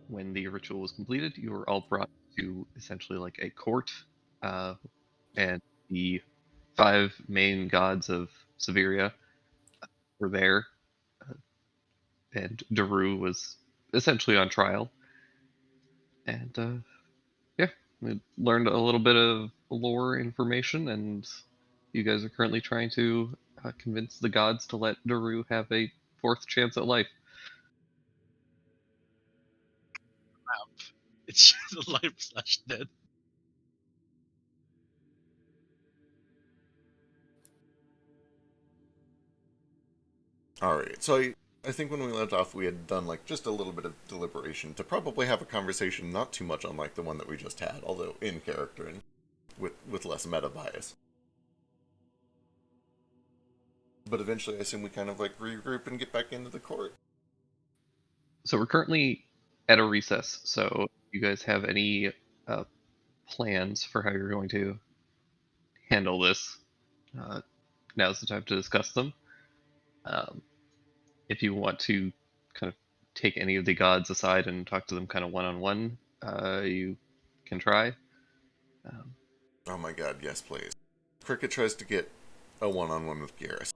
when the ritual was completed, you were all brought to essentially like a court, and the five main gods of Severia were there, uh, and Daru was essentially on trial. And yeah, we learned a little bit of lore information, and you guys are currently trying to convince the gods to let Daru have a fourth chance at life. It's just life/death. Alright, so I think when we left off, we had done like just a little bit of deliberation to probably have a conversation not too much unlike the one that we just had, although in character and with less meta bias. But eventually, I assume we kind of like regroup and get back into the court. So we're currently at a recess. So you guys have any uh, plans for how you're going to handle this? Uh, Now's the time to discuss them. Um, if you want to kind of take any of the gods aside and talk to them kind of one on one, you can try. Um, Oh my god, yes, please. Cricket tries to get a one-on-one with Garrus.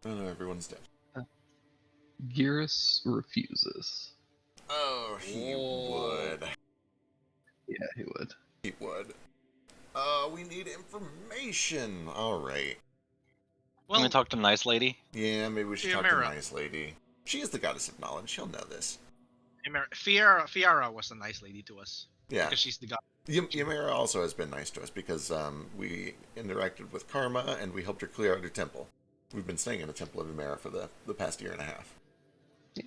Oh no, everyone's dead. Gearus refuses. Oh, he would. Yeah, he would. He would. We need information. Alright. Can we Well, talk to Nice Lady? Yeah, maybe we should talk to Chimera. Nice Lady. She is the goddess of knowledge. She'll know this. Fiara was a nice lady to us. Yeah. Because she's the god. Ymera also has been nice to us because we interacted with Karma and we helped her clear out her temple. We've been staying in the Temple of Ymera for the past year and a half. Yeah.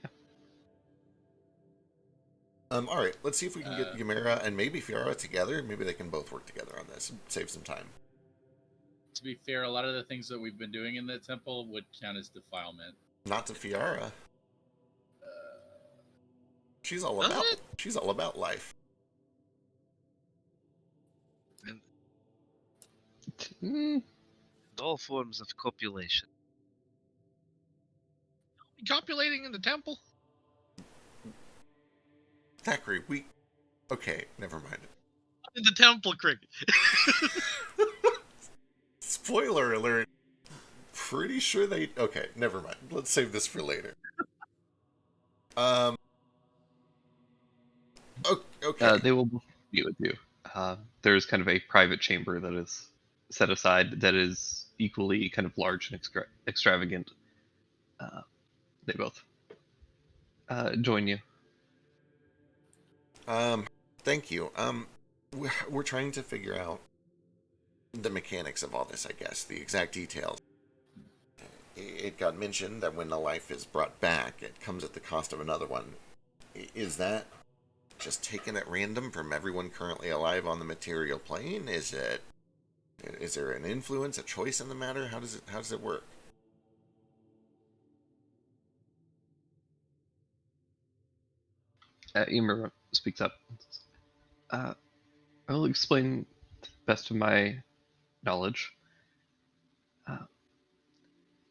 Alright, let's see if we can get Ymera and maybe Fiara together. Maybe they can both work together on this and save some time. To be fair, a lot of the things that we've been doing in the temple would count as defilement. Not to Fiara. She's all Does about it? she's all about life. Mm, All forms of copulation. Copulating in the temple? Thackeray, okay, never mind. In the temple, Cricket. Spoiler alert. Pretty sure they okay, never mind. Let's save this for later. Okay. They will be with you. There's kind of a private chamber that is set aside that is equally kind of large and extravagant. They both join you. Thank you. We're trying to figure out the mechanics of all this, I guess, the exact details. It got mentioned that when a life is brought back, it comes at the cost of another one. Is that just taken at random from everyone currently alive on the material plane? Is there an influence, a choice in the matter? How does it work? Emer speaks up. I'll explain to the best of my knowledge.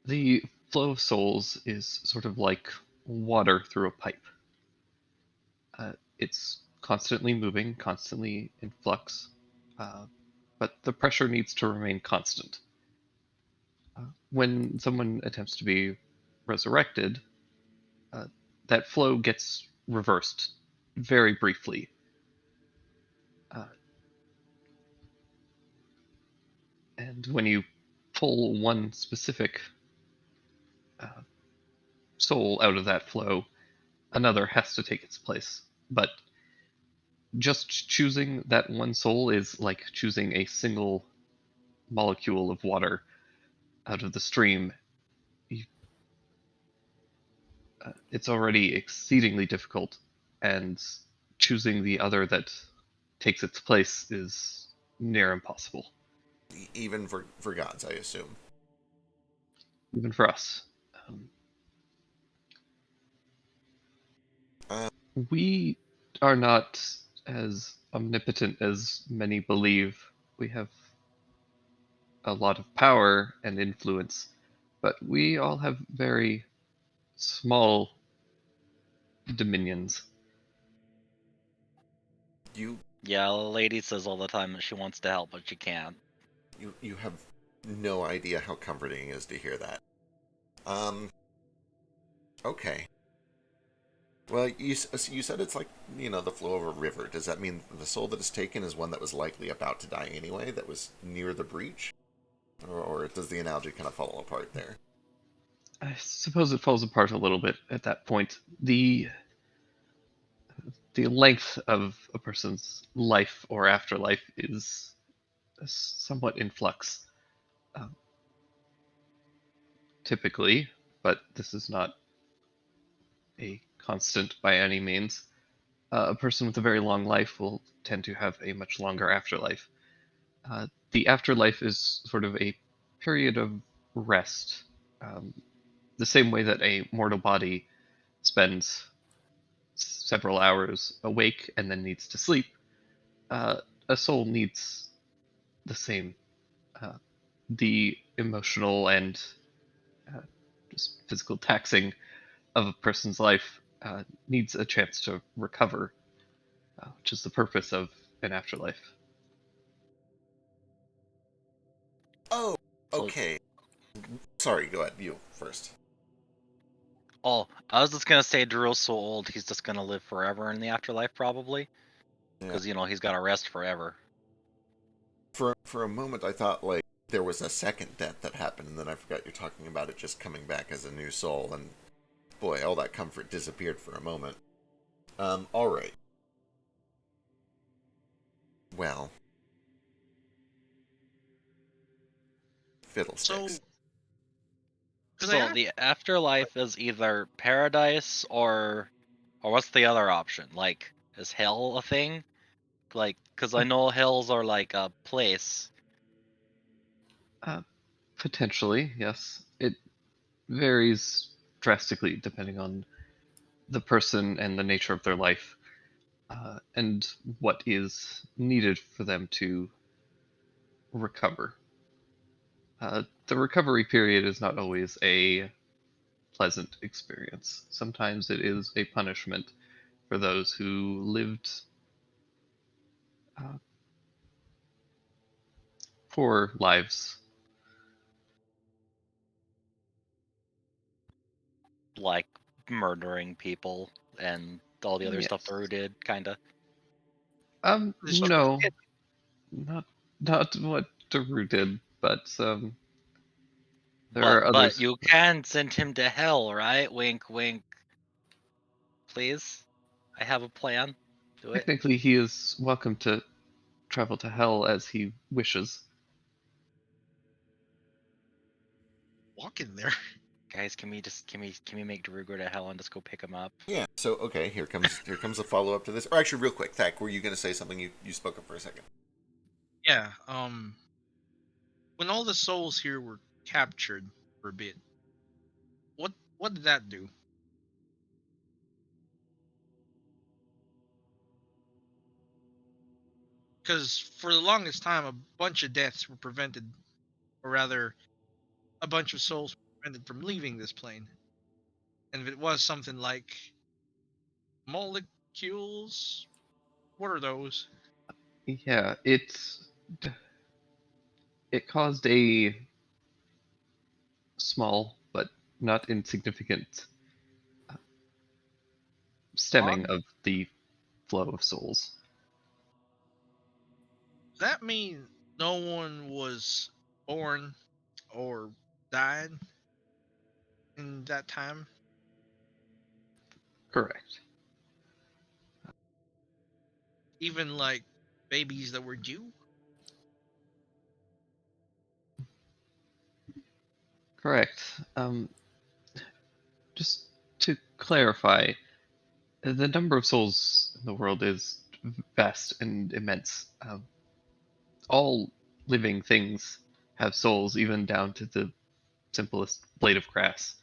The flow of souls is sort of like water through a pipe. It's constantly moving, constantly in flux, but the pressure needs to remain constant. When someone attempts to be resurrected, that flow gets reversed very briefly. And when you pull one specific soul out of that flow, another has to take its place. But just choosing that one soul is like choosing a single molecule of water out of the stream. It's already exceedingly difficult, and choosing the other that takes its place is near impossible, Even for gods, I assume. even for us. Um, Uh, we are not as omnipotent as many believe. We have a lot of power and influence, but we all have very small dominions. you Yeah, the lady says all the time that she wants to help, but she can't. you have no idea how comforting it is to hear that. Okay. Well, you said it's like, the flow of a river. Does that mean the soul that is taken is one that was likely about to die anyway, that was near the breach? Or does the analogy kind of fall apart there? I suppose it falls apart a little bit at that point. The length of a person's life or afterlife is somewhat in flux, uh, typically, but this is not a constant by any means. A person with a very long life will tend to have a much longer afterlife. The afterlife is sort of a period of rest, um, the same way that a mortal body spends several hours awake and then needs to sleep. A soul needs the same. Uh, the emotional and uh, just physical taxing of a person's life needs a chance to recover, which is the purpose of an afterlife. Oh, So, okay. Sorry, go ahead. You first. oh, I was just gonna say Drew's so old, he's just gonna live forever in the afterlife, probably. Yeah. Because, he's gotta rest forever. For a moment, I thought, like, there was a second death that happened, and then I forgot you're talking about it just coming back as a new soul, and boy, all that comfort disappeared for a moment. Alright. Well. So, Fiddlesticks. 'cause So the afterlife is either paradise or what's the other option? Like, is hell a thing? Like, because I know hells are like a place. Uh, Potentially, yes. It varies drastically depending on the person and the nature of their life, and what is needed for them to recover. The recovery period is not always a pleasant experience. Sometimes it is a punishment for those who lived uh, poor lives. Like murdering people and all the other stuff Yes. Daru did, kinda. No, not what Daru did, but there But are but others. you can send him to hell, right? Wink, wink. Please, I have a plan. Do it, Technically, he is welcome to travel to hell as he wishes. walk in there. guys. Can we make Daru go to hell and just go pick him up? Yeah, so, okay, here comes a follow-up to this. Or actually, real quick, Thak, were you going to say something? You spoke up for a second. Yeah. When all the souls here were captured for a bit, what did that do? Because for the longest time, a bunch of deaths were prevented, or rather, a bunch of souls were prevented from leaving this plane. And if it was something like molecules, what are those? Yeah, it caused a small but not insignificant stemming Fog? of the flow of souls. Does that mean no one was born or died in that time? Correct. Even like babies that were due. Correct. Just to clarify, the number of souls in the world is vast and immense. All living things have souls, even down to the simplest blade of grass.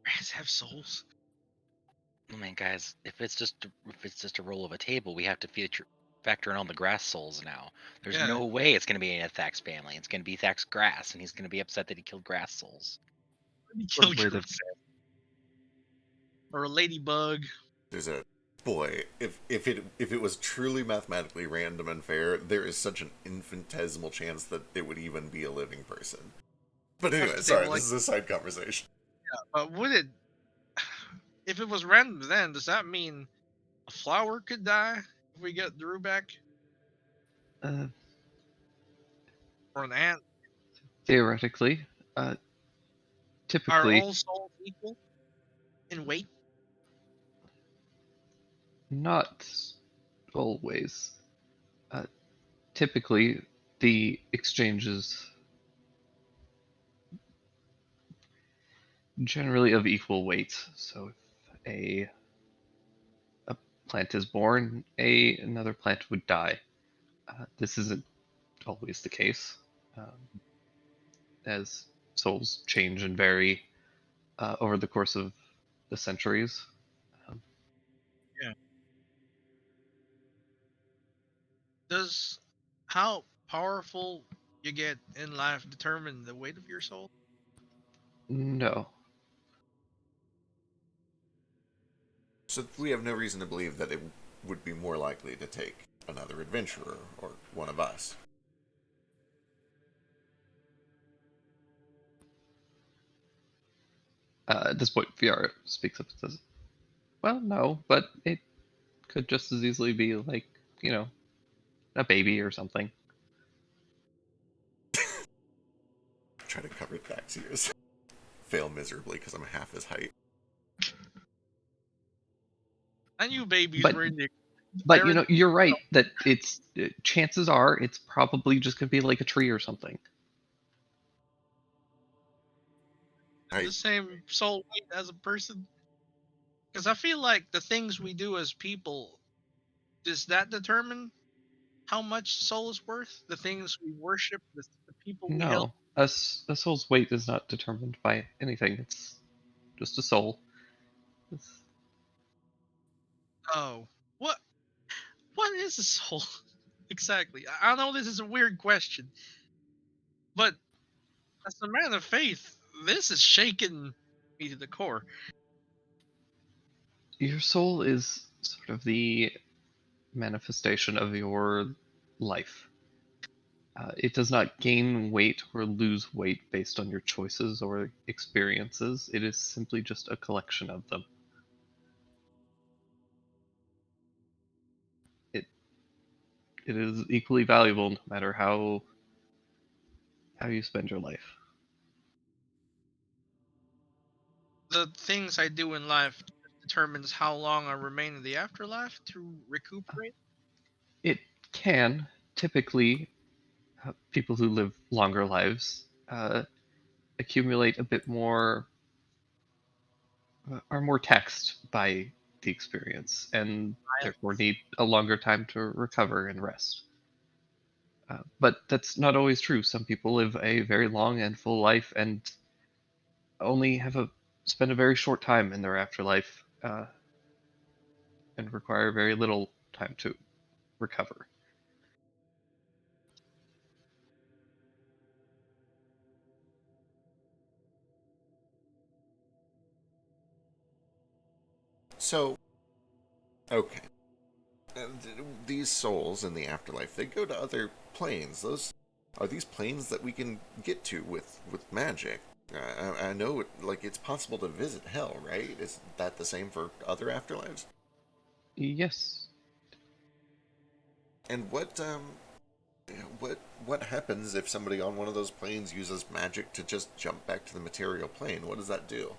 Rats have souls. I mean, guys, if it's just a roll of a table, we have to factor in all the grass souls now. There's Yeah. no way it's gonna be in Thak's family. It's gonna be Thak's grass, and he's gonna be upset that he killed grass souls. He killed Blade of grass. Or a ladybug. There's a boy. If it was truly mathematically random and fair, there is such an infinitesimal chance that it would even be a living person. But anyway, That's sorry, like- this is a side conversation. But would it? If it was random, then does that mean a flower could die if we get Drew back, Uh, or an ant? theoretically, Are typically all souls equal in weight? not always. Typically, the exchange is generally of equal weight. So if a plant is born, another plant would die. This isn't always the case, as souls change and vary over the course of the centuries. Um, Does how powerful you get in life determine the weight of your soul? no, So we have no reason to believe that it would be more likely to take another adventurer or one of us. at this point, VR speaks up and says, "Well, no, but it could just as easily be like, a baby or something." Try to cover Thak's ears. Fail miserably because I'm half his height. I knew babies But- were in the. But They're in- you're right that it's chances are it's probably just gonna be like a tree or something. the same soul weight as a person. Because I feel like the things we do as people, does that determine how much soul is worth? The things we worship, the people we help. No, a soul's weight is not determined by anything. It's just a soul. It's, Oh, what is a soul exactly? I know this is a weird question, but as a man of faith, this is shaking me to the core. your soul is sort of the manifestation of your life. It does not gain weight or lose weight based on your choices or experiences. It is simply just a collection of them. It is equally valuable no matter how you spend your life. The things I do in life determines how long I remain in the afterlife to recuperate. It can typically people who live longer lives accumulate a bit more, are more taxed by the experience, and therefore need a longer time to recover and rest. But that's not always true. Some people live a very long and full life and only spend a very short time in their afterlife and require very little time to recover. So, okay. These souls in the afterlife, they go to other planes. Those are these planes that we can get to with magic. I know, it's possible to visit hell, right? Is that the same for other afterlives? Yes. And what happens if somebody on one of those planes uses magic to just jump back to the material plane? What does that do?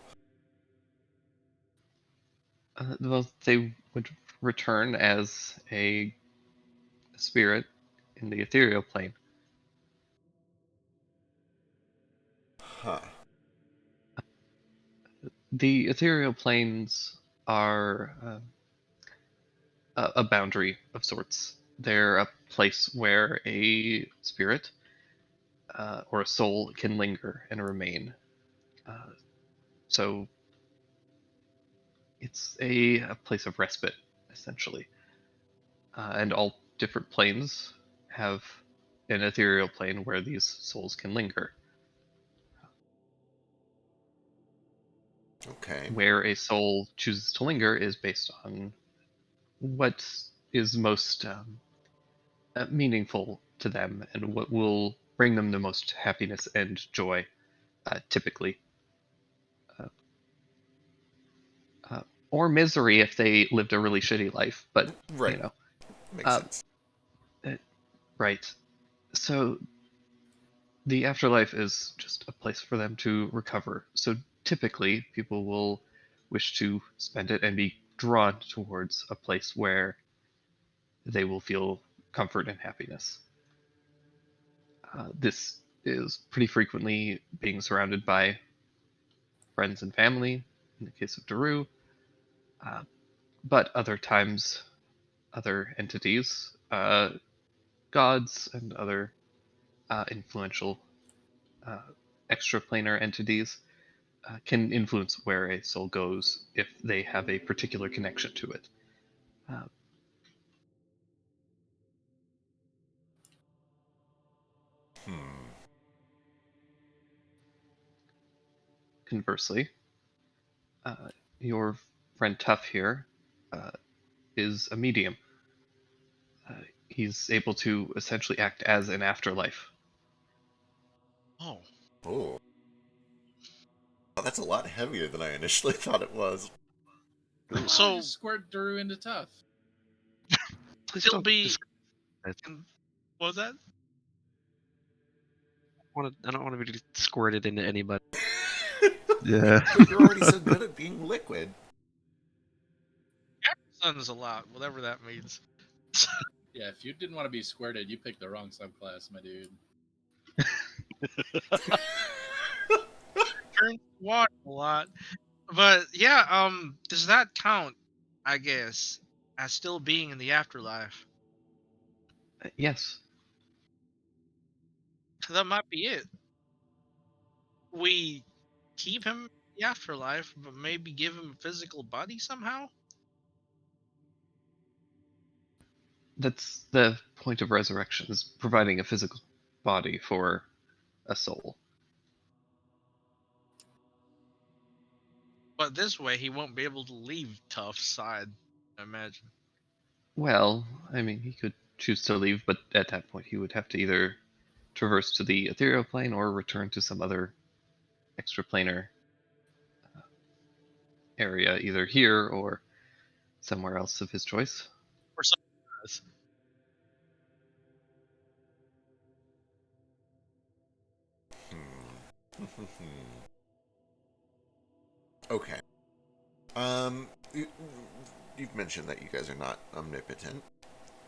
Well, they would return as a spirit in the ethereal plane. Huh. The ethereal planes are a boundary of sorts. They're a place where a spirit or a soul can linger and remain. Uh, so it's a place of respite, essentially. And all different planes have an ethereal plane where these souls can linger. Okay. Where a soul chooses to linger is based on what is most meaningful to them and what will bring them the most happiness and joy, typically. Uh, or misery if they lived a really shitty life, but, Right. you know. Makes Uh, sense. right. So the afterlife is just a place for them to recover. So typically, people will wish to spend it and be drawn towards a place where they will feel comfort and happiness. This is pretty frequently being surrounded by friends and family, in the case of Daru, uh, but other times, other entities, gods, and other influential uh, extraplanar entities can influence where a soul goes if they have a particular connection to it. Uh, Hmm. Conversely, uh, your friend Tuff here uh, is a medium. Uh, he's able to essentially act as an afterlife. Oh, Oh. Oh, that's a lot heavier than I initially thought it was. Why don't so we just squirt Daru into tough? Please still don't be. describe it. What was that? I don't want to be squirted into anybody. Yeah. But you're already so good at being liquid. Sun's a lot, whatever that means. Yeah, if you didn't want to be squirted, you picked the wrong subclass, my dude. Turns water a lot, but yeah. Does that count? I guess as still being in the afterlife. Yes. That might be it. We keep him in the afterlife, but maybe give him a physical body somehow. That's the point of resurrection, is providing a physical body for a soul. But this way, he won't be able to leave Tuff's side. I imagine. Well, I mean, he could choose to leave, but at that point he would have to either traverse to the ethereal plane or return to some other extraplanar area, either here or somewhere else of his choice. Or something. Else. Okay. You, you've mentioned that you guys are not omnipotent.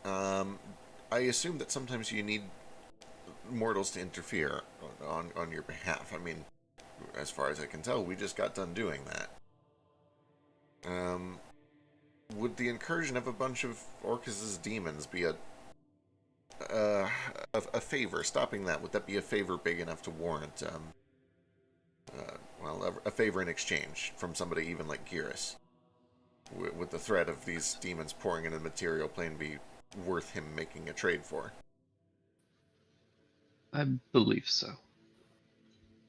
I assume that sometimes you need mortals to interfere on your behalf. I mean, as far as I can tell, we just got done doing that. Would the incursion of a bunch of Orcus's demons be uh, a favor? Stopping that, would that be a favor big enough to warrant a favor in exchange from somebody even like Geras? Would the threat of these demons pouring into the material plane be worth him making a trade for? I believe so.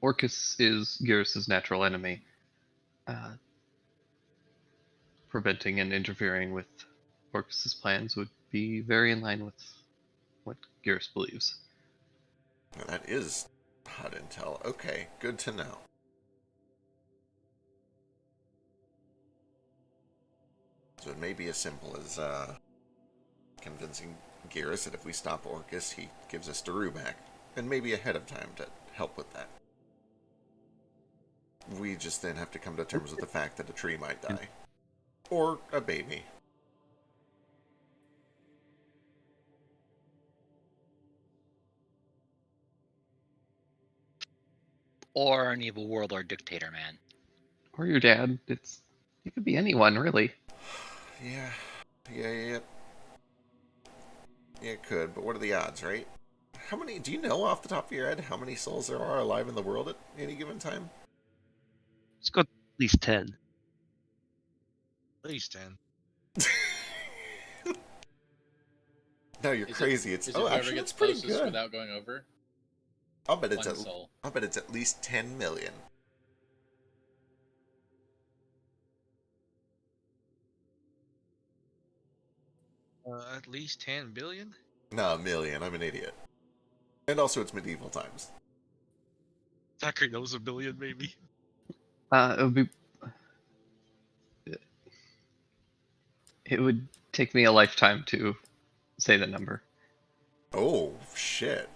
Orcus is Geras' natural enemy. Uh, Preventing and interfering with Orcus' plans would be very in line with what Geras believes. Now, that is hot intel. Okay, good to know. So it may be as simple as convincing Geras that if we stop Orcus, he gives us Daru back. And maybe ahead of time to help with that. We just then have to come to terms with the fact that a tree might die. Or a baby. Or an evil warlord dictator man. Or your dad. It could be anyone, really. Yeah. Yeah. Yeah, it could, but what are the odds, right? How many, do you know off the top of your head how many souls there are alive in the world at any given time? Let's go at least 10. At least 10. No, you're Is crazy. It, It's, is oh, it whoever actually, gets that's pretty closest good. without going over? I'll bet it's One soul. at least 10 million. At least 10 billion? No, a million. I'm an idiot. And also, it's medieval times. Tucker knows a billion, maybe. It would be. It would take me a lifetime to say the number. Oh, shit.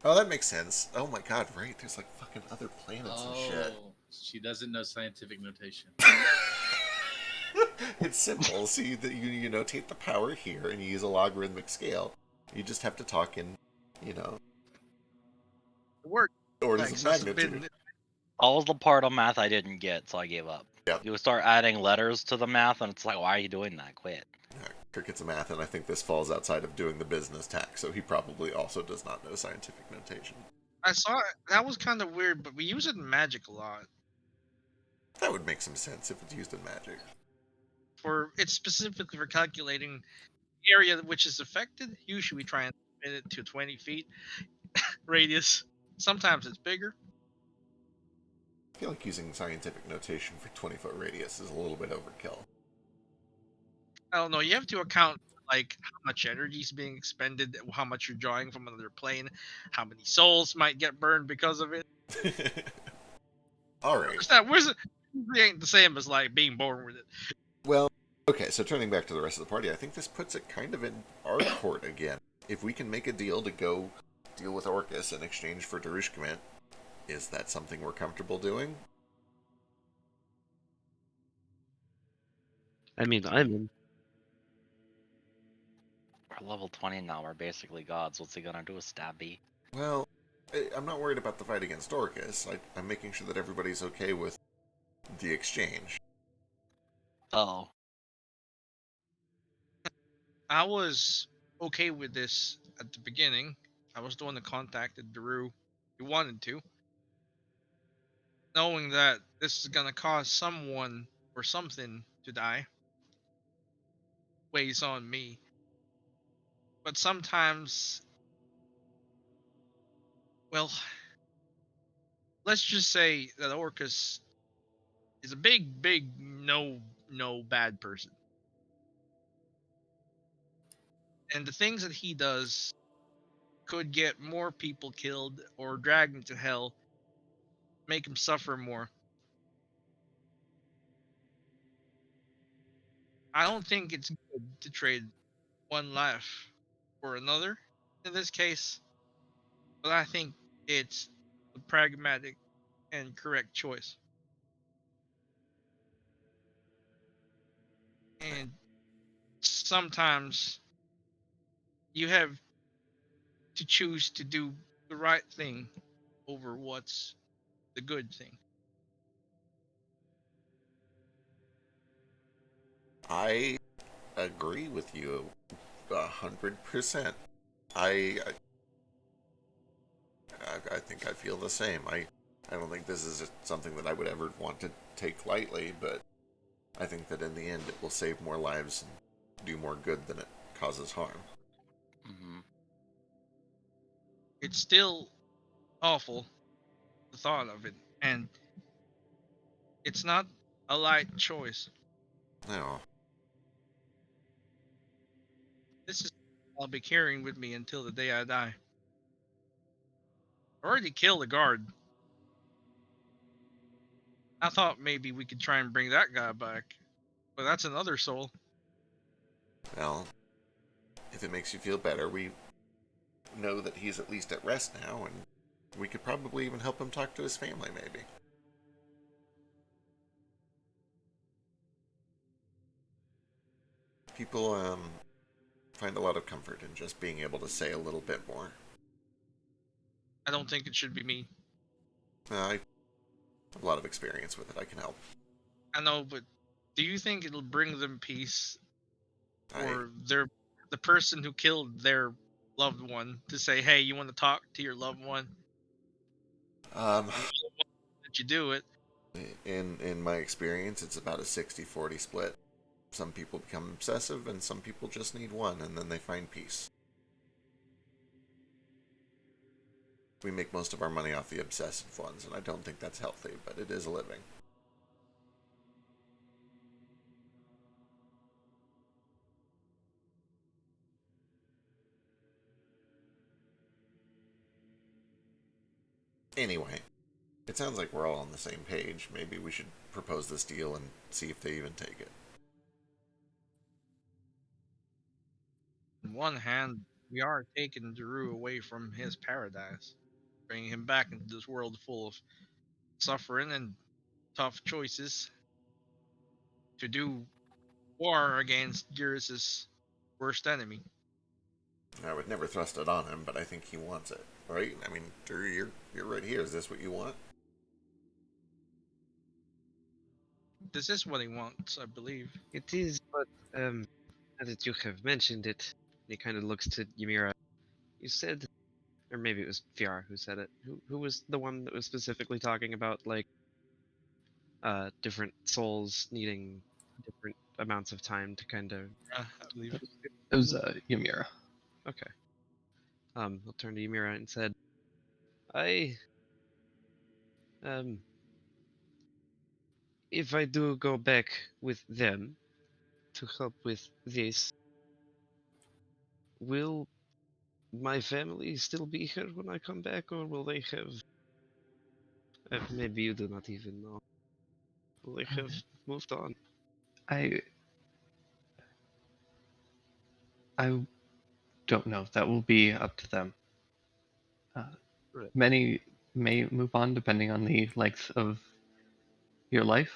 Oh, that makes sense. Oh my god, right? There's like fucking other planets and shit. Oh, she doesn't know scientific notation. It's simple. See, that you notate the power here, and you use a logarithmic scale. You just have to talk in, you know, It worked. orders Like, of so it's magnitude. been- That was the part of math I didn't get, so I gave up. Yep. You would start adding letters to the math, and it's like, why are you doing that? Quit. Kirk gets a math, and I think this falls outside of doing the business tax, so he probably also does not know scientific notation. I saw it. That was kind of weird, but we use it in Magic a lot. That would make some sense if it's used in Magic. It's specifically for calculating the area which is affected. Usually we try and limit it to 20 feet radius. Sometimes it's bigger. I feel like using scientific notation for 20-foot radius is a little bit overkill. I don't know. You have to account like how much energy is being expended, how much you're drawing from another plane, how many souls might get burned because of it. Alright. It's not it ain't the same as like being born with it. Well, okay, so turning back to the rest of the party, I think this puts it kind of in our court again. If we can make a deal to go deal with Orcus in exchange for Darushkament, is that something we're comfortable doing? I mean, I'm in. We're level 20 now, we're basically gods. What's he gonna do, stab me? Well, I'm not worried about the fight against Orcus. I'm making sure that everybody's okay with the exchange. Oh. I was okay with this at the beginning. I was the one that contacted Daru. He wanted to. Knowing that this is gonna cause someone or something to die weighs on me. But sometimes, well, let's just say that Orcus is a big no bad person. And the things that he does could get more people killed or dragged into hell, make him suffer more. I don't think it's good to trade one life for another in this case, but I think it's the pragmatic and correct choice. And sometimes you have to choose to do the right thing over what's the good thing. I agree with you 100%. I think I feel the same. I don't think this is something that I would ever want to take lightly, but I think that in the end it will save more lives and do more good than it causes harm. Mm-hmm. It's still awful, the thought of it, and it's not a light choice. No. This is I'll be carrying with me until the day I die. I already killed a guard. I thought maybe we could try and bring that guy back, but that's another soul. Well, if it makes you feel better, we know that he's at least at rest now, and we could probably even help him talk to his family, maybe. People find a lot of comfort in just being able to say a little bit more. I don't think it should be me. I have a lot of experience with it. I can help. I know, but do you think it'll bring them peace, I, or the person who killed their loved one to say, "Hey, you want to talk to your loved one?" um, That you do it. in my experience, it's about a 60-40 split. Some people become obsessive, and some people just need one, and then they find peace. We make most of our money off the obsessive ones, and I don't think that's healthy, but it is a living. Anyway, it sounds like we're all on the same page. Maybe we should propose this deal and see if they even take it. On one hand, we are taking Daru away from his paradise, bringing him back into this world full of suffering and tough choices to do war against Geras' worst enemy. I would never thrust it on him, but I think he wants it, right? I mean, Drew, you're right here. Is this what you want? This is what he wants, I believe. It is, but now that you have mentioned it, he kind of looks to Ymira. You said, or maybe it was VR who said it. Who was the one that was specifically talking about like different souls needing different amounts of time to kind of. I believe. It was Ymira. Okay. He'll turn to Ymira and said, I if I do go back with them to help with this, will my family still be here when I come back, or will they have? Maybe you do not even know. Will they have moved on? I don't know. That will be up to them. Right. Many may move on depending on the length of your life,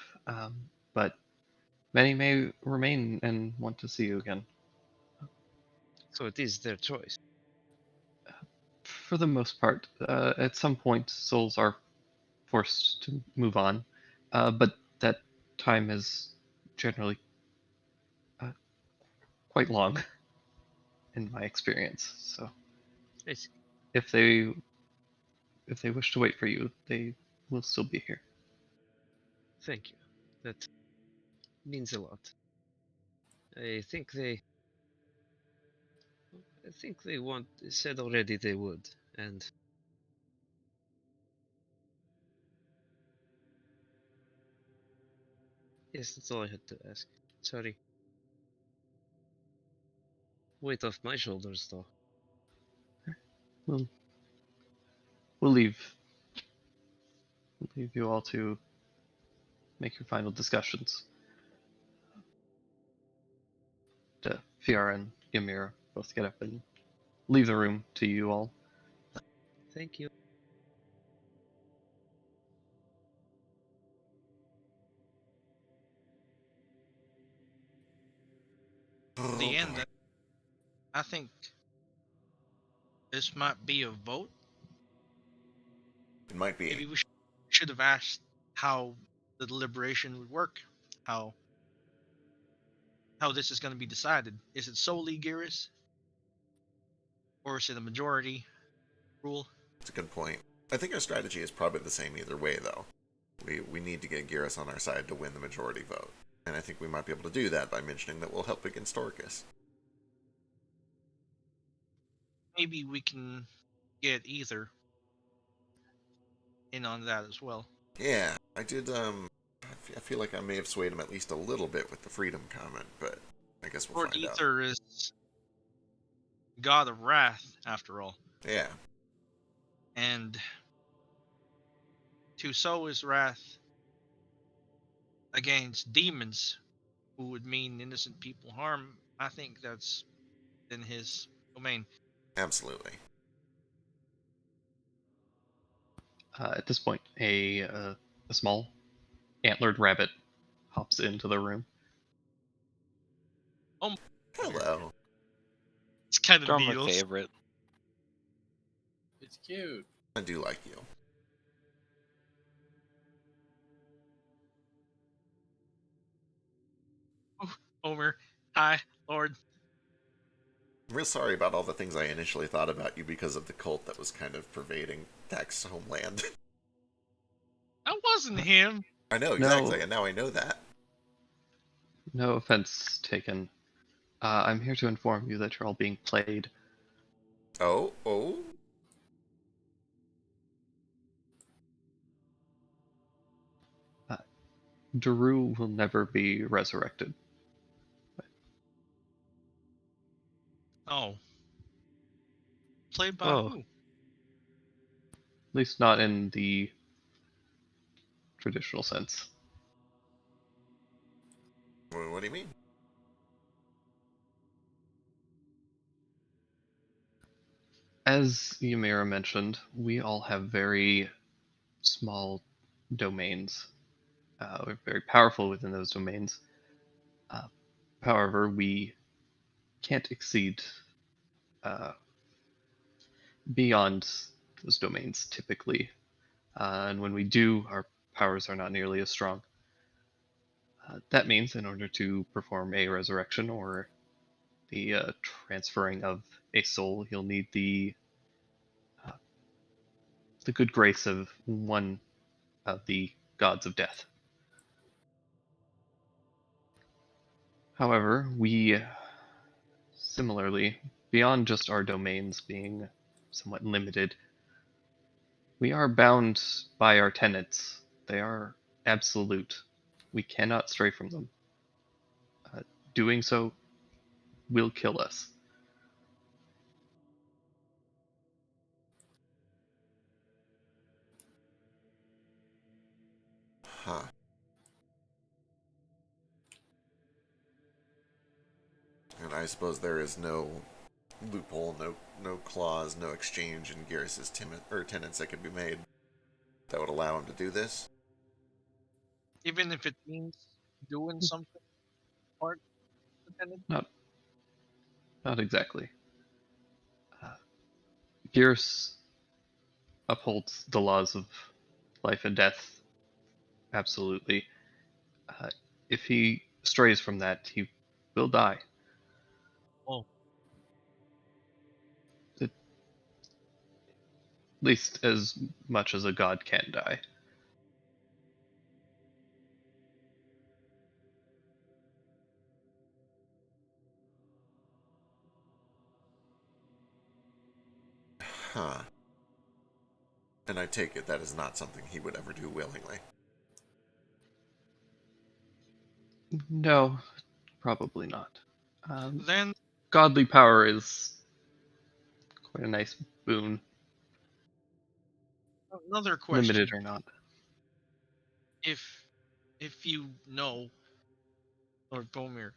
but many may remain and want to see you again. So it is their choice. For the most part, at some point, souls are forced to move on, but that time is generally quite long in my experience. So I see. if they wish to wait for you, they will still be here. Thank you. That means a lot. I think they. I think they said already they would, and yes, that's all I had to ask. Sorry. Weight off my shoulders, though. We'll we'll leave. We'll leave you all to make your final discussions. Fiara and Ymir both get up and leave the room to you all. Thank you. Oh, The end, boy. I think this might be a vote. It might Maybe be. we should have asked how the deliberation would work. How this is going to be decided. Is it solely Geras? Or is it a majority rule? It's a good point. I think our strategy is probably the same either way, though. We need to get Geras on our side to win the majority vote. And I think we might be able to do that by mentioning that we'll help against Orcus. Maybe we can get either in on that as well. Yeah, I did, I feel like I may have swayed him at least a little bit with the freedom comment, but I guess we'll Lord find out. Ether is God of Wrath, after all. Yeah, And to sow his wrath against demons who would mean innocent people harm, I think that's in his domain. absolutely. At this point, a small antlered rabbit hops into the room. Hello. It's kind of Drummer needles. favorite. It's cute. I do like you. Homer, hi, Lord. I'm real sorry about all the things I initially thought about you because of the cult that was kind of pervading Dak's homeland. That wasn't him. I know, exactly, and now I know that. No offense taken. I'm here to inform you that you're all being played. Oh, oh? Daru will never be resurrected. Oh. Played by Oh. who? At least not in the traditional sense. What do you mean? As Ymira mentioned, we all have very small domains. We're very powerful within those domains. Uh, However, we can't exceed uh, beyond those domains typically. And when we do, our powers are not nearly as strong. That means in order to perform a resurrection or the transferring of a soul, you'll need uh, the good grace of one of the gods of death. However, we similarly, beyond just our domains being somewhat limited, we are bound by our tenets. They are absolute. We cannot stray from them. Uh, Doing so will kill us. Huh. And I suppose there is no loophole, no clause, no exchange in Garrus's tenants that could be made that would allow him to do this. Even if it means doing something part dependent. Not, not exactly. Uh, Gears upholds the laws of life and death. Absolutely. Uh, if he strays from that, he will die. Oh. At least as much as a god can die. Huh. And I take it that is not something he would ever do willingly. No, probably not. Then Godly power is quite a nice boon, another question: limited or not. if you know, Lord Bomir,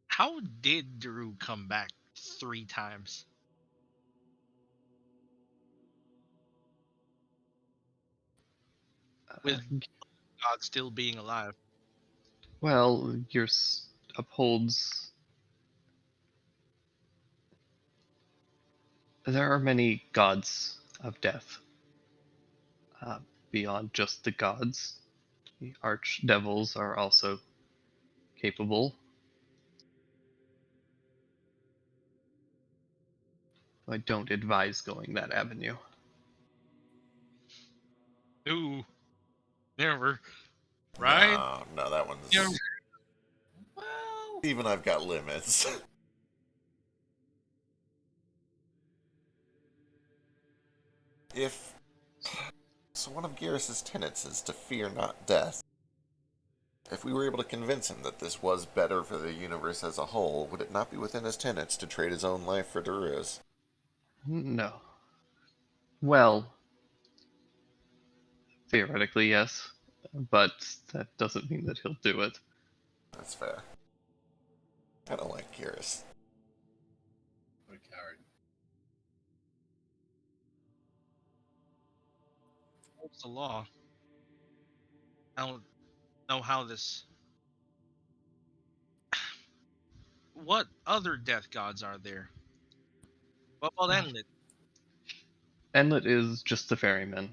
how did Daru come back 3 times? With God still being alive. Well, upholds. There are many gods of death uh, beyond just the gods. The archdevils are also capable. I don't advise going that avenue. Ooh, never. Right? No, no, that one's. Yeah. Well, Even I've got limits. If. So, one of Garrus's tenets is to fear not death. If we were able to convince him that this was better for the universe as a whole, would it not be within his tenets to trade his own life for Daru's? No. Well, theoretically, yes, but that doesn't mean that he'll do it. That's fair. I don't like Garrus. what a coward. What's the law? I don't know how this. what other death gods are there? What about Enlit? Enlit is just the ferryman.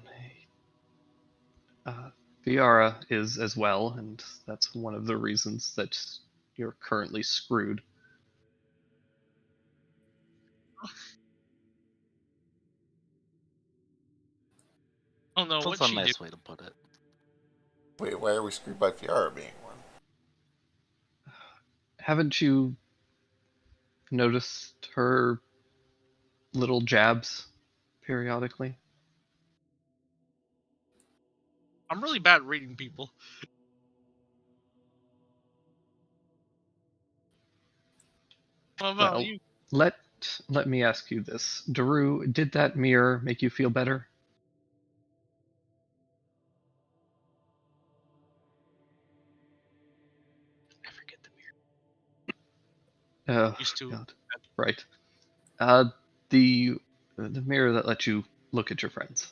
Viara is as well, and that's one of the reasons that you're currently screwed. Oh no, That's what a she do? nice way to put it. Wait, why are we screwed by Fiara being one? Haven't you noticed her little jabs periodically? I'm really bad at reading people. What about Well, you? let let me ask you this. Daru, did that mirror make you feel better? I forget the mirror. Oh, Used to. God. Right. Uh, the the mirror that lets you look at your friends.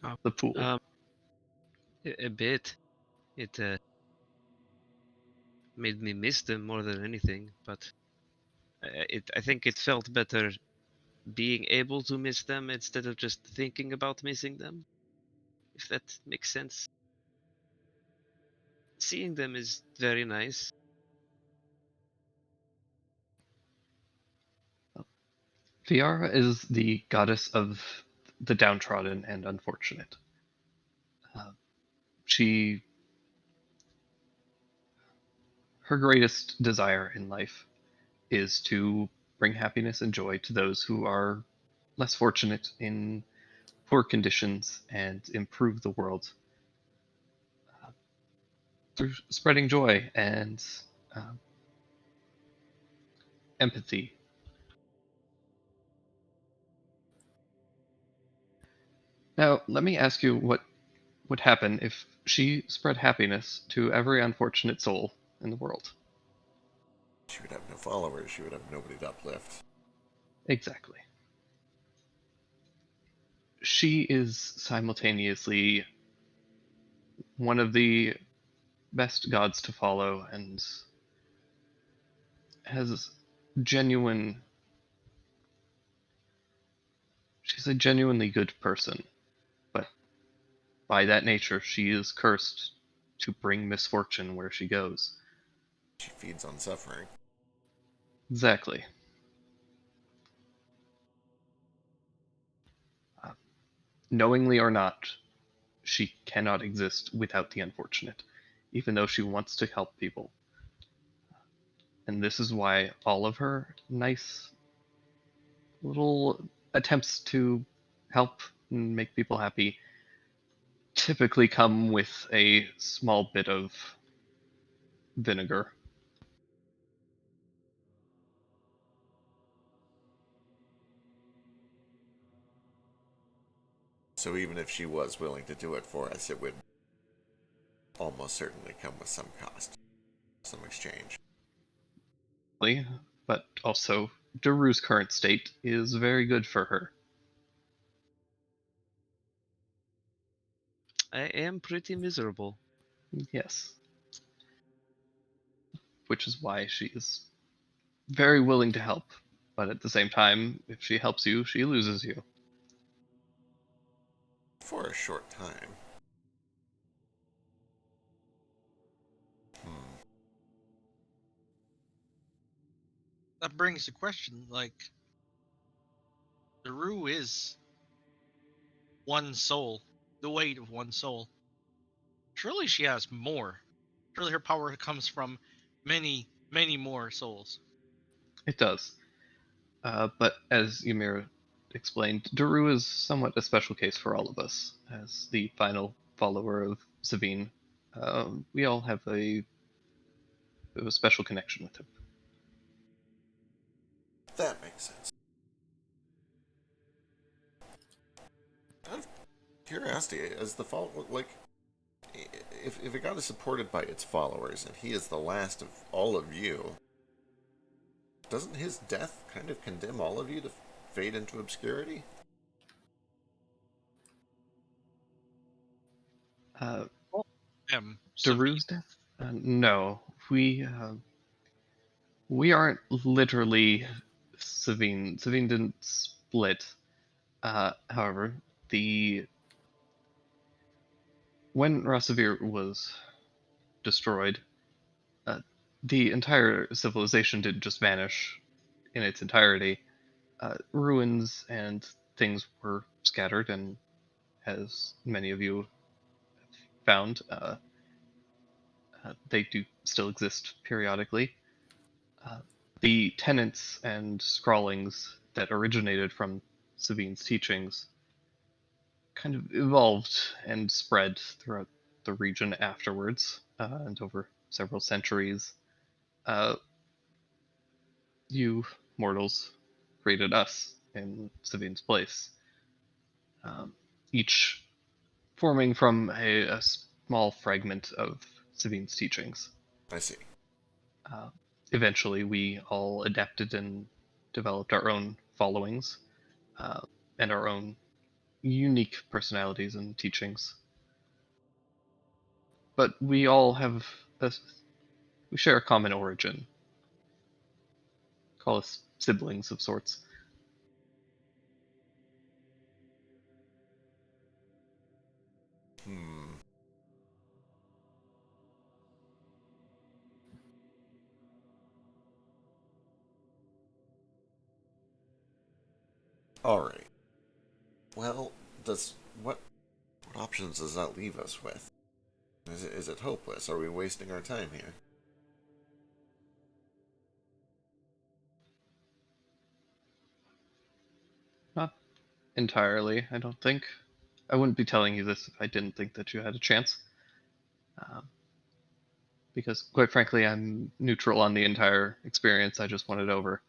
Oh, The pool. a bit. It made me miss them more than anything, but I think it felt better being able to miss them instead of just thinking about missing them. If that makes sense. Seeing them is very nice. Viara is the goddess of the downtrodden and unfortunate. Uh, she, her greatest desire in life is to bring happiness and joy to those who are less fortunate in poor conditions and improve the world through spreading joy and uh, empathy. Now, let me ask you what would happen if she spread happiness to every unfortunate soul in the world. She would have no followers. She would have nobody to uplift. Exactly. She is simultaneously one of the best gods to follow and has genuine. She's a genuinely good person, but by that nature, she is cursed to bring misfortune where she goes. She feeds on suffering. Exactly. Uh, Knowingly or not, she cannot exist without the unfortunate, even though she wants to help people. And this is why all of her nice little attempts to help and make people happy typically come with a small bit of vinegar. So even if she was willing to do it for us, it would almost certainly come with some cost, some exchange. But also, Daru's current state is very good for her. I am pretty miserable. Yes. Which is why she is very willing to help. But at the same time, if she helps you, she loses you. For a short time. Hmm. That brings the question, like, the Rue is one soul, the weight of one soul. Surely she has more. Surely her power comes from many, many more souls. It does. But as Ymir explained, Daru is somewhat a special case for all of us. As the final follower of Savine, we all have a special connection with him. That makes sense. Out of curiosity, as the if a god is supported by its followers and he is the last of all of you, doesn't his death kind of condemn all of you to fade into obscurity? Uh, Them. Daru's death? No. We aren't literally Savine. Savine didn't split. However, when Rasavir was destroyed, the entire civilization didn't just vanish in its entirety. Ruins and things were scattered, and as many of you found, they do still exist periodically. The tenets and scrawlings that originated from Sabine's teachings kind of evolved and spread throughout the region afterwards, and over several centuries. Uh, you mortals created us in Sabine's place, each forming from a small fragment of Sabine's teachings. I see. Uh, Eventually, we all adapted and developed our own followings, and our own unique personalities and teachings. But we all have we share a common origin. Call us siblings of sorts. Hmm. All right. Well, does what options does that leave us with? Is it hopeless? Are we wasting our time here? Not entirely, I don't think. I wouldn't be telling you this if I didn't think that you had a chance. Um, because, quite frankly, I'm neutral on the entire experience. I just want it over.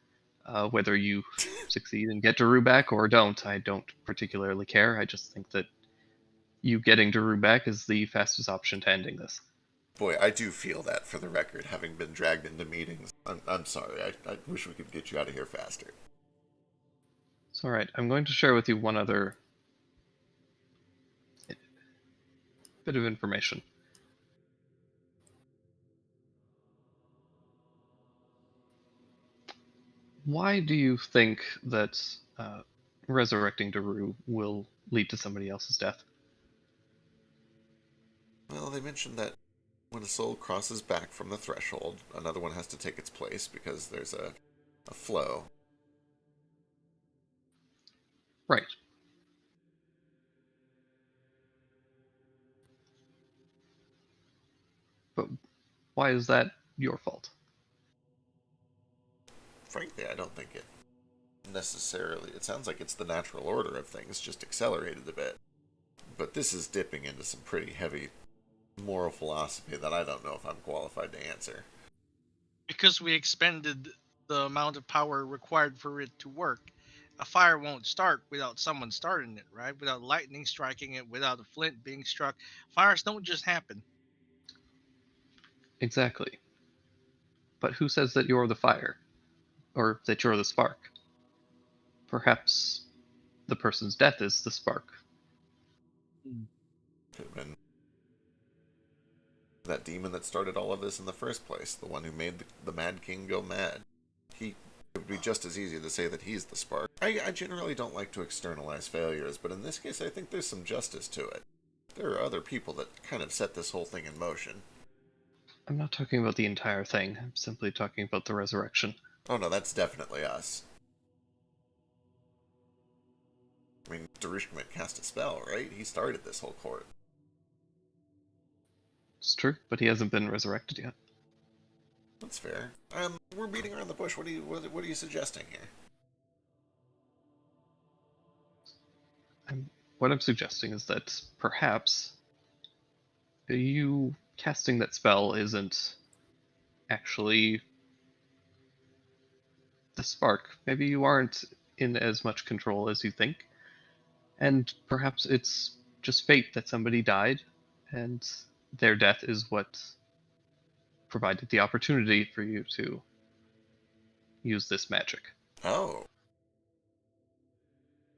Whether you succeed and get Daru back or don't, I don't particularly care. I just think that you getting Daru back is the fastest option to ending this. Boy, I do feel that for the record, having been dragged into meetings. I'm sorry. I wish we could get you out of here faster. It's alright. I'm going to share with you one other bit of information. Why do you think that resurrecting Daru will lead to somebody else's death? Well, they mentioned that when a soul crosses back from the threshold, another one has to take its place because there's a flow. Right. But why is that your fault? Frankly, I don't think it necessarily. It sounds like it's the natural order of things, just accelerated a bit. But this is dipping into some pretty heavy moral philosophy that I don't know if I'm qualified to answer. Because we expended the amount of power required for it to work. A fire won't start without someone starting it, right? Without lightning striking it, without a flint being struck. Fires don't just happen. Exactly. But who says that you're the fire? Or that you're the spark? Perhaps the person's death is the spark. Could have been that demon that started all of this in the first place, the one who made the Mad King go mad. It would be just as easy to say that he's the spark. I generally don't like to externalize failures, but in this case I think there's some justice to it. There are other people that kind of set this whole thing in motion. I'm not talking about the entire thing. I'm simply talking about the resurrection. Oh no, that's definitely us. I mean, Darishkmet cast a spell, right? He started this whole court. It's true, but he hasn't been resurrected yet. That's fair. We're beating around the bush. What are you suggesting here? What I'm suggesting is that perhaps you casting that spell isn't actually the spark. Maybe you aren't in as much control as you think. And perhaps it's just fate that somebody died, and their death is what provided the opportunity for you to use this magic. Oh.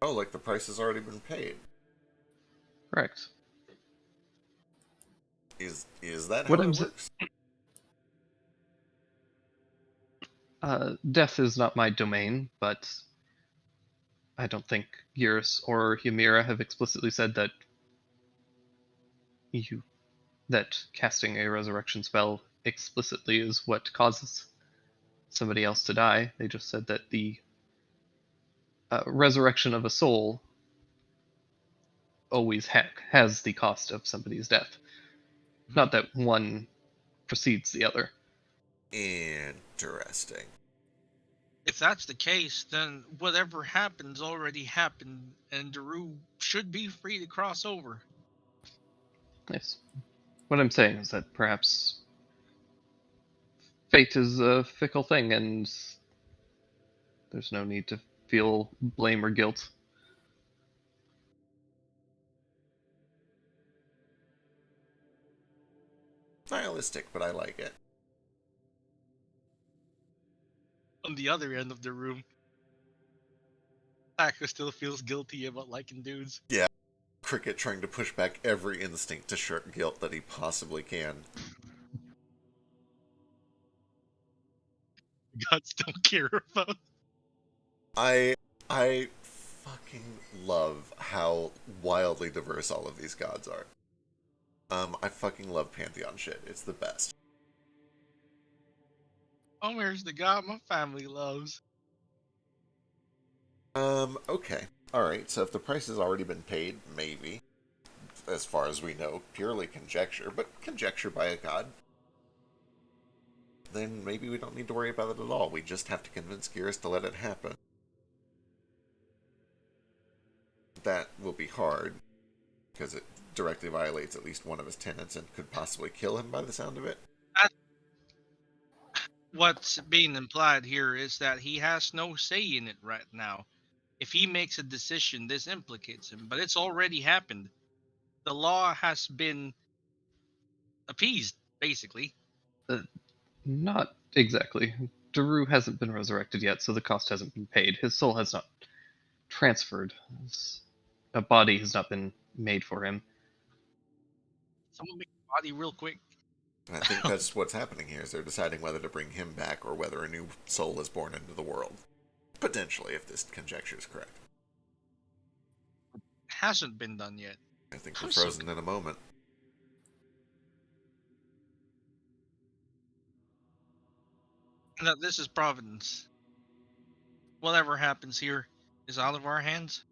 Oh, like the price has already been paid. Correct. Is that how What it I'm works? Death is not my domain, but I don't think Geras or Ymira have explicitly said that casting a resurrection spell explicitly is what causes somebody else to die. They just said that the resurrection of a soul always has the cost of somebody's death. Not that one precedes the other. Interesting. If that's the case, then whatever happens already happened, and Daru should be free to cross over. Yes. What I'm saying is that perhaps fate is a fickle thing, and there's no need to feel blame or guilt. Nihilistic, but I like it. On the other end of the room, Taka still feels guilty about liking dudes. Yeah. Cricket trying to push back every instinct to shirk guilt that he possibly can. Gods don't care about. I fucking love how wildly diverse all of these gods are. I fucking love Pantheon shit. It's the best. Omir's the god my family loves. Okay. Alright, so if the price has already been paid, maybe. As far as we know, purely conjecture, but conjecture by a god. Then maybe we don't need to worry about it at all. We just have to convince Geras to let it happen. That will be hard, because it directly violates at least one of his tenets and could possibly kill him by the sound of it. What's being implied here is that he has no say in it right now. If he makes a decision, this implicates him, but it's already happened. The law has been appeased, basically. Not exactly. Daru hasn't been resurrected yet, so the cost hasn't been paid. His soul has not transferred. A body has not been made for him. Someone make a body real quick. And I think that's what's happening here, is they're deciding whether to bring him back or whether a new soul is born into the world. Potentially, if this conjecture is correct. Hasn't been done yet. I think we're I'm so frozen in a moment. And that this is Providence. Whatever happens here is out of our hands.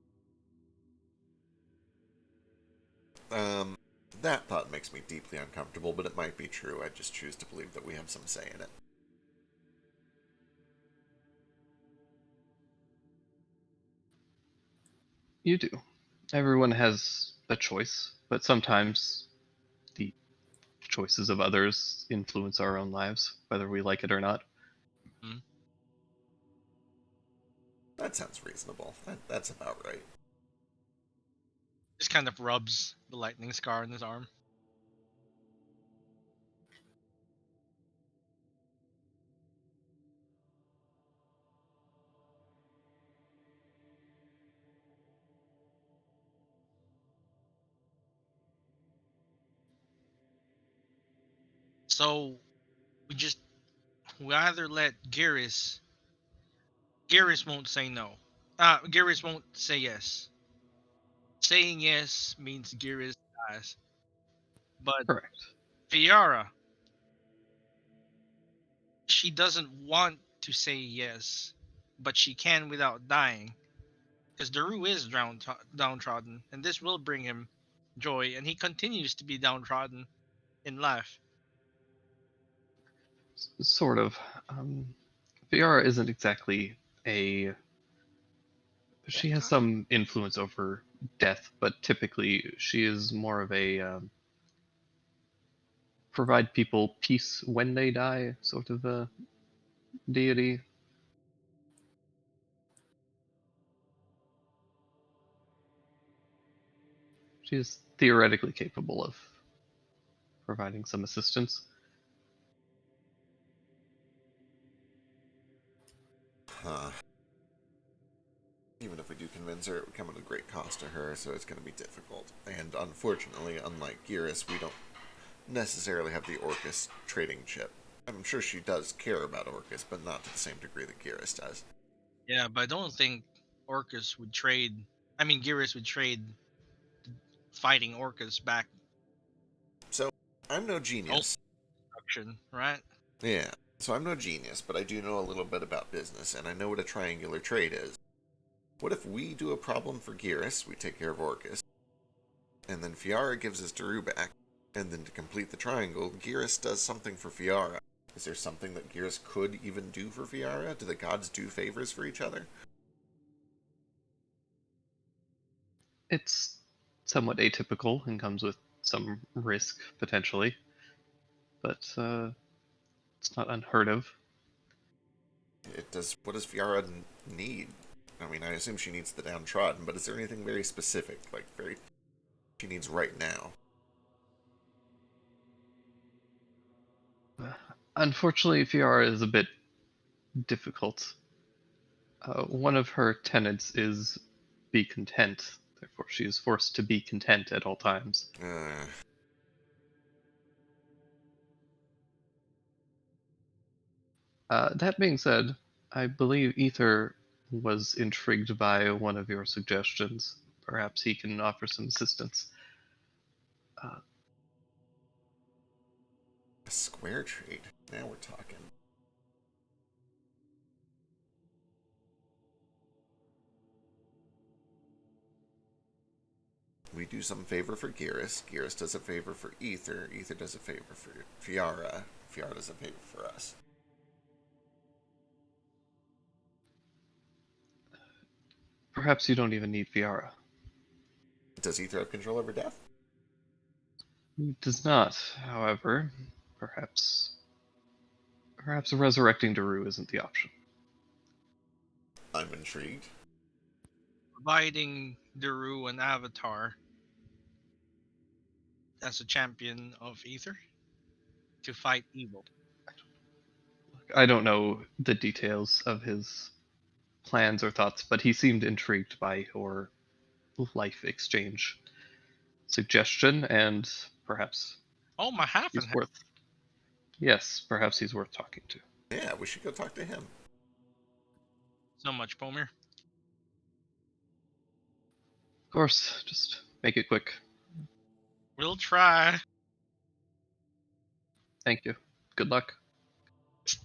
That thought makes me deeply uncomfortable, but it might be true. I just choose to believe that we have some say in it. You do. Everyone has a choice, but sometimes the choices of others influence our own lives, whether we like it or not. That sounds reasonable. That's about right. Just kind of rubs the lightning scar on his arm. So we either let Geras won't say no. Geras won't say yes. Saying yes means Geras dies. But Correct. Fiara, she doesn't want to say yes, but she can without dying. Because Daru is downtrodden, and this will bring him joy, and he continues to be downtrodden in life. Sort of. Viara isn't exactly a. She has some influence over death, but typically she is more of a provide people peace when they die sort of a deity. She is theoretically capable of providing some assistance. Huh. Even if we do convince her, it would come at a great cost to her, so it's going to be difficult. And unfortunately, unlike Geras, we don't necessarily have the Orcus trading chip. I'm sure she does care about Orcus, but not to the same degree that Geras does. Yeah, but I don't think Orcus would trade. I mean, Geras would trade fighting Orcus back So, I'm no genius. action, right? Yeah, so I'm no genius, but I do know a little bit about business, and I know what a triangular trade is. What if we do a problem for Geras, we take care of Orcus, and then Fiara gives us Daru back, and then to complete the triangle, Geras does something for Fiara. Is there something that Geras could even do for Fiara? Do the gods do favors for each other? It's somewhat atypical and comes with some risk potentially, but it's not unheard of. It does. What does Fiara need? I mean, I assume she needs the downtrodden, but is there anything very specific, like very she needs right now? Unfortunately, Fiara is a bit difficult. One of her tenets is be content. Therefore, she is forced to be content at all times. That being said, I believe Ether was intrigued by one of your suggestions. Perhaps he can offer some assistance. A square trade. Now we're talking. We do some favor for Geras. Geras does a favor for Ether. Ether does a favor for Fiara. Fiara does a favor for us. Perhaps you don't even need Fiara. Does Ether have control over death? He does not, however. Perhaps resurrecting Daru isn't the option. I'm intrigued. Providing Daru an avatar as a champion of Ether to fight evil. I don't know the details of his plans or thoughts, but he seemed intrigued by your life exchange suggestion, and perhaps Oh, my half and he's half. worth. Yes, perhaps he's worth talking to. Yeah, we should go talk to him. So much, Pomir. Of course, just make it quick. We'll try. Thank you. Good luck.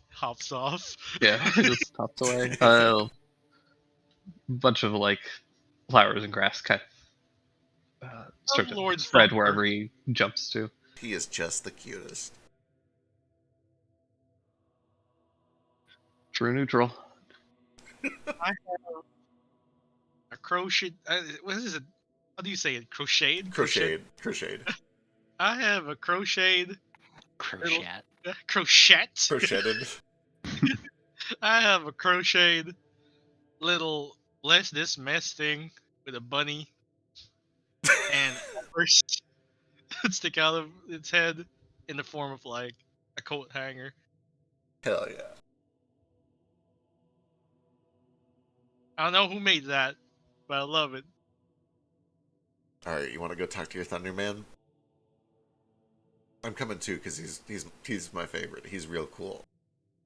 Hops off. Yeah, just hops away. Bunch of like flowers and grass kind of start to Lord spread Thumper. wherever he jumps to. He is just the cutest. True neutral. I have a crochet. What is it? How do you say it? Crocheted? Crocheted. I have a crocheted. Crochet. Crochet? Crocheted. I have a crocheted little bless this mess thing with a bunny and first stick out of its head in the form of like a coat hanger. Hell yeah. I don't know who made that, but I love it. Alright, you want to go talk to your Thunderman? I'm coming too, because he's my favorite. He's real cool.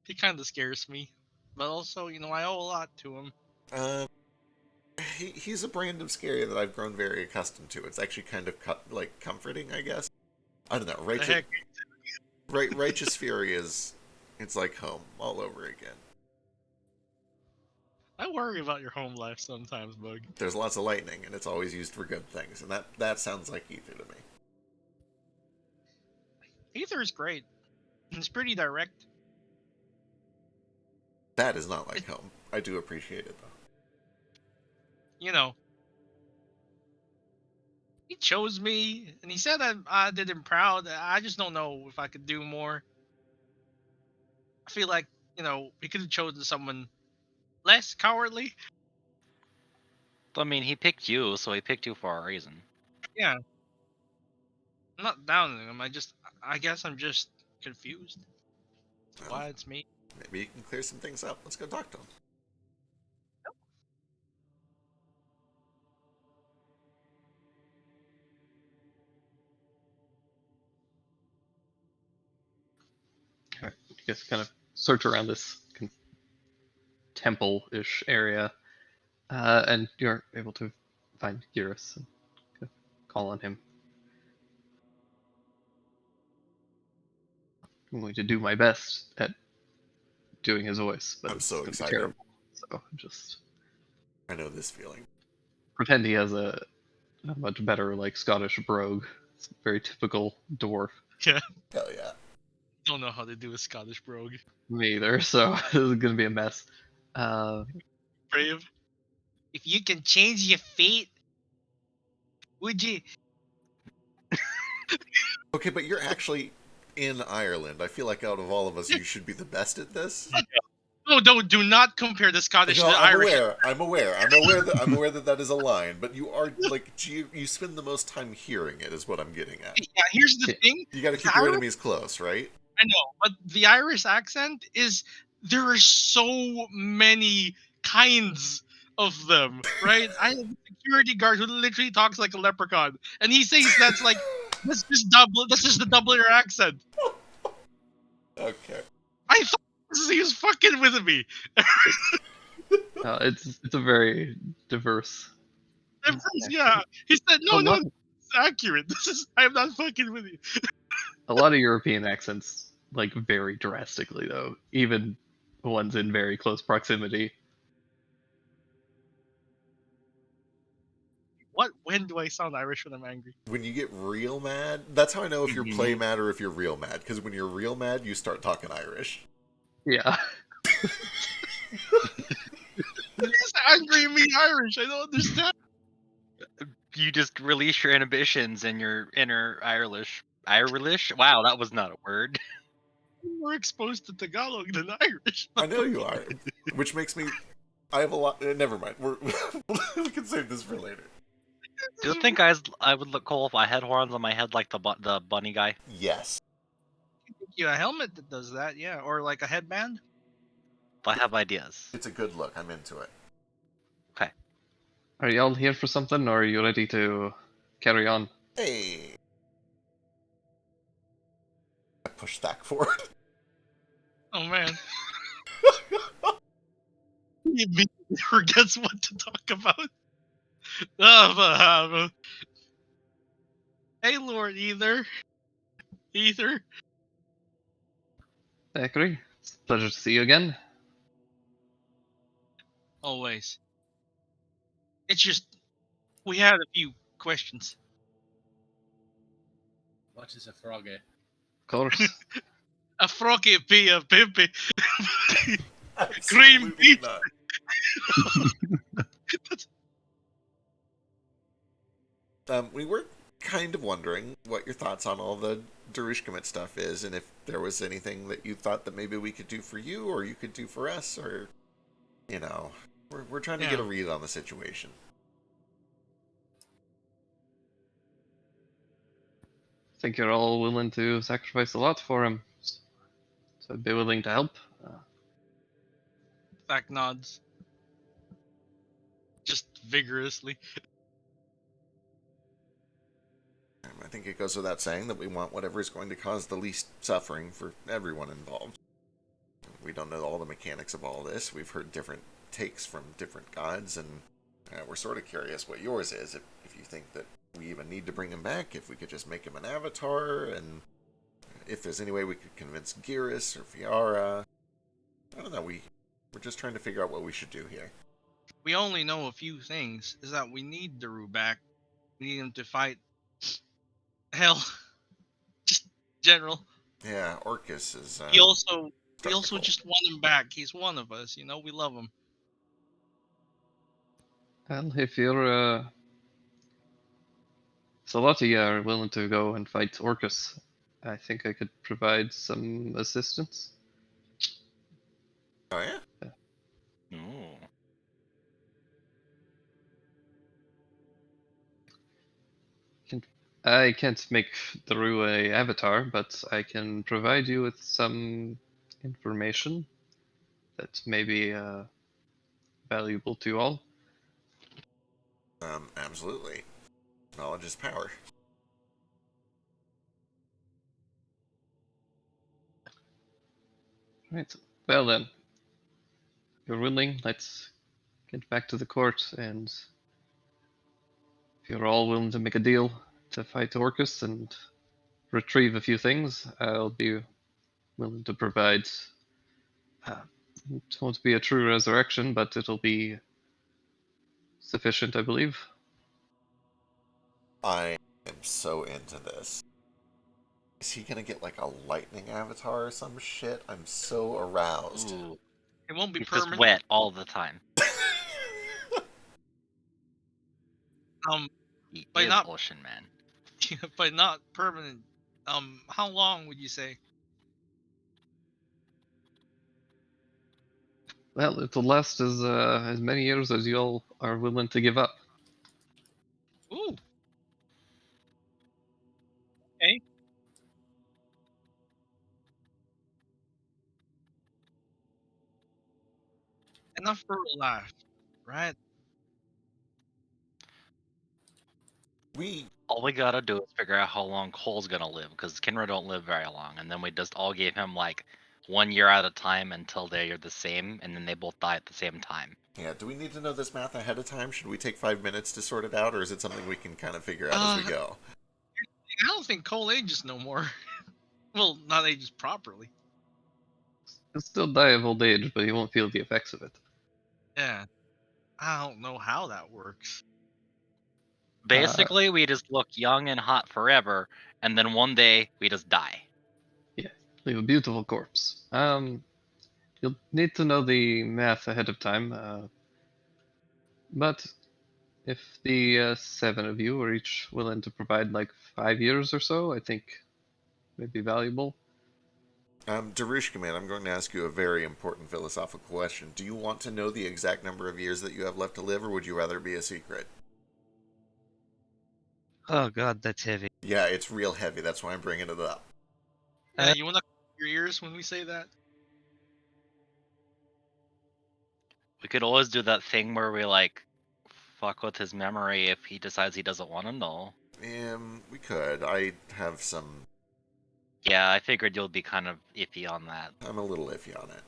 He kind of scares me, but also, I owe a lot to him. He's a brand of scary that I've grown very accustomed to. It's actually kind of comforting, I guess. I don't know. Righteous Fury it's like home all over again. I worry about your home life sometimes, Bug. There's lots of lightning, and it's always used for good things, and that sounds like Ether to me. Ether is great. It's pretty direct. That is not like home. I do appreciate it, though. He chose me, and he said that I did him proud. I just don't know if I could do more. I feel like, he could have chosen someone less cowardly. I mean, he picked you, so he picked you for a reason. Yeah. I'm not downing him. I guess I'm just confused. Well, Why it's me. maybe you can clear some things up. Let's go talk to him. guess kind of search around this temple-ish area, and you're able to find Eurus and kind of call on him. I'm going to do my best at doing his voice, but I'm it's so going to be excited. terrible. So just I know this feeling. pretend he has a much better like Scottish brogue. It's a very typical dwarf. Yeah. Hell yeah. Don't know how to do a Scottish brogue. Me either, so this is going to be a mess. Brave. If you can change your fate, would you? Okay, but you're actually in Ireland. I feel like out of all of us, you should be the best at this. No, do not compare the Scottish No, to the I'm Irish. aware. I'm aware that that is a line. But you are like you spend the most time hearing it. Is what I'm getting at. Yeah, here's the thing. You got to keep your enemies close, right? I know, but the Irish accent is there are so many kinds of them, right? I have a security guard who literally talks like a leprechaun, and he says that's like that's just the double your accent. Okay. I thought he was fucking with me. It's a very diverse. Yeah, he said A no, lot, it's accurate. I'm not fucking with you. a lot of European accents like vary drastically though, even ones in very close proximity. When do I sound Irish when I'm angry? When you get real mad, that's how I know if you're play mad or if you're real mad. Because when you're real mad, you start talking Irish. Yeah. It's angry and mean Irish. I don't understand. You just release your inhibitions and your inner Irish. Irish? Wow, that was not a word. I'm more exposed to Tagalog than Irish. I know you are, which makes me. I have a lot. Never mind. We can save this for later. Do you think I would look cool if I had horns on my head like the bunny guy? Yes. Yeah, a helmet that does that, yeah, or like a headband. If I have ideas. It's a good look. I'm into it. Are y'all here for something, or are you ready to carry on? Hey. I push back forward. Oh man. He immediately forgets what to talk about. Hey, Lord Ether. Thackeray, it's a pleasure to see you again. Always. It's just we had a few questions. What is a frog? Of course. A froggy be a pimpy. Absolutely beef. not. We were kind of wondering what your thoughts on all the Darishkomet stuff is, and if there was anything that you thought that maybe we could do for you, or you could do for us, or, you know, we're trying to get a read on the situation. I think you're all willing to sacrifice a lot for him, so I'd be willing to help. Back nods. Just vigorously. I think it goes without saying that we want whatever is going to cause the least suffering for everyone involved. We don't know all the mechanics of all this. We've heard different takes from different gods, and we're sort of curious what yours is. If you think that we even need to bring him back, if we could just make him an avatar, and if there's any way we could convince Geras or Fiara. I don't know. We're just trying to figure out what we should do here. We only know a few things. Is that we need Daru back. We need him to fight hell. Just general. Yeah, Orcus is. We also skeptical. just want him back. He's one of us, you know. We love him. Well, if you're Salati are willing to go and fight Orcus, I think I could provide some assistance. Oh yeah. Ooh. I can't make Daru a avatar, but I can provide you with some information that may be valuable to you all. Absolutely. Knowledge is power. Right. Well then, if you're willing, let's get back to the court, and if you're all willing to make a deal to fight Orcus and retrieve a few things, I'll be willing to provide. It won't be a true resurrection, but it'll be sufficient, I believe. I am so into this. Is he gonna get like a lightning avatar or some shit? I'm so aroused. Ooh, It won't be he's just permanent. wet all the time. He By is not- Ocean Man. But not permanent. How long would you say? Well, it'll last as many years as you all are willing to give up. Ooh. Okay. Enough for a life, right? All we gotta do is figure out how long Cole's gonna live, because Kenra don't live very long, and then we just all gave him like 1 year at a time until they're the same, and then they both die at the same time. Yeah, do we need to know this math ahead of time? Should we take 5 minutes to sort it out, or is it something we can kind of figure out as we go? I don't think Cole ages no more. Well, not ages properly. He'll still die of old age, but he won't feel the effects of it. Yeah. I don't know how that works. Basically, we just look young and hot forever, and then one day we just die. Leave a beautiful corpse. You'll need to know the math ahead of time. But if the 7 of you are each willing to provide like 5 years or so, I think may be valuable. Darushka, man, I'm going to ask you a very important philosophical question. Do you want to know the exact number of years that you have left to live, or would you rather be a secret? Oh god, that's heavy. Yeah, it's real heavy. That's why I'm bringing it up. Yeah, you want to your ears when we say that? We could always do that thing where we like fuck with his memory if he decides he doesn't want to know. We could. I have some. Yeah, I figured you'll be kind of iffy on that. I'm a little iffy on it.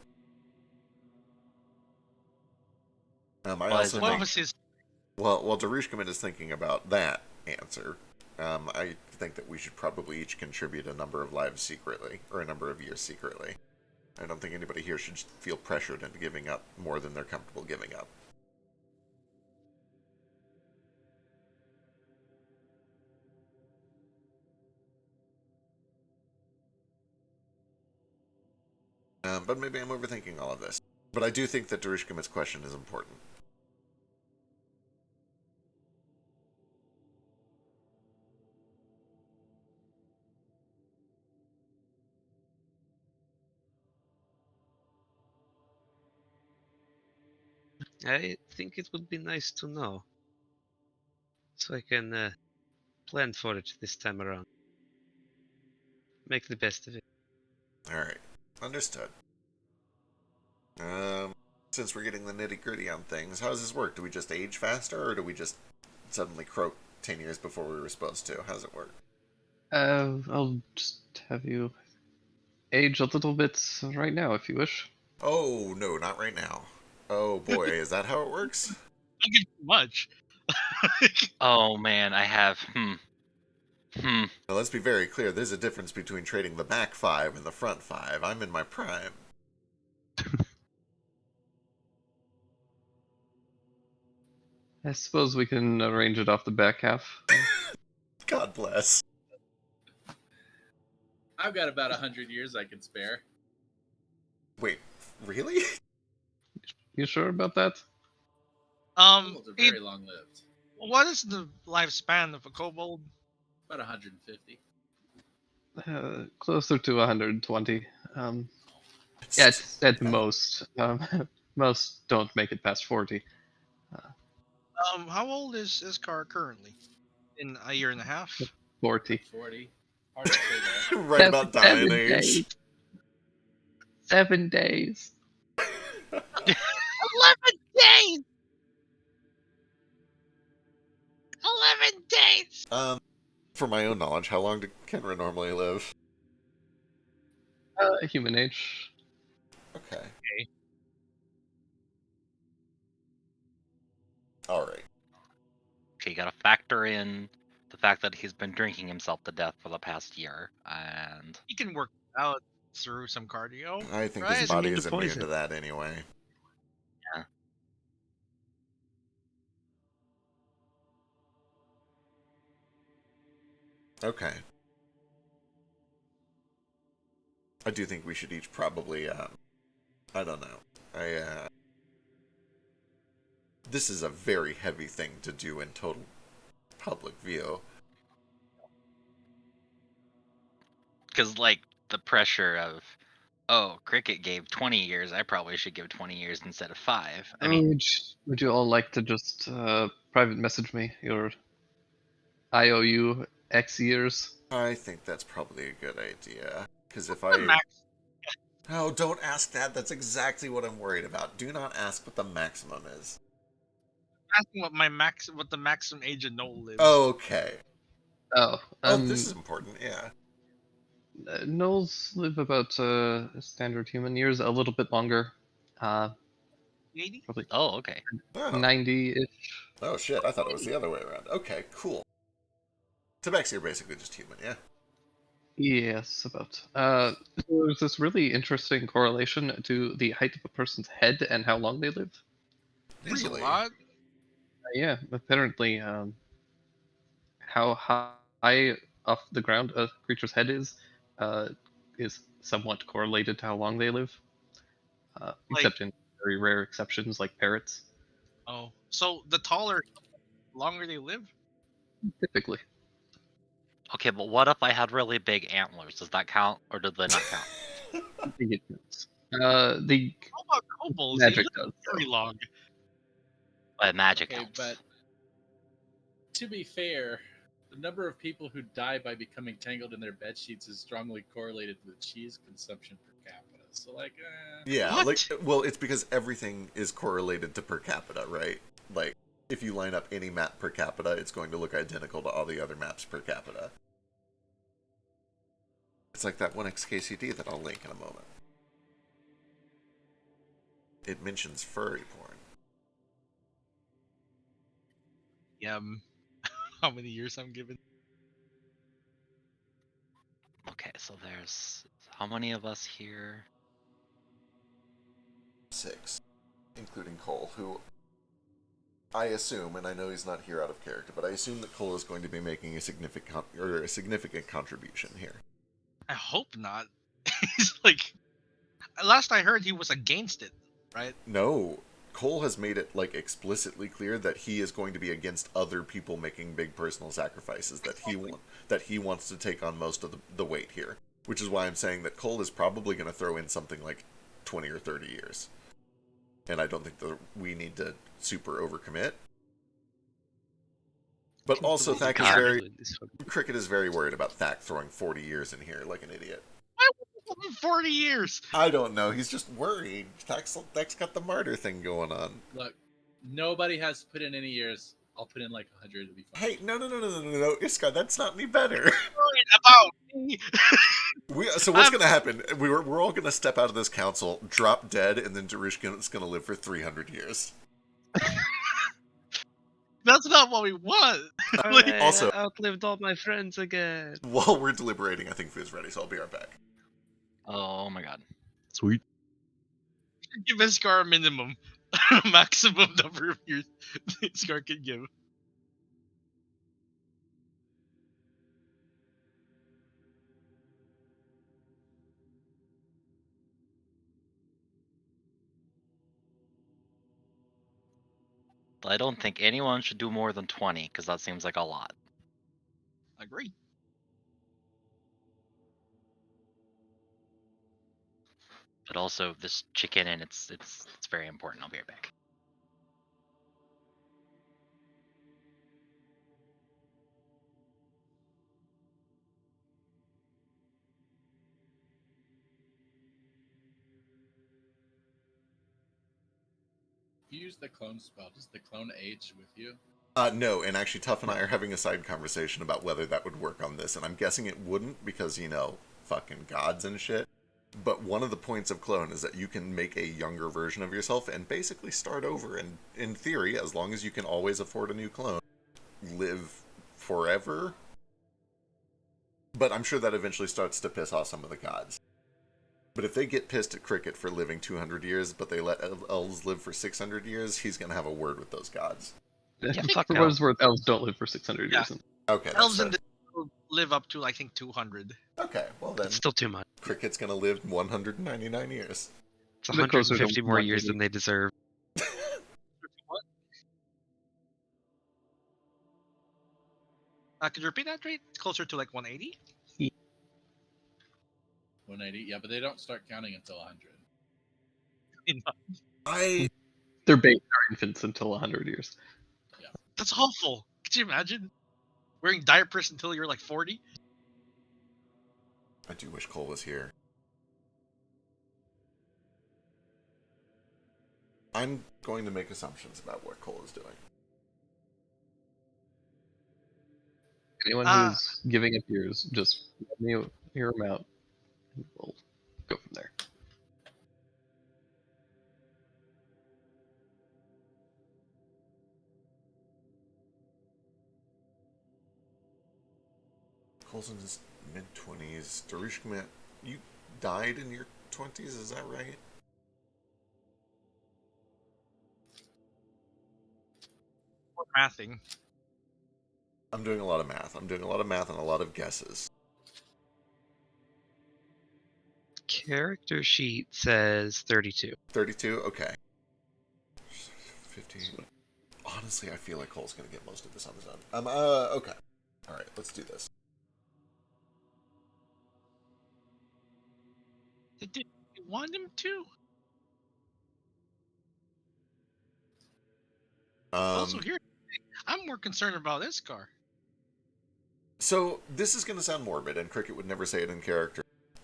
I Why also is it What think, was his? while Darushkaman is thinking about that answer, I think that we should probably each contribute a number of lives secretly, or a number of years secretly. I don't think anybody here should feel pressured into giving up more than they're comfortable giving up. But maybe I'm overthinking all of this. But I do think that Darushkaman's question is important. I think it would be nice to know, so I can plan for it this time around. Make the best of it. Alright, understood. Since we're getting the nitty gritty on things, how does this work? Do we just age faster, or do we just suddenly croak 10 years before we were supposed to? How does it work? I'll just have you age a little bit right now if you wish. Oh, no, not right now. Oh boy, is that how it works? Don't get too much. Oh man, I have Now, let's be very clear, there's a difference between trading the back 5 and the front 5. I'm in my prime. I suppose we can arrange it off the back half. God bless. I've got about 100 years I can spare. Wait, really? You sure about that? Kobolds are It- very long lived. what is the lifespan of a kobold? About 150. Closer to 120. Yeah, it's at most. Most don't make it past 40. How old is Iskar currently? In a year and a half? 40. 40. Hard to say that. Right about dying 7 age. days. 7 days. 11 days! 11 days! For my own knowledge, how long do Kenra normally live? Human age. Okay. Okay. All right. Okay, you gotta factor in the fact that he's been drinking himself to death for the past year, and He can work out through some cardio. I think Right? his Doesn't body need is the immune poison. to that anyway. yeah. Okay. I do think we should each probably, I don't know. This is a very heavy thing to do in total public view. Because like the pressure of, oh, Cricket gave 20 years, I probably should give 20 years instead of 5. I mean, would you all like to just private message me your IOU X years? I think that's probably a good idea. Because if The I... max Oh, don't ask that. That's exactly what I'm worried about. Do not ask what the maximum is. asking what the maximum age of Noel is. Okay. Oh, Oh, this is important, yeah. Gnolls live about standard human years, a little bit longer. 80? Probably oh, okay. Oh. 90-ish. Oh, shit. I thought it was the other way around. Okay, cool. Tabaxi are basically just human, yeah? Yes, about. So there's this really interesting correlation to the height of a person's head and how long they live. It's Really? a lot. Yeah, apparently, how high off the ground a creature's head is somewhat correlated to how long they live. Except in very rare exceptions like parrots, Oh, so the taller, longer they live. typically. Okay, but what if I had really big antlers? Does that count, or do they not count? I think it counts. The How about kobolds? They magic live does. very long. But magic Okay, counts. but to be fair, the number of people who die by becoming tangled in their bed sheets is strongly correlated with cheese consumption per capita. So, like, Yeah, What? like, well, it's because everything is correlated to per capita, right? Like, if you line up any map per capita, it's going to look identical to all the other maps per capita. It's like that one XKCD that I'll link in a moment. It mentions furry porn. Yeah. How many years I'm given? Okay, so there's how many of us here? 6, including Cole, who I assume, and I know he's not here out of character, but I assume that Cole is going to be making a significant contribution here. I hope not. He's like, last I heard, he was against it, right? No, Cole has made it like explicitly clear that he is going to be against other people making big personal sacrifices. That he wants to take on most of the weight here, which is why I'm saying that Cole is probably going to throw in something like 20 or 30 years. And I don't think that we need to super overcommit. But also, Cricket is very worried about Thack throwing 40 years in here like an idiot. 40 years. I don't know. He's just worried. Thack's got the martyr thing going on. look, nobody has to put in any years. I'll put in like 100 to be fine. Hey, no, Iskar, that's not any better. Worried about me. So what's going to happen? We're all going to step out of this council, drop dead, and then Darishkin's going to live for 300 years. That's not what we want. Hooray, Also- I outlived all my friends again. While we're deliberating, I think food's ready, so I'll be right back. Oh my god. Sweet. Give Iskar a minimum, maximum number of years Iskar can give. I don't think anyone should do more than 20, because that seems like a lot. Agree. But also, this chicken, and it's very important. I'll be right back. If you use the clone spell, does the clone age with you? No, and actually Tuff and I are having a side conversation about whether that would work on this, and I'm guessing it wouldn't because, fucking gods and shit. But one of the points of clone is that you can make a younger version of yourself and basically start over. And in theory, as long as you can always afford a new clone, live forever. But I'm sure that eventually starts to piss off some of the gods. But if they get pissed at Cricket for living 200 years, but they let elves live for 600 years, he's going to have a word with those gods. Yeah, Fuck for no. what it's worth, elves don't live for 600 Yeah. years. Okay, that's Elves fair. in the live up to I think 200. Okay, well then, It's still too much. Cricket's going to live 199 years. It's A bit closer to 150 more years 180. than they deserve. What? Could you repeat that rate? It's closer to like 180. 180. Yeah, but they don't start counting until 100. I They're babies are infants until 100 years. That's awful. Could you imagine wearing diapers until you're like 40? do wish Cole was here. I'm going to make assumptions about what Cole is doing. Anyone who's giving up yours, just let me hear them out. And we'll go from there. Cole's in his mid-20s. Darushka, you died in your 20s, is that right? Or mathing. I'm doing a lot of math. I'm doing a lot of math and a lot of guesses. Character sheet says 32. 32? Okay. 15. Honestly, I feel like Cole's going to get most of this on his own. Okay. Alright, let's do this. Did you want him to? Also, here, I'm more concerned about Iskar. So, this is going to sound morbid, and Cricket would never say it in character.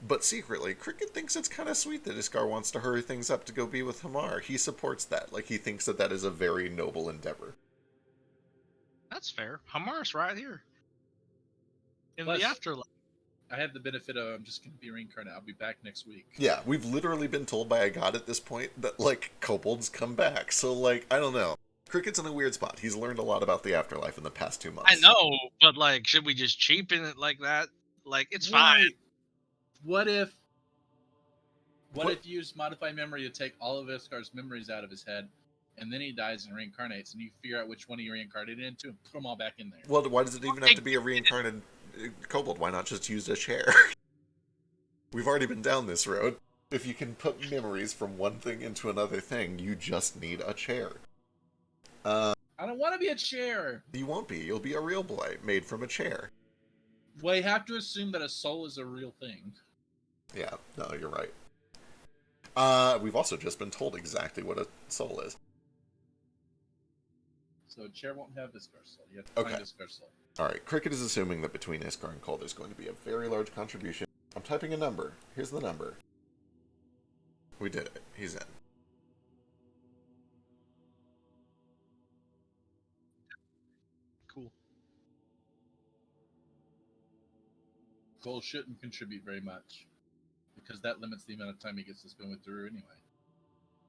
But secretly, Cricket thinks it's kind of sweet that Iskar wants to hurry things up to go be with Hamar. He supports that. Like, he thinks that that is a very noble endeavor. That's fair. Hamar's right here. In Plus- the afterlife. I have the benefit of I'm just going to be reincarnated. I'll be back next week. Yeah, we've literally been told by a god at this point that, like, kobolds come back. So, like, I don't know. Cricket's in a weird spot. He's learned a lot about the afterlife in the past 2 months. I know, but like, should we just cheapen it like that? Like, it's fine. Right. What if What- you use modify memory to take all of Iskar's memories out of his head, and then he dies and reincarnates, and you figure out which one he reincarnated into and put them all back in there? Well, why does it even have to be a reincarnated kobold? Why not just use a chair? We've already been down this road. If you can put memories from one thing into another thing, you just need a chair. I don't want to be a chair. You won't be. You'll be a real boy made from a chair. Well, you have to assume that a soul is a real thing. Yeah, no, you're right. We've also just been told exactly what a soul is. So a chair won't have Iskar's soul. You have to Okay. find Iskar's soul. Alright, Cricket is assuming that between Iskar and Cole there's going to be a very large contribution. I'm typing a number. Here's the number. We did it. He's in. Cool. Cole shouldn't contribute very much, because that limits the amount of time he gets to spend with Drew anyway.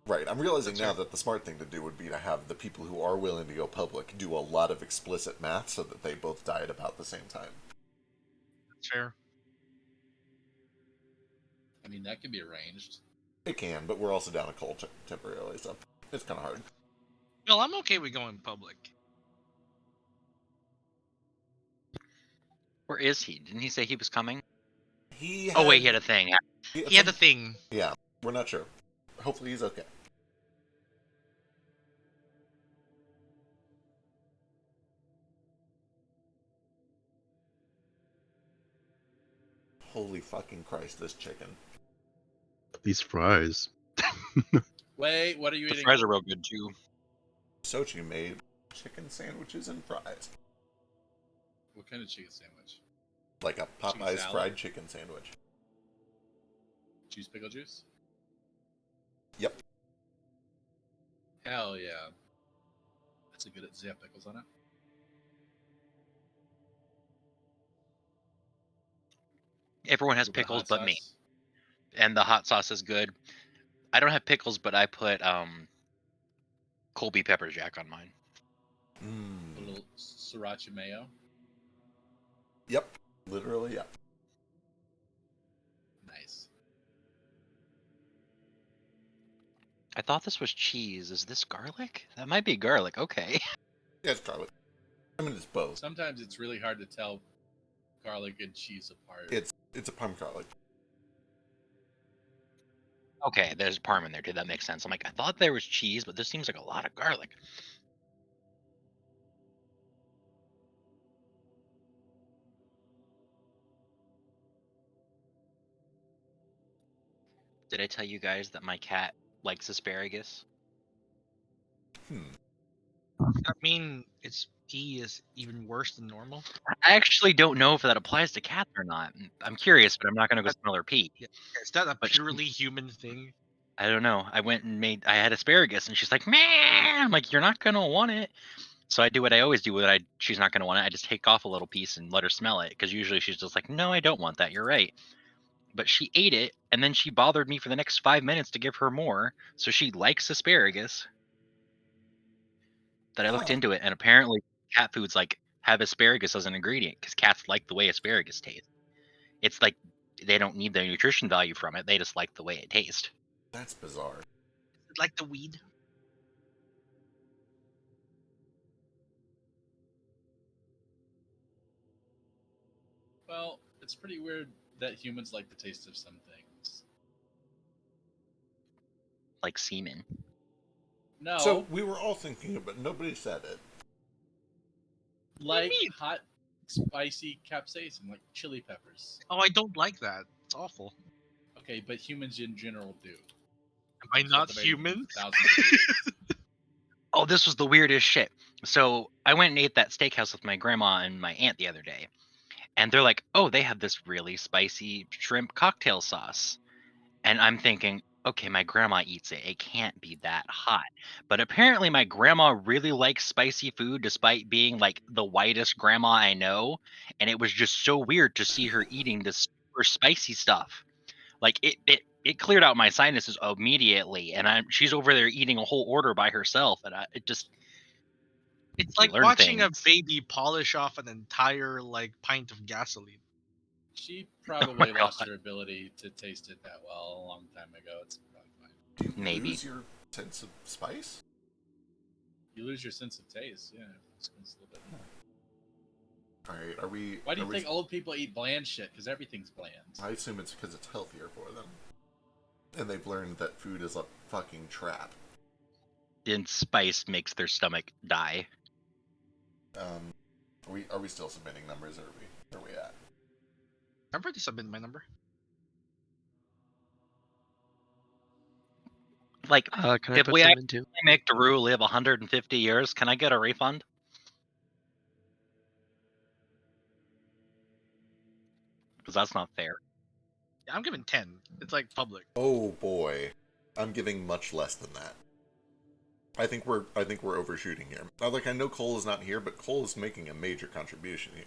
Right, I'm realizing That's now right. that the smart thing to do would be to have the people who are willing to go public do a lot of explicit math so that they both die at about the same time. That's fair. I mean, that can be arranged. It can, but we're also down a Cole temporarily, so it's kind of hard. Well, I'm okay with going public. Where is he? Didn't he say he was coming? He Oh wait, he had a thing. He had a thing. Yeah, we're not sure. Hopefully he's okay. Holy fucking Christ, this chicken. These fries. Wait, what are you The eating? fries are real good too. Sochi made chicken sandwiches and fries. What kind of chicken sandwich? Like a Chicken Popeye's salad? fried chicken sandwich. Juice pickle juice? Yep. Hell yeah. That's a good at Zap pickles on it. Everyone has Little bit of pickles hot but me. sauce. and the hot sauce is good. I don't have pickles, but I put Colby pepper jack on mine. A Mm. little sriracha mayo. Yep. Literally, yep. Nice. I thought this was cheese. Is this garlic? That might be garlic. Okay. Yeah, it's garlic. I mean, it's both. Sometimes it's really hard to tell garlic and cheese apart. It's a pump garlic. Okay, there's parm in there too. That makes sense. I'm like, I thought there was cheese, but this seems like a lot of garlic. Did I tell you guys that my cat likes asparagus? I mean, its pee is even worse than normal. I actually don't know if that applies to cats or not. I'm curious, but I'm not gonna go smell her pee. Yeah, is that a But she- purely human thing? I don't know. I went and I had asparagus, and she's like, "Man," I'm like, "You're not gonna want it." So I do what I always do when she's not gonna want it. I just take off a little piece and let her smell it, because usually she's just like, "No, I don't want that. You're right." But she ate it, and then she bothered me for the next 5 minutes to give her more. So she likes asparagus. That I looked Huh. into it, and apparently cat foods like have asparagus as an ingredient because cats like the way asparagus tastes. It's like they don't need the nutrition value from it; they just like the way it tastes. That's bizarre. Is it like the weed? Well, it's pretty weird that humans like the taste of some things. Like semen. No, So we were all thinking it, but nobody said it. like mean? hot, spicy capsaicin, like chili peppers. Oh, I don't like that. It's awful. Okay, but humans in general do. Am I not Cultivated human? for thousands of years. Oh, this was the weirdest shit. So I went and ate that steakhouse with my grandma and my aunt the other day, and they're like, "Oh, they have this really spicy shrimp cocktail sauce." And I'm thinking, okay, my grandma eats it. It can't be that hot. But apparently, my grandma really likes spicy food despite being like the whitest grandma I know. And it was just so weird to see her eating this super spicy stuff. Like it cleared out my sinuses immediately. And she's over there eating a whole order by herself. And it just, It's you like learn watching a things. baby polish off an entire like pint of gasoline. She probably God. lost her ability to taste it that well a long time ago. It's probably fine. Do you Maybe. lose your sense of spice? You lose your sense of taste. Yeah, it's a little bit. All right, are we? Why do you are think we, old people eat bland shit? Because everything's bland. I assume it's because it's healthier for them, and they've learned that food is a fucking trap. And spice makes their stomach die. Are we still submitting numbers? Or are we at? I've already submitted my number. Like, Can I if put we some actually in too? make Daru live 150 years, can I get a refund? Because that's not fair. Yeah, I'm giving 10. It's like public. Oh boy, I'm giving much less than that. I think we're overshooting here. Like, I know Cole is not here, but Cole is making a major contribution here.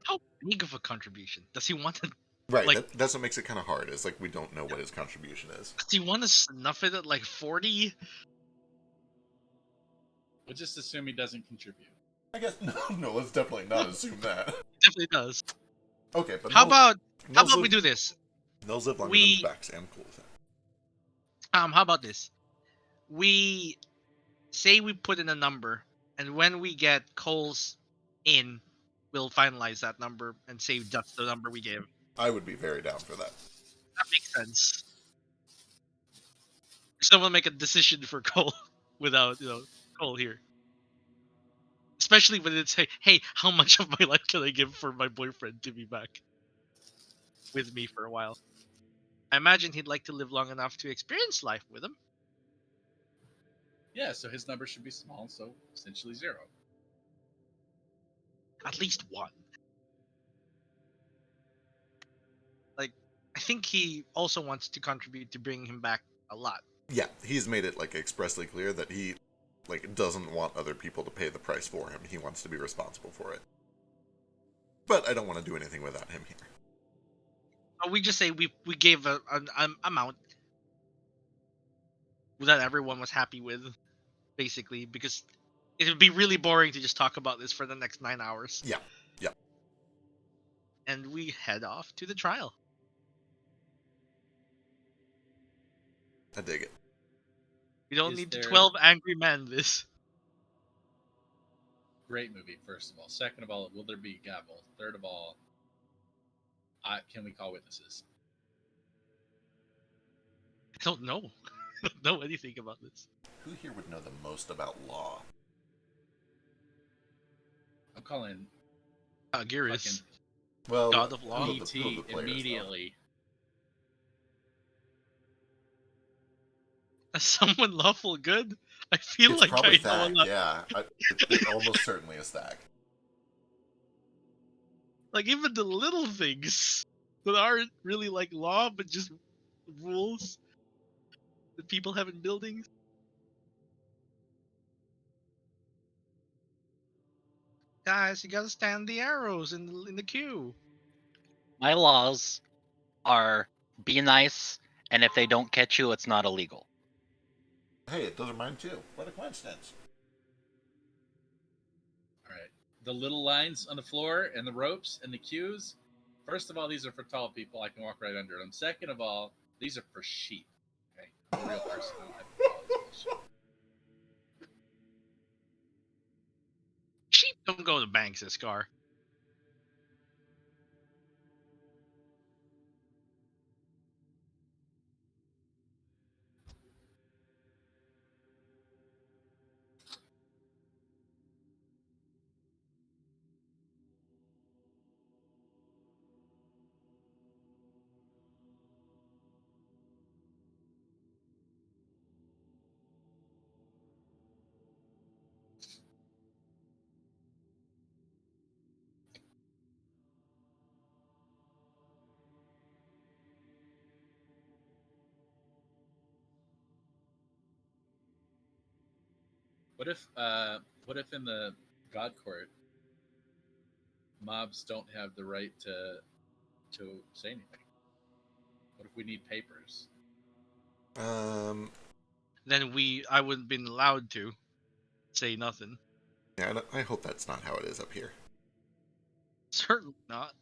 How big of a contribution? Does he want to? Right, Like- that's what makes it kind of hard. Is like we don't know what his contribution is. Does he want to snuff it at like 40? We'll just assume he doesn't contribute. I guess no. Let's definitely not assume that. Definitely does. Okay, but How about Nils we do this? Nils live longer we- than Bex. I'm cool with it. How about this? We say we put in a number, and when we get Cole's in, we'll finalize that number and say that's the number we gave. I would be very down for that. That makes sense. Someone make a decision for Cole without Cole here. Especially when it's hey, how much of my life can I give for my boyfriend to be back with me for a while? I imagine he'd like to live long enough to experience life with him. Yeah, so his number should be small, so essentially 0. At least one. Like, I think he also wants to contribute to bringing him back a lot. Yeah, he's made it like expressly clear that he like doesn't want other people to pay the price for him. He wants to be responsible for it. But I don't want to do anything without him here. We just say we gave an amount that everyone was happy with, basically, because it would be really boring to just talk about this for the next 9 hours. Yeah. Yeah. And we head off to the trial. I dig it. We don't Is need to there- 12 angry men this. Great movie, first of all. Second of all, will there be gavel? Third of all, can we call witnesses? I don't know. I don't know anything about this. Who here would know the most about law? I'm calling Gearus, fucking Well, God of Law. who of the PT players, though? immediately. As someone lawful good, I feel It's like probably I know a Thag, lot. yeah. It almost certainly is Thag. Like even the little things that aren't really like law, but just rules that people have in buildings. Guys, you gotta stand the arrows in the queue. My laws are be nice, and if they don't catch you, it's not illegal. Hey, those are mine too. What a coincidence. All right. The little lines on the floor and the ropes and the cues. First of all, these are for tall people. I can walk right under them. Second of all, these are for sheep. Okay, I'm a real person. I don't have to follow this bullshit. Sheep don't go to banks, Iskar. What if in the God Court, mobs don't have the right to say anything? What if we need papers? Um, Then I wouldn't been allowed to say nothing. yeah, I hope that's not how it is up here. Certainly not.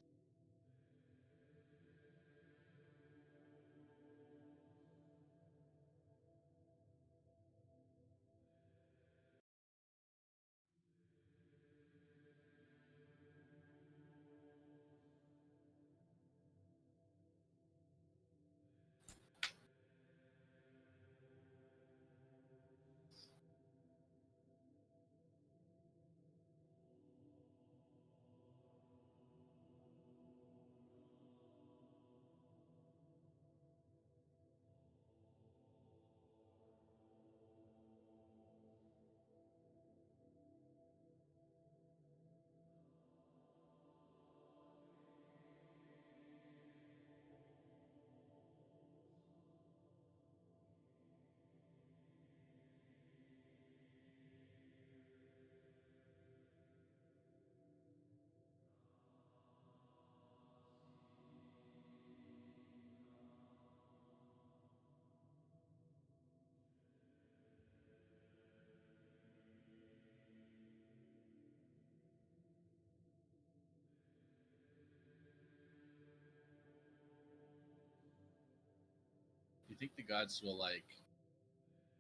Do you think the gods will like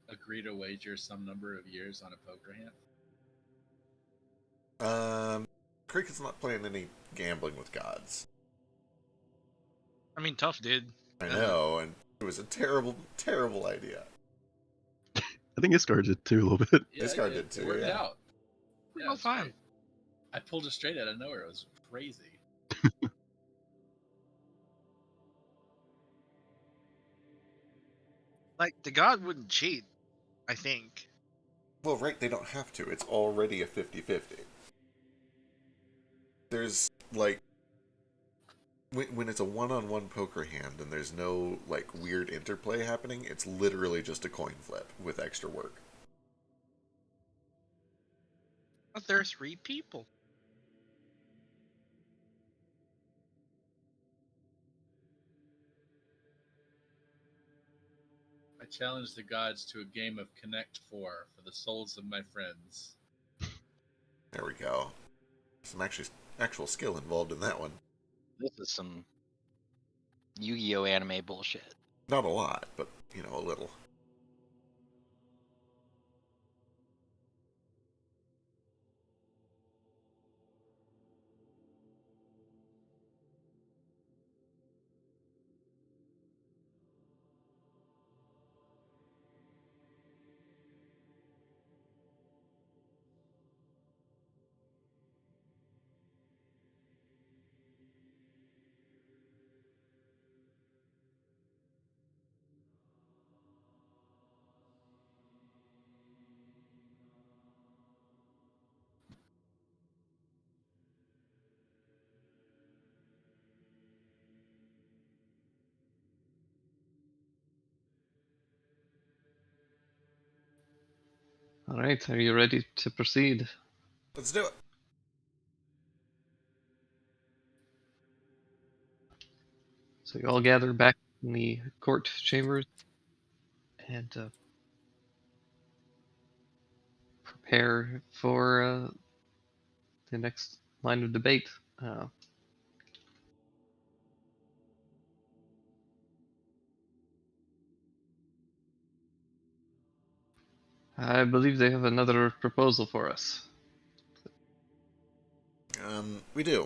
agree to wager some number of years on a poker hand? Creek is not playing any gambling with gods. I mean, Tough did. I know, and it was a terrible, terrible idea. I think Iskar did too a little bit. This guy did too, It worked yeah. out. We Yeah, were it's fine. great. I pulled it straight out of nowhere. It was crazy. Like the god wouldn't cheat. I think. Well, right, they don't have to. It's already a 50-50. There's, like, when it's a one-on-one poker hand and there's no, like, weird interplay happening, it's literally just a coin flip with extra work. But there are 3 people. challenge the gods to a game of Connect 4 for the souls of my friends. There we go. Some actual skill involved in that one. This is some Yu-Gi-Oh anime bullshit. Not a lot, but a little. All right, are you ready to proceed? Let's do it. So you all gather back in the court chambers and prepare for the next line of debate. I believe they have another proposal for us. We do.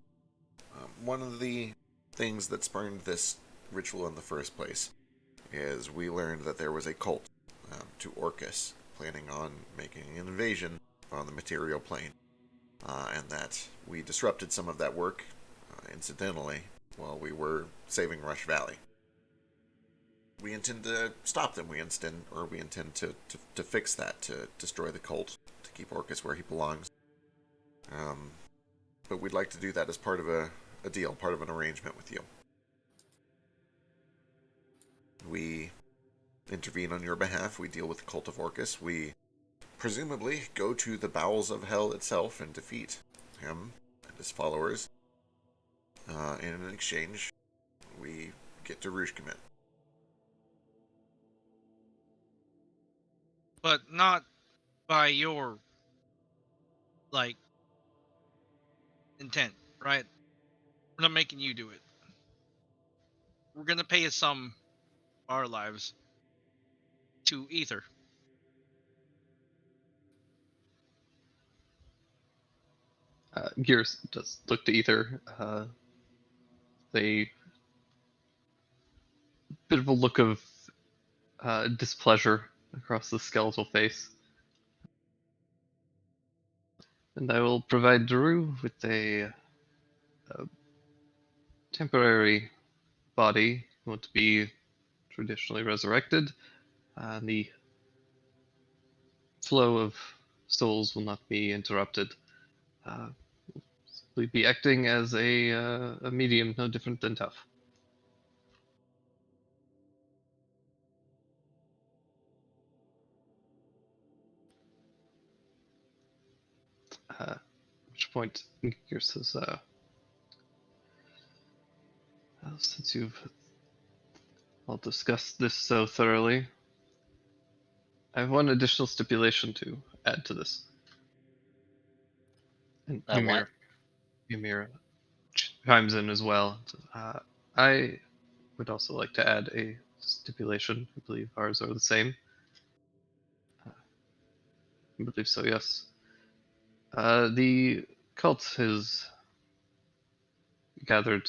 One of the things that spurned this ritual in the first place is we learned that there was a cult to Orcus planning on making an invasion on the material plane, and that we disrupted some of that work incidentally while we were saving Rush Valley. We intend to stop them. We intend to fix that, to destroy the cult, to keep Orcus where he belongs. But we'd like to do that as part of a deal, part of an arrangement with you. We intervene on your behalf. We deal with the cult of Orcus. We presumably go to the bowels of hell itself and defeat him and his followers. And in exchange, we get to Rouge Commit. But not by your intent, right? We're not making you do it. We're gonna pay a sum of our lives to Ether. Gears just look to Ether. They bit of a look of displeasure across the skeletal face. And I will provide Drew with a temporary body. He won't be traditionally resurrected. The flow of souls will not be interrupted. We'll be acting as a medium, no different than Tough. At which point, Gear says, since you've all discussed this so thoroughly, I have one additional stipulation to add to this. And What? Ymir chimes in as well. I would also like to add a stipulation. I believe ours are the same. I believe so, yes. The cult has gathered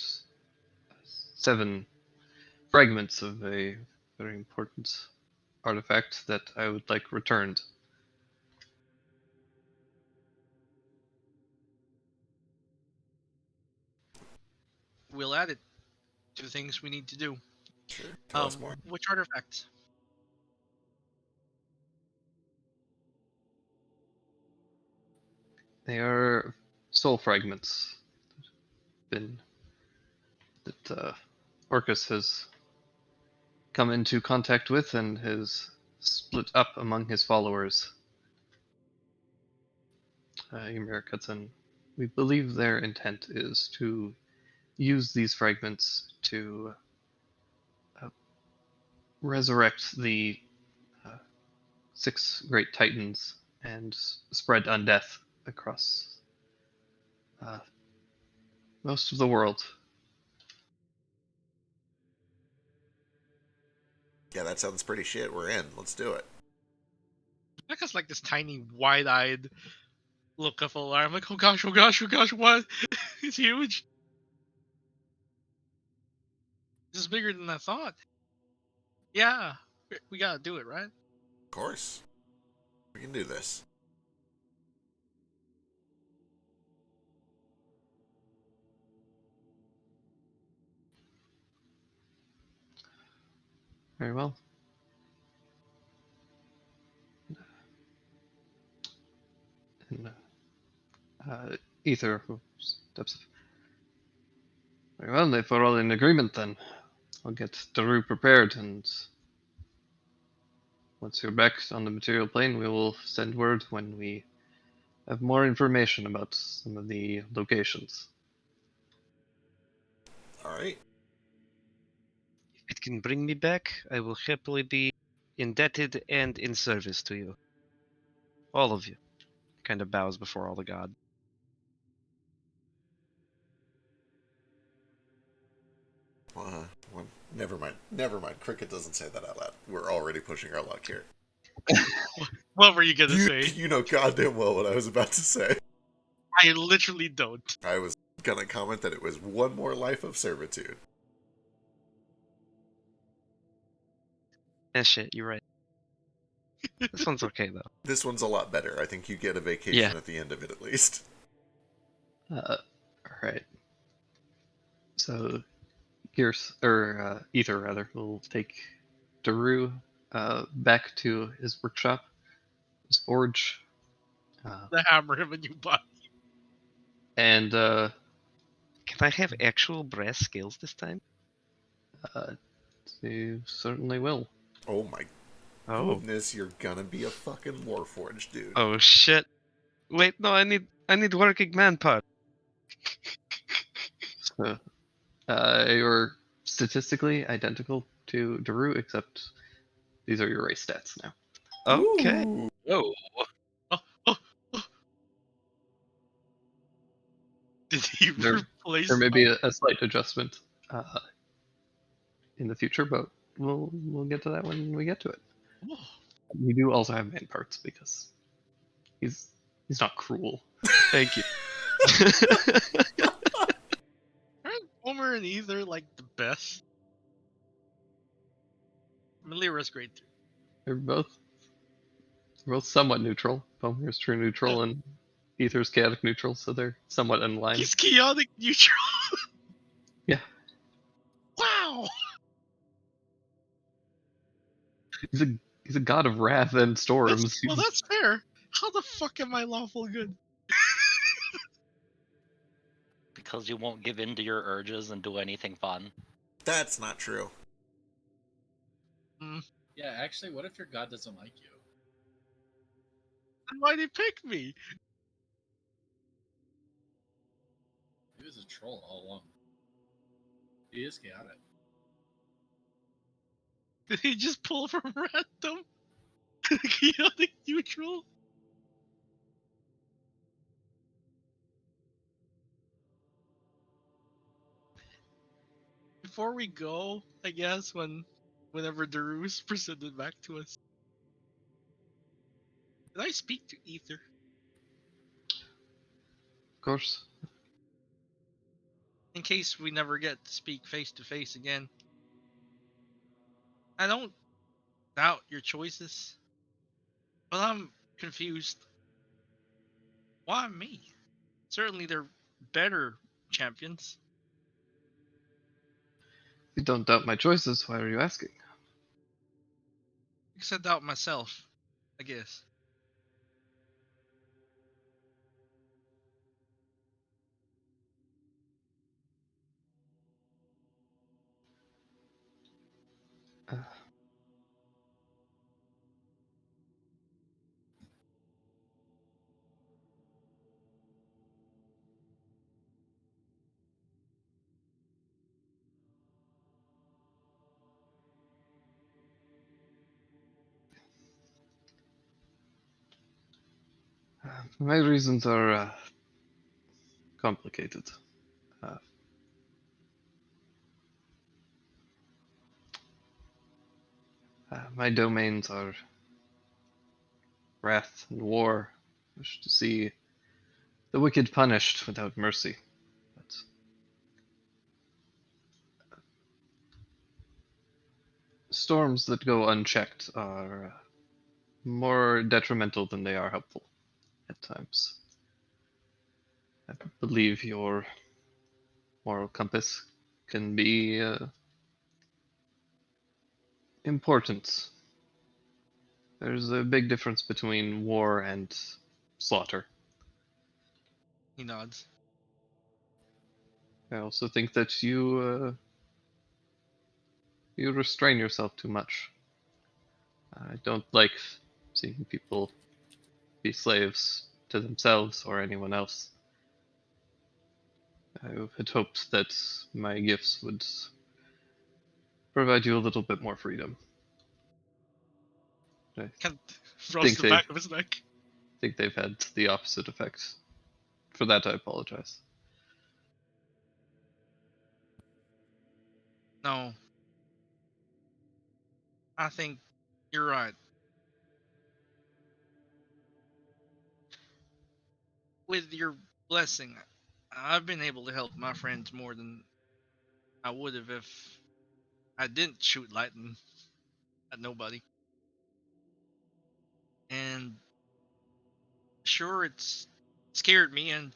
7 fragments of a very important artifact that I would like returned. We'll add it to things we need to do. Sure. Tell us more. Which artifacts? They are soul fragments that Orcus has come into contact with and has split up among his followers. Ymir cuts in. We believe their intent is to use these fragments to resurrect the 6 great titans and spread undeath across most of the world. Yeah, that sounds pretty shit. We're in. Let's do it. Like us like this tiny, wide-eyed look of alarm. Like, oh gosh, oh gosh, oh gosh, what? It's huge. This is bigger than I thought. Yeah, we gotta do it, right? Of course. We can do this. Very well. And Ether steps. Very well, if we're all in agreement, then I'll get Daru prepared, and once you're back on the material plane, we will send word when we have more information about some of the locations. All right. If it can bring me back, I will happily be indebted and in service to you. All of you. Kind of bows before all the god. Well, never mind. Never mind. Cricket doesn't say that out loud. We're already pushing our luck here. What were you gonna say? You know goddamn well what I was about to say. I literally don't. I was gonna comment that it was one more life of servitude. Shit, you're right. This one's okay, though. This one's a lot better. I think you get a vacation at the end of it at least. All right. So, Ether rather, will take Daru back to his workshop, his forge, The hammer him a new body. and Can I have actual brass scales this time? you certainly will. Oh my Oh. goodness, you're gonna be a fucking warforged, dude. Oh shit. Wait, no, I need working manpower. So, you're statistically identical to Daru, except these are your race stats now. Okay. Ooh. Whoa. Oh, oh, oh. Did he There- replace? There may be a slight adjustment in the future, but we'll get to that when we get to it. Oh, We do also have man parts because he's not cruel. Thank you. aren't Homer and Ether like the best? Melira's great too. They're both somewhat neutral. Pomer's true neutral and Ether's chaotic neutral, so they're somewhat in line. He's chaotic neutral. Yeah. Wow. He's a god of wrath and storms. That's fair. How the fuck am I lawful good? Because you won't give in to your urges and do anything fun. That's not true. Yeah, actually, what if your god doesn't like you? Then why'd he pick me? He was a troll all along. He is chaotic. Did he just pull from random? Chaotic neutral? Before we go, I guess, whenever Daru's presented back to us. Did I speak to Ether? Of course. In case we never get to speak face to face again. I don't doubt your choices, but I'm confused. Why me? Certainly they're better champions. If you don't doubt my choices, why are you asking? Because I doubt myself, I guess. Uh, My reasons are complicated. Uh, my domains are wrath and war. I wish to see the wicked punished without mercy. But storms that go unchecked are more detrimental than they are helpful at times. I believe your moral compass can be important. There's a big difference between war and slaughter. He nods. I also think that you restrain yourself too much. I don't like seeing people be slaves to themselves or anyone else. I had hoped that my gifts would provide you a little bit more freedom. I Kind of rubs think the they back of his neck. think they've had the opposite effect. For that, I apologize. No. I think you're right. With your blessing, I've been able to help my friends more than I would have if I didn't shoot lightning at nobody. And sure, it's scared me and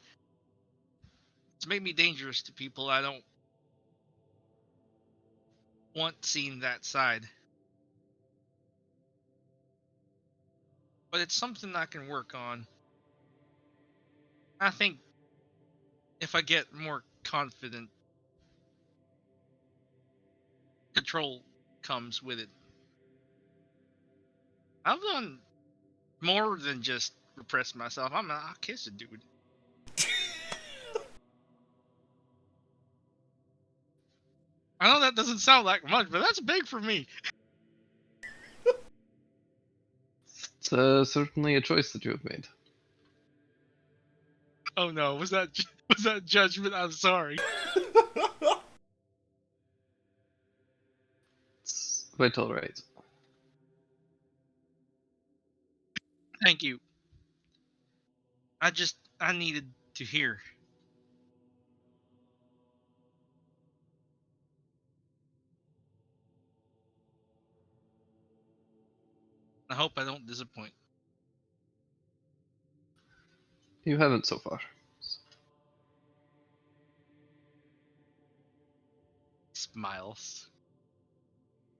it's made me dangerous to people I don't want seeing that side. But it's something I can work on. I think if I get more confident, control comes with it. I've done more than just repress myself. I'll kiss a dude. I know that doesn't sound like much, but that's big for me. It's certainly a choice that you have made. Oh no, was that judgment? I'm sorry. It's quite alright. Thank you. I needed to hear. I hope I don't disappoint. You haven't so far. Smiles.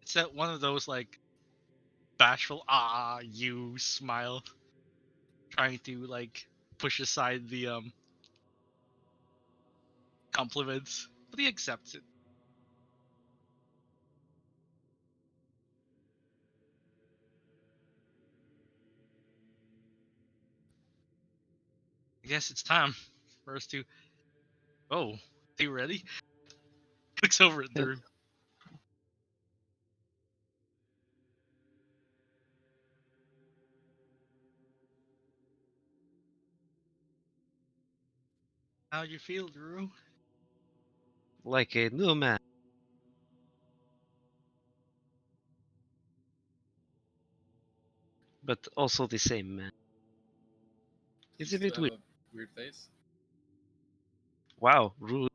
It's that one of those like bashful you smile, trying to like push aside the compliments, but he accepts it. I guess it's time for us to. Oh, are you ready? Looks over at Yeah. Drew. How'd you feel, Drew? Like a new man. But also the same man. It's a bit Still weird. have a weird face. Wow, rude.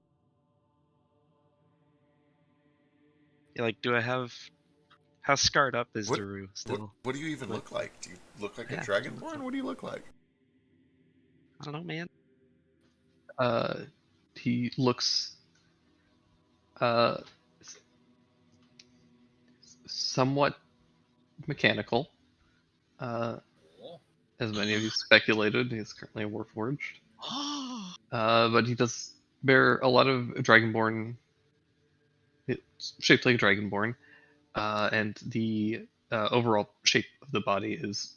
Yeah, like, do I have... How scarred up is What, Daru what, still? what do you even Like- look like? Do you look like a Yeah. dragonborn? What do you look like? I don't know, man. He looks uh, somewhat mechanical. Cool. As many of you speculated, he is currently a Warforged. Oh, But he does bear a lot of Dragonborn. It's shaped like a Dragonborn. And the overall shape of the body is.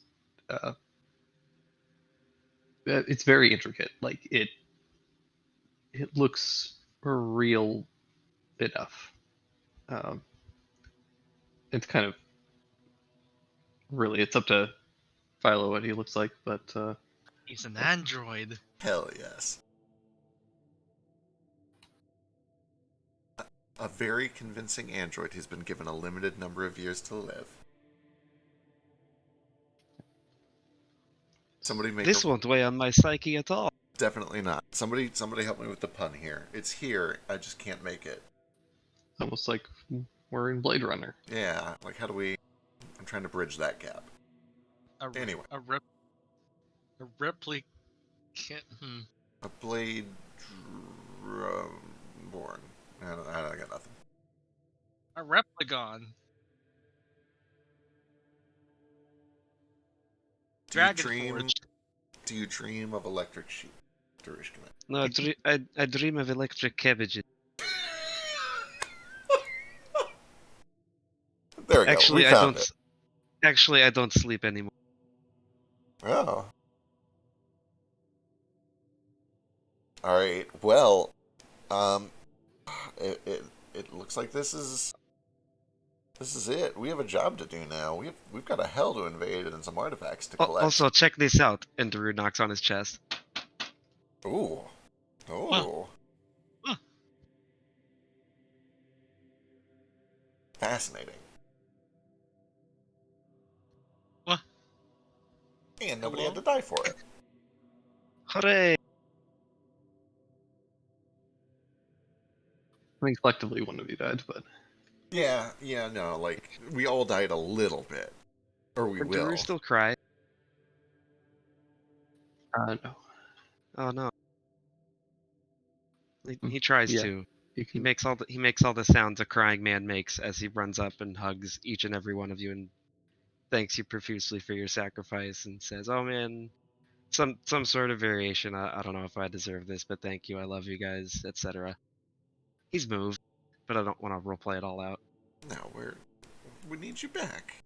It's very intricate. Like, it looks real enough. Um, it's kind of. Really, it's up to Philo what he looks like, but He's an android. Hell yes. A very convincing android who's been given a limited number of years to live. Somebody make This a... won't weigh on my psyche at all. Definitely not. Somebody help me with the pun here. It's here, I just can't make it. Almost like we're in Blade Runner. Yeah, like how do we... I'm trying to bridge that gap. Anyway. A replicant. A blade... born. I got nothing. A repligon. Dragon Forge. Do you dream of electric sheep, Darishkina? No, I dream of electric cabbages. There we go. Actually, We I found don't. it. Actually, I don't sleep anymore. Oh. All right. Well, it looks like this is it. We have a job to do now. We've got a hell to invade and some artifacts to collect. Also, check this out. And Drew knocks on his chest. Ooh. Oh. Huh. Fascinating. What? And nobody had to die for it. Hooray! I mean, collectively, one of you died, but Yeah, no, like, we all died a little bit. Or we will. Drew still cry. no. Oh no. He tries Yeah. to. You He can makes all the sounds a crying man makes as he runs up and hugs each and every one of you and thanks you profusely for your sacrifice and says, "Oh man, some sort of variation. I don't know if I deserve this, but thank you. I love you guys, etc." He's moved, but I don't want to roleplay it all out. No, we need you back.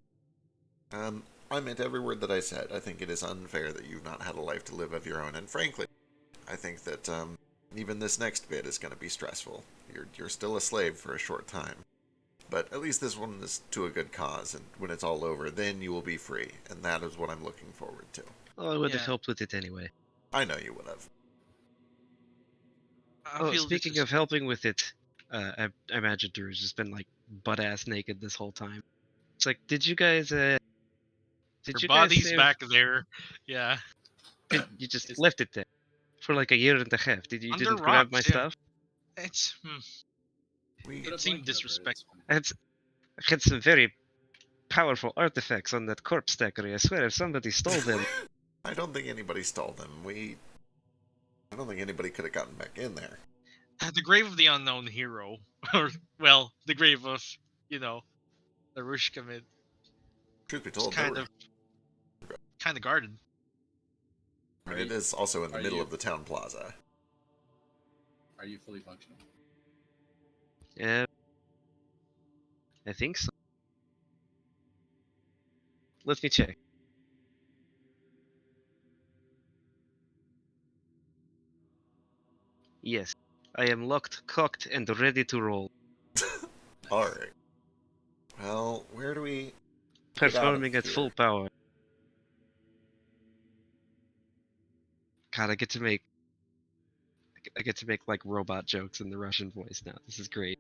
I meant every word that I said. I think it is unfair that you've not had a life to live of your own, and frankly, I think that even this next bit is going to be stressful. You're still a slave for a short time, but at least this one is to a good cause, and when it's all over, then you will be free, and that is what I'm looking forward to. Well, I would have Yeah. helped with it anyway. I know you would have. I Oh, feel speaking this is- of helping with it, I imagine Drew's just been like butt ass naked this whole time. It's like, did you guys Your guys body's save- back there. Yeah. You just left it there for like a year and a half. Did you Under didn't grab my rocks, yeah. stuff? It's We Put a seemed blanket over it, disrespectful. it's fine. I had some very powerful artifacts on that corpse stackery. I swear, if somebody stole them, I don't think anybody stole them. I don't think anybody could have gotten back in there. The grave of the unknown hero, or well, the grave of the Rushkamid. Truth be It's told, kind of guarded. I mean, it is also in the Are middle you- of the town plaza. Are you fully functional? yeah, I think so. Let me check. Yes, I am locked, cocked, and ready to roll. Alright. Well, where do we... Get out of Performing at here. full power. God, I get to make like robot jokes in the Russian voice now. This is great.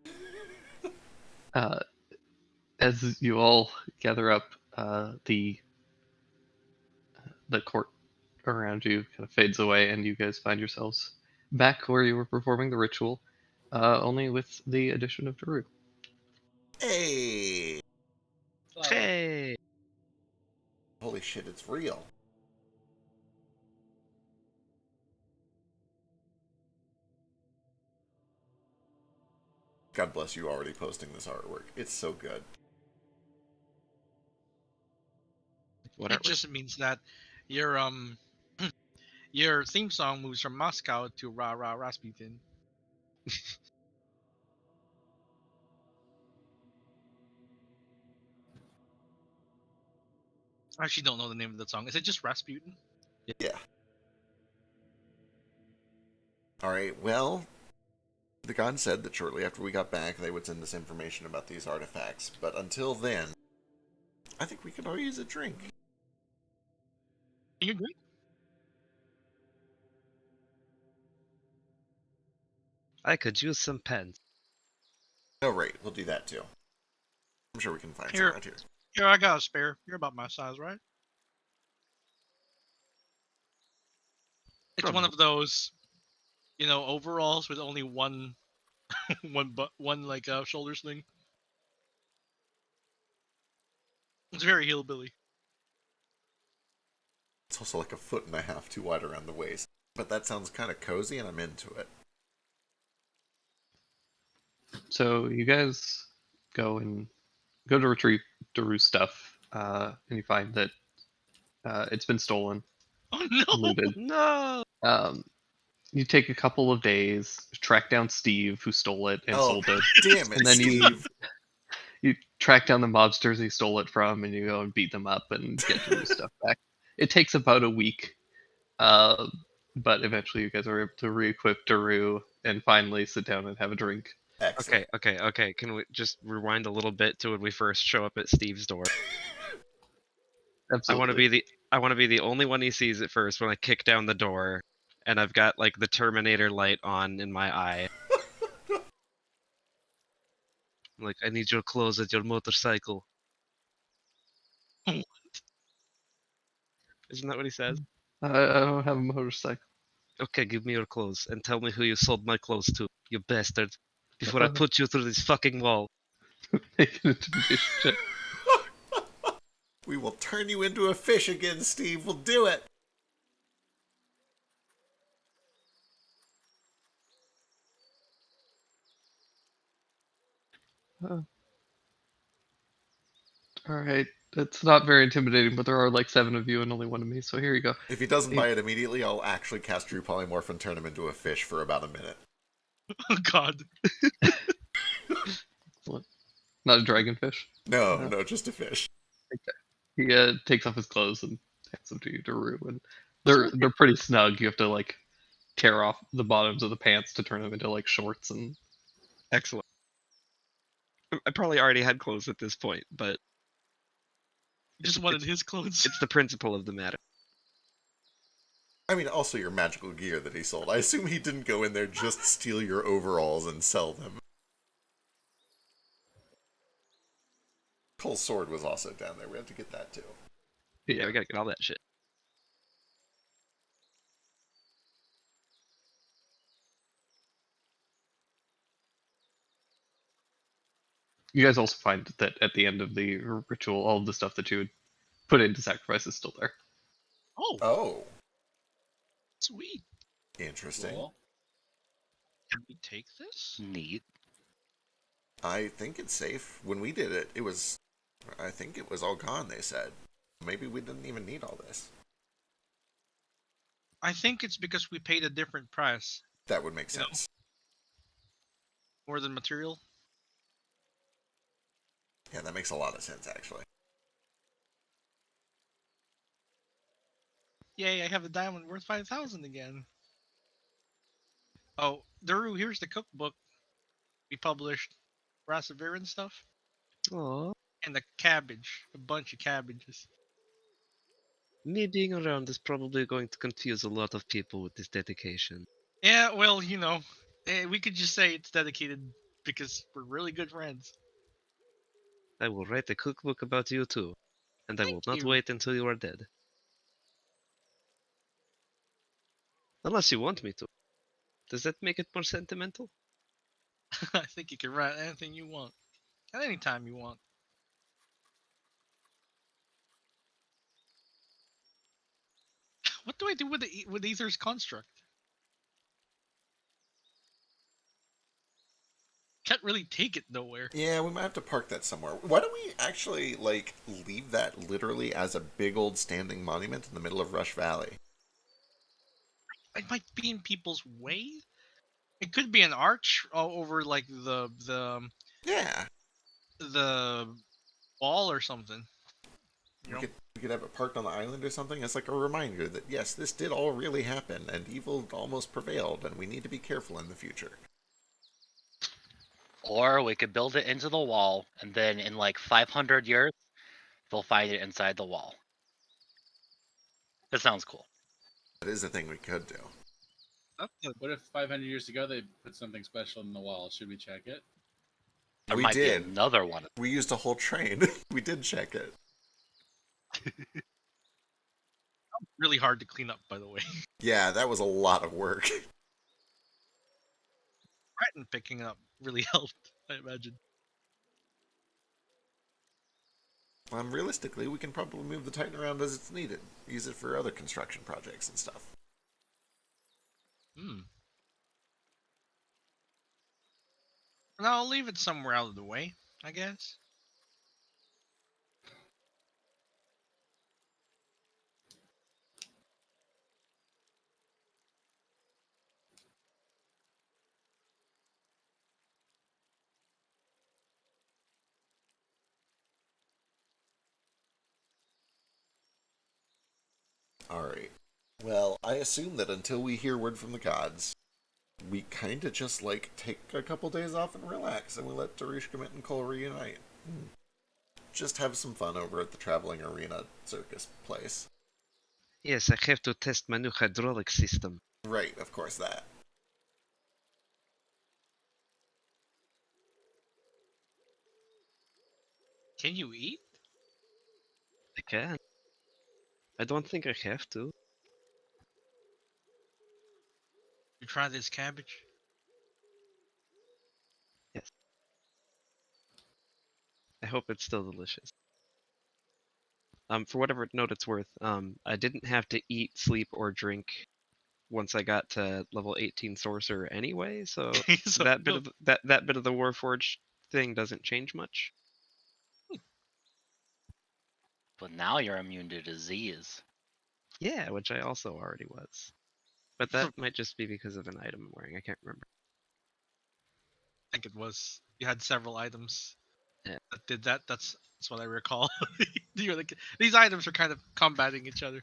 as you all gather up, the court around you kind of fades away, and you guys find yourselves back where you were performing the ritual, only with the addition of Daru. Hey! Hey! Holy shit, it's real. God bless you already posting this artwork. It's so good. Whatever. It just means that your your theme song moves from Moscow to Ra Ra Rasputin. I actually don't know the name of the song. Is it just Rasputin? Yeah. Alright, well, the god said that shortly after we got back, they would send us information about these artifacts. But until then, I think we could all use a drink. Can you drink? I could use some pens. Oh, right. We'll do that too. I'm sure we can find some Here. around here. Here, I got a spare. You're about my size, right? It's one of those, overalls with only one, one like shoulder sling. It's very hillbilly. It's also like 1.5 feet too wide around the waist. But that sounds kind of cozy, and I'm into it. So you guys go to retrieve Daru's stuff, and you find that it's been stolen, Oh no! looted. No! You take a couple of days, track down Steve who stole it and sold it, Damn it, and then Steve. you track down the mobsters he stole it from, and you go and beat them up and get Daru's stuff back. It takes about a week, uh, but eventually you guys are able to re-equip Daru and finally sit down and have a drink. Excellent. Okay. Can we just rewind a little bit to when we first show up at Steve's door? Absolutely. I want to be the only one he sees at first when I kick down the door, and I've got like the Terminator light on in my eye. Like, I need your clothes and your motorcycle. Isn't that what he says? I don't have a motorcycle. Okay, give me your clothes and tell me who you sold my clothes to, you bastard. Before I put you through this fucking wall. Make it into a fish chip. We will turn you into a fish again, Steve. We'll do it. Alright. It's not very intimidating, but there are like 7 of you and only 1 of me, so here you go. If he doesn't buy it immediately, I'll actually cast True Polymorph and turn him into a fish for about a minute. Oh God! Not a dragonfish. No, just a fish. He takes off his clothes and hands them to you, Daru, and they're pretty snug. You have to like tear off the bottoms of the pants to turn them into like shorts and Excellent. I probably already had clothes at this point, but Just wanted his clothes. it's the principle of the matter. I mean, also your magical gear that he sold. I assume he didn't go in there just steal your overalls and sell them. Cole's sword was also down there. We have to get that too. Yeah, we gotta get all that shit. you guys also find that at the end of the ritual, all of the stuff that you would put into sacrifice is still there. Oh, Sweet. interesting. Cool. Can we take this? Neat. I think it's safe. When we did it, I think it was all gone, they said. Maybe we didn't even need all this. I think it's because we paid a different price, That would make You know. sense. more than material. Yeah, that makes a lot of sense, actually. Yay! I have a diamond worth 5,000 again. Oh, Daru, here's the cookbook we published. Rasaviran stuff. Aw. And the cabbage. A bunch of cabbages. Me being around is probably going to confuse a lot of people with this dedication. Yeah, well, we could just say it's dedicated because we're really good friends. I will write a cookbook about you too, and I will Thank not you. wait until you are dead. Unless you want me to. Does that make it more sentimental? I think you can write anything you want. At any time you want. What do I do with Aether's construct? Can't really take it nowhere. Yeah, we might have to park that somewhere. Why don't we actually, leave that literally as a big old standing monument in the middle of Rush Valley? It might be in people's way. It could be an arch over like Yeah. the wall or something. We could have it parked on the island or something as like a reminder that, yes, this did all really happen, and evil almost prevailed, and we need to be careful in the future. Or we could build it into the wall, and then in like 500 years, they'll find it inside the wall. That sounds cool. That is a thing we could do. What if 500 years ago they put something special in the wall? Should we check it? There We might be did. another one. We used a whole train. We did check it. Really hard to clean up, by the way. Yeah, that was a lot of work. Breton picking it up really helped, I imagine. Realistically, we can probably move the Titan around as it's needed. Use it for other construction projects and stuff. Hmm. And I'll leave it somewhere out of the way, I guess. Alright. Well, I assume that until we hear word from the gods, we kinda just, like, take a couple days off and relax, and we let Darishkamet and Cole reunite. Just have some fun over at the traveling arena circus place. Yes, I have to test my new hydraulic system. Right, of course that. Can you eat? I can. I don't think I have to. You try this cabbage? Yes. I hope it's still delicious. For whatever note it's worth, I didn't have to eat, sleep, or drink once I got to level 18 sorcerer anyway, so So, that bit no, of that bit of the Warforged thing doesn't change much. But now you're immune to disease. Yeah, which I also already was. But that might just be because of an item I'm wearing. I can't remember. I think it was. You had several items Yeah. that did that. That's what I recall. You're like, these items are kind of combating each other.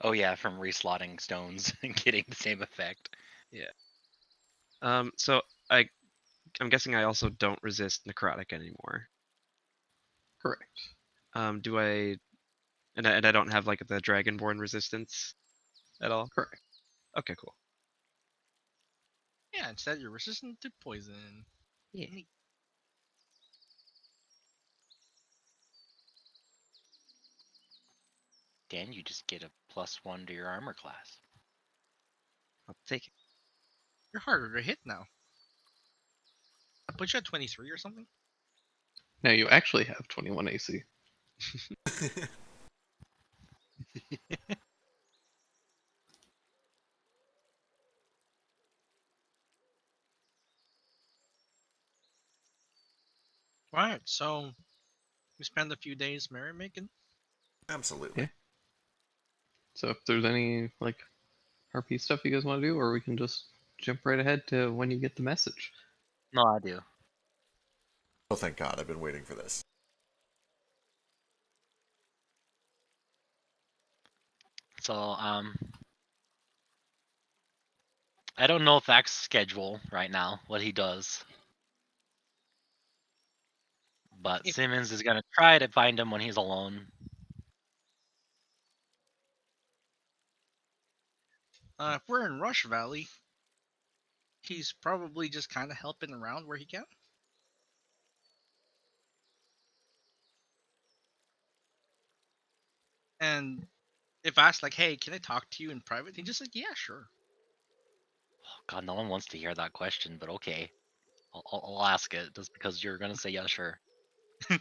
Oh yeah, from reslotting stones and getting the same effect. So I'm guessing I also don't resist necrotic anymore. Correct. Do I? And I don't have like the Dragonborn resistance at all. Correct. Okay, cool. Yeah, instead you're resistant to poison. Yeah. Dan, you just get a +1 to your armor class. I'll take it. You're harder to hit now. I put you at 23 or something. Now you actually have 21 AC. Right. So we spend a few days merrymaking. Absolutely. Yeah. So if there's any like RP stuff you guys want to do, or we can just jump right ahead to when you get the message. No, I do. Oh, thank God, I've been waiting for this. So, I don't know Thak's schedule right now, what he does. But If- Simmons is gonna try to find him when he's alone. If we're in Rush Valley, he's probably just kind of helping around where he can. And if asked, like, hey, can I talk to you in private? He just like, yeah, sure. Oh, God, no one wants to hear that question, but okay. I'll ask it just because you're gonna say yeah, sure. I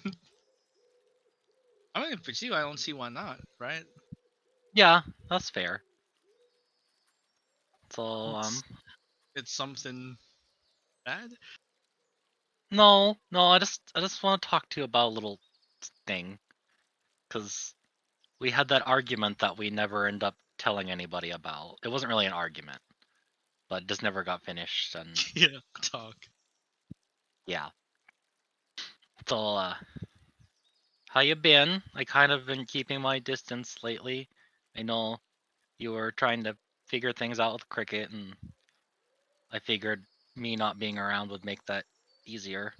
mean, if it's you, I don't see why not, right? Yeah, that's fair. So, It's something bad. no, I just want to talk to you about a little thing, because we had that argument that we never end up telling anybody about. It wasn't really an argument, but it just never got finished, and Yeah, talk. yeah. So, how you been? I kind of been keeping my distance lately. I know you were trying to figure things out with cricket, and I figured me not being around would make that easier.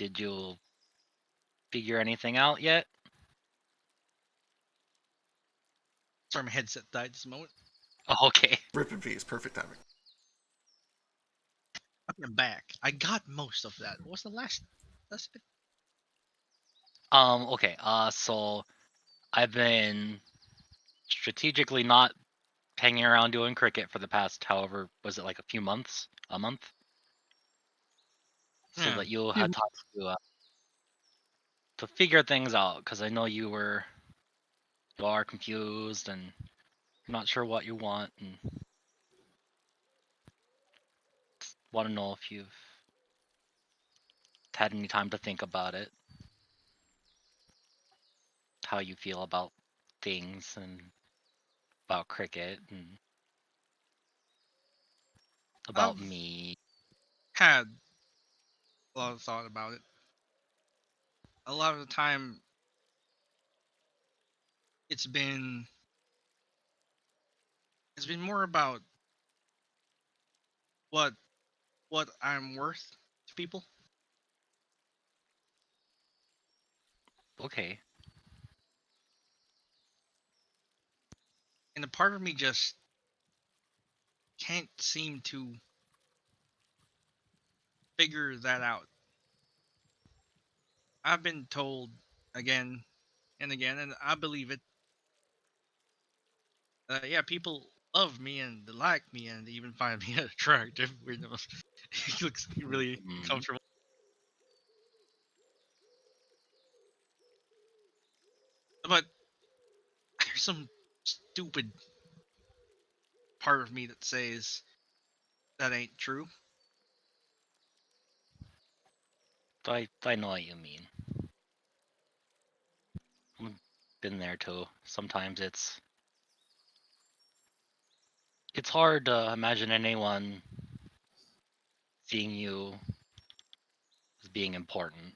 Did you figure anything out yet? Sorry, my headset died this moment. Oh, okay. Rip in peace. Perfect timing. I'm back. I got most of that. What was the last bit? Okay. So I've been strategically not hanging around doing cricket for the past, however, was it like a few months, a month, so Yeah. that you had time to figure things out. Because I know you are confused and not sure what you want, and want to know if you've had any time to think about it, how you feel about things and about cricket and about I've me. had a lot of thought about it. A lot of the time, it's been more about what I'm worth to people, Okay. and a part of me just can't seem to figure that out. I've been told again and again, and I believe it. Yeah, people love me and they like me and they even find me attractive. Weird enough. He looks really Mhm. comfortable. But there's some stupid part of me that says that ain't true. I know what you mean. I've been there too. Sometimes it's hard to imagine anyone seeing you as being important,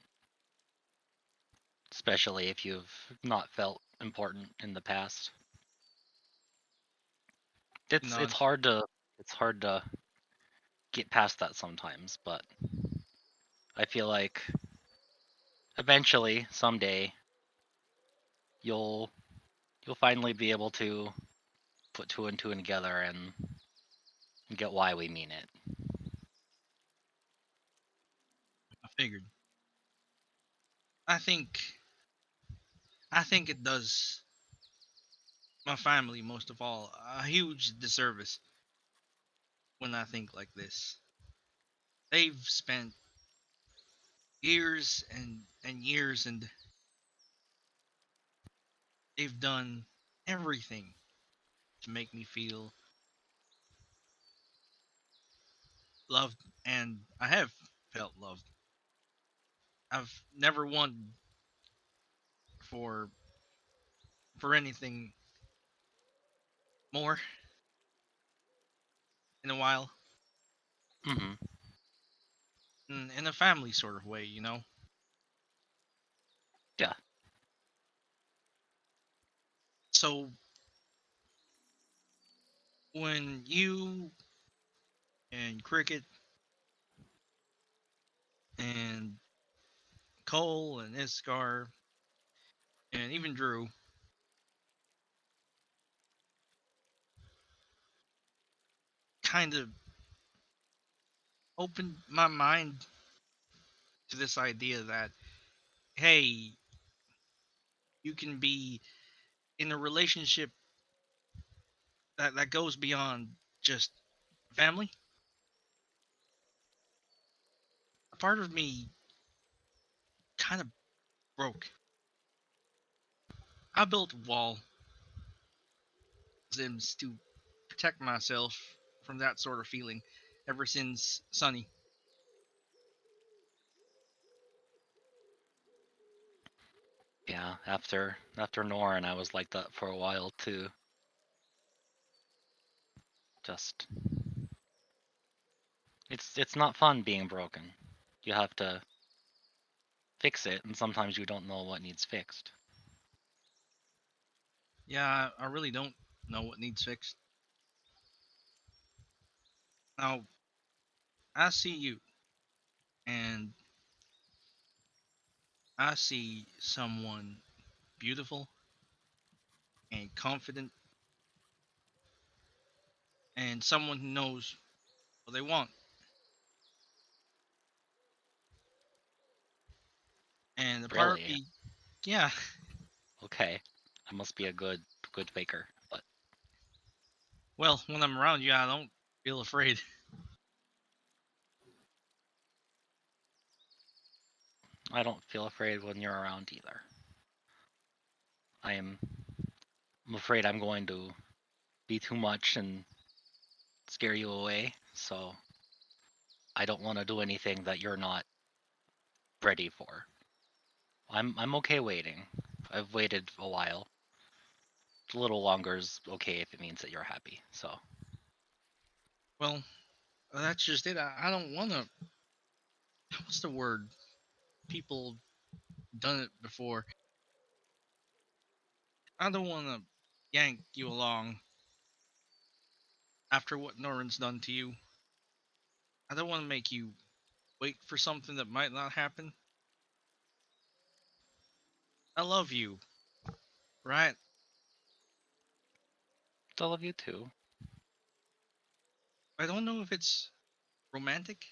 especially if you've not felt important in the past. It's Nod. it's hard to it's hard to get past that sometimes, but I feel like eventually, someday, you'll you'll finally be able to put two and two together and get why we mean it. I figured. I think it does my family most of all a huge disservice when I think like this. They've spent years and years and they've done everything to make me feel loved, and I have felt loved. I've never wanted for anything more in a while, Hmm. in a family sort of way, you know. Yeah. So when you and Cricket and Cole and Iskar and even Drew kind of opened my mind to this idea that hey, you can be in a relationship that goes beyond just family. A part of me kind of broke. I built a wall Sims to protect myself from that sort of feeling ever since Sunny. Yeah. After Norin, I was like that for a while too. Just it's not fun being broken. You have to fix it, and sometimes you don't know what needs fixed. Yeah, I really don't know what needs fixed. Now, I see you, and I see someone beautiful and confident and someone who knows what they want. And the part of Really? me, yeah, Okay. I must be a good faker, but well, when I'm around you, I don't feel afraid. I don't feel afraid when you're around either. I'm afraid I'm going to be too much and scare you away, so I don't want to do anything that you're not ready for. I'm okay waiting. I've waited a while. A little longer is okay if it means that you're happy. So Well, that's just it. I don't want to. What's the word? People done it before. I don't want to yank you along after what Norin's done to you. I don't want to make you wait for something that might not happen. I love you, right? I love you too. I don't know if it's romantic.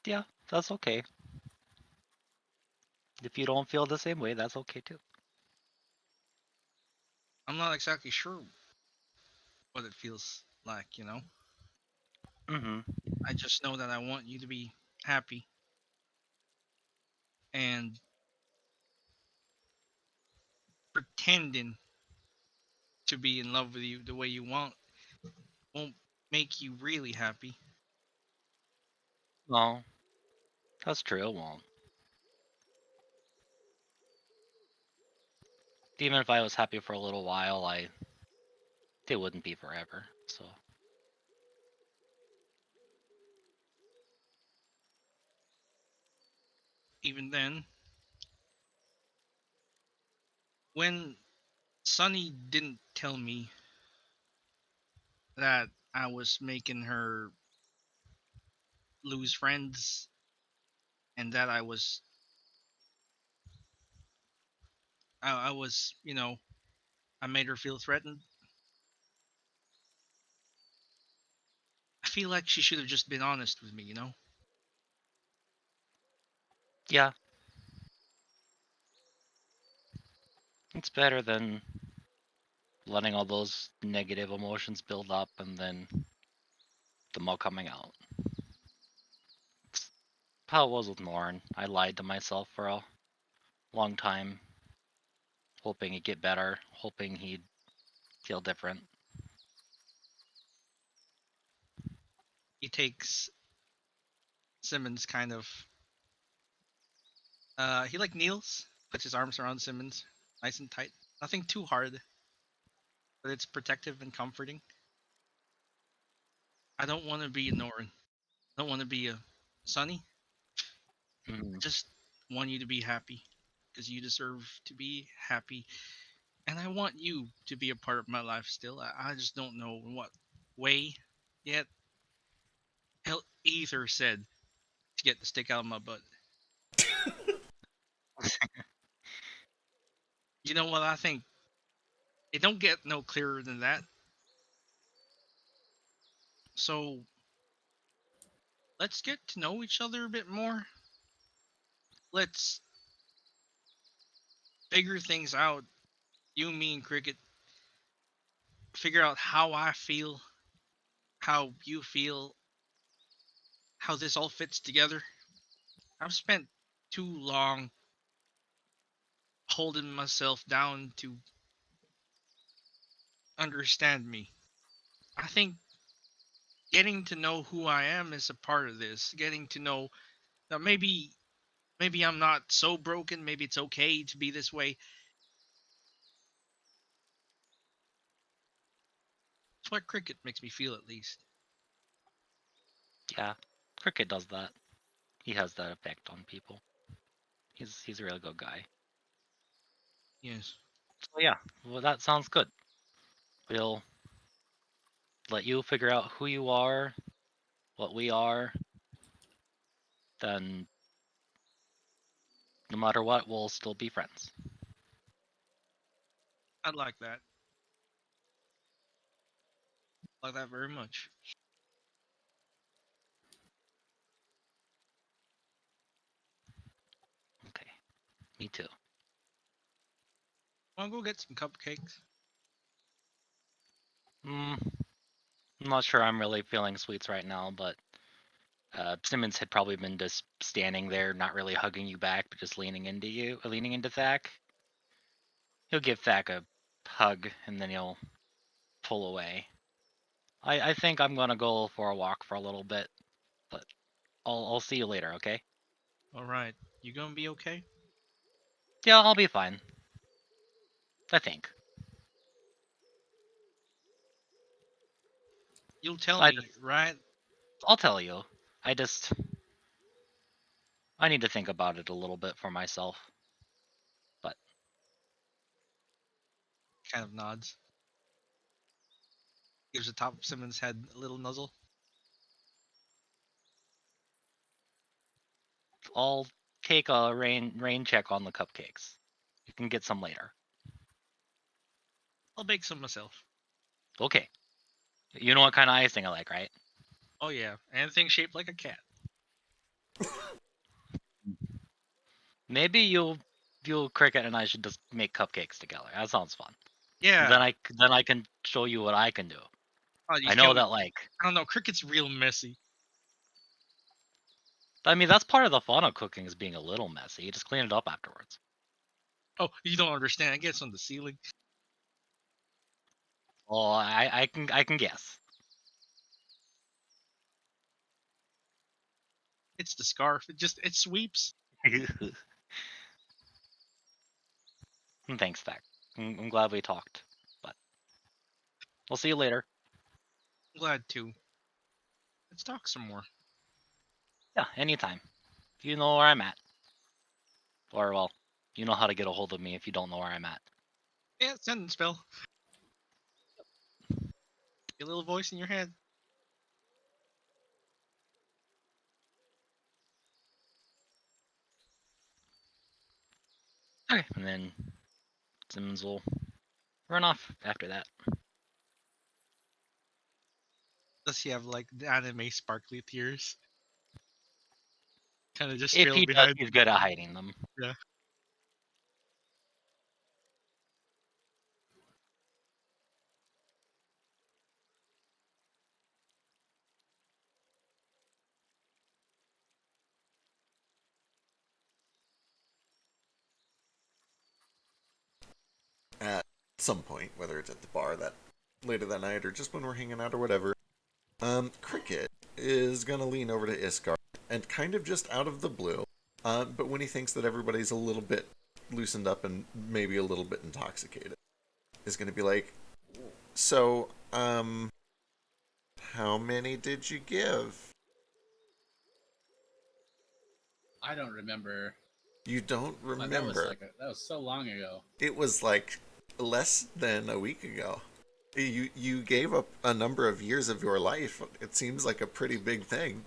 Yeah, that's okay. If you don't feel the same way, that's okay too. I'm not exactly sure what it feels like, you know? Mm-hmm. I just know that I want you to be happy. And pretending to be in love with you the way you want won't make you really happy. No, that's true. It won't. Even if I was happy for a little while, it wouldn't be forever. So Even then, when Sunny didn't tell me that I was making her lose friends and that I was, I made her feel threatened. I feel like she should have just been honest with me, you know? yeah, it's better than letting all those negative emotions build up and then them all coming out. It's how it was with Norn. I lied to myself for a long time, hoping he'd get better, hoping he'd feel different. He takes Simmons kind of he like kneels, puts his arms around Simmons, nice and tight. Nothing too hard, but it's protective and comforting. I don't want to be a Norin. I don't want to be a Sunny. I Mm, just want you to be happy because you deserve to be happy. And I want you to be a part of my life still. I just don't know in what way yet. Hell, Ether said to get the stick out of my butt. You know what? I think it don't get no clearer than that. So let's get to know each other a bit more. Let's figure things out. You, me, and Cricket. Figure out how I feel, how you feel, how this all fits together. I've spent too long holding myself down to understand me. I think getting to know who I am is a part of this. Getting to know that maybe I'm not so broken, maybe it's okay to be this way. It's what Cricket makes me feel at least. yeah, Cricket does that. He has that effect on people. He's a really good guy. Yes. So yeah, well that sounds good. We'll let you figure out who you are, what we are, then no matter what, we'll still be friends. I'd like that. Like that very much. Okay. Me too. Wanna go get some cupcakes? I'm not sure I'm really feeling sweets right now, but Simmons had probably been just standing there, not really hugging you back, but just leaning into Thak. He'll give Thak a hug, and then he'll pull away. I think I'm gonna go for a walk for a little bit, but I'll see you later, okay? Alright. You gonna be okay? Yeah, I'll be fine. I think. You'll tell I me, right? I'll tell you. I need to think about it a little bit for myself. Kind of nods. Gives the top of Simmons' head a little nuzzle. I'll take a rain check on the cupcakes. You can get some later. I'll bake some myself. Okay. You know what kind of icing I like, right? Oh yeah, anything shaped like a cat. Maybe you Cricket and I should just make cupcakes together. That sounds fun. Yeah. Then I can show you what I can do. Oh, you I know can't- that like I don't know. Cricket's real messy. I mean that's part of the fun of cooking is being a little messy. You just clean it up afterwards. Oh, you don't understand. It gets on the ceiling. Oh, I can guess. It's the scarf. It sweeps. Thanks, Stack. I'm glad we talked, but we'll see you later. Glad to. Let's talk some more. Yeah, anytime. You know where I'm at. Or well, you know how to get a hold of me if you don't know where I'm at. Yeah, sentence spell. Your little voice in your head. Okay, and then Simmons will run off after that. Does he have like the anime sparkly tears? Kind of just If trail he does, behind. he's good at hiding them. Yeah. At some point, whether it's at the bar that later that night or just when we're hanging out or whatever, Cricket is gonna lean over to Iskar and kind of just out of the blue, but when he thinks that everybody's a little bit loosened up and maybe a little bit intoxicated, is gonna be like, "So, how many did you give?" I don't remember. You don't That was remember. that was so long ago. It was like less than a week ago. You gave up a number of years of your life. It seems like a pretty big thing.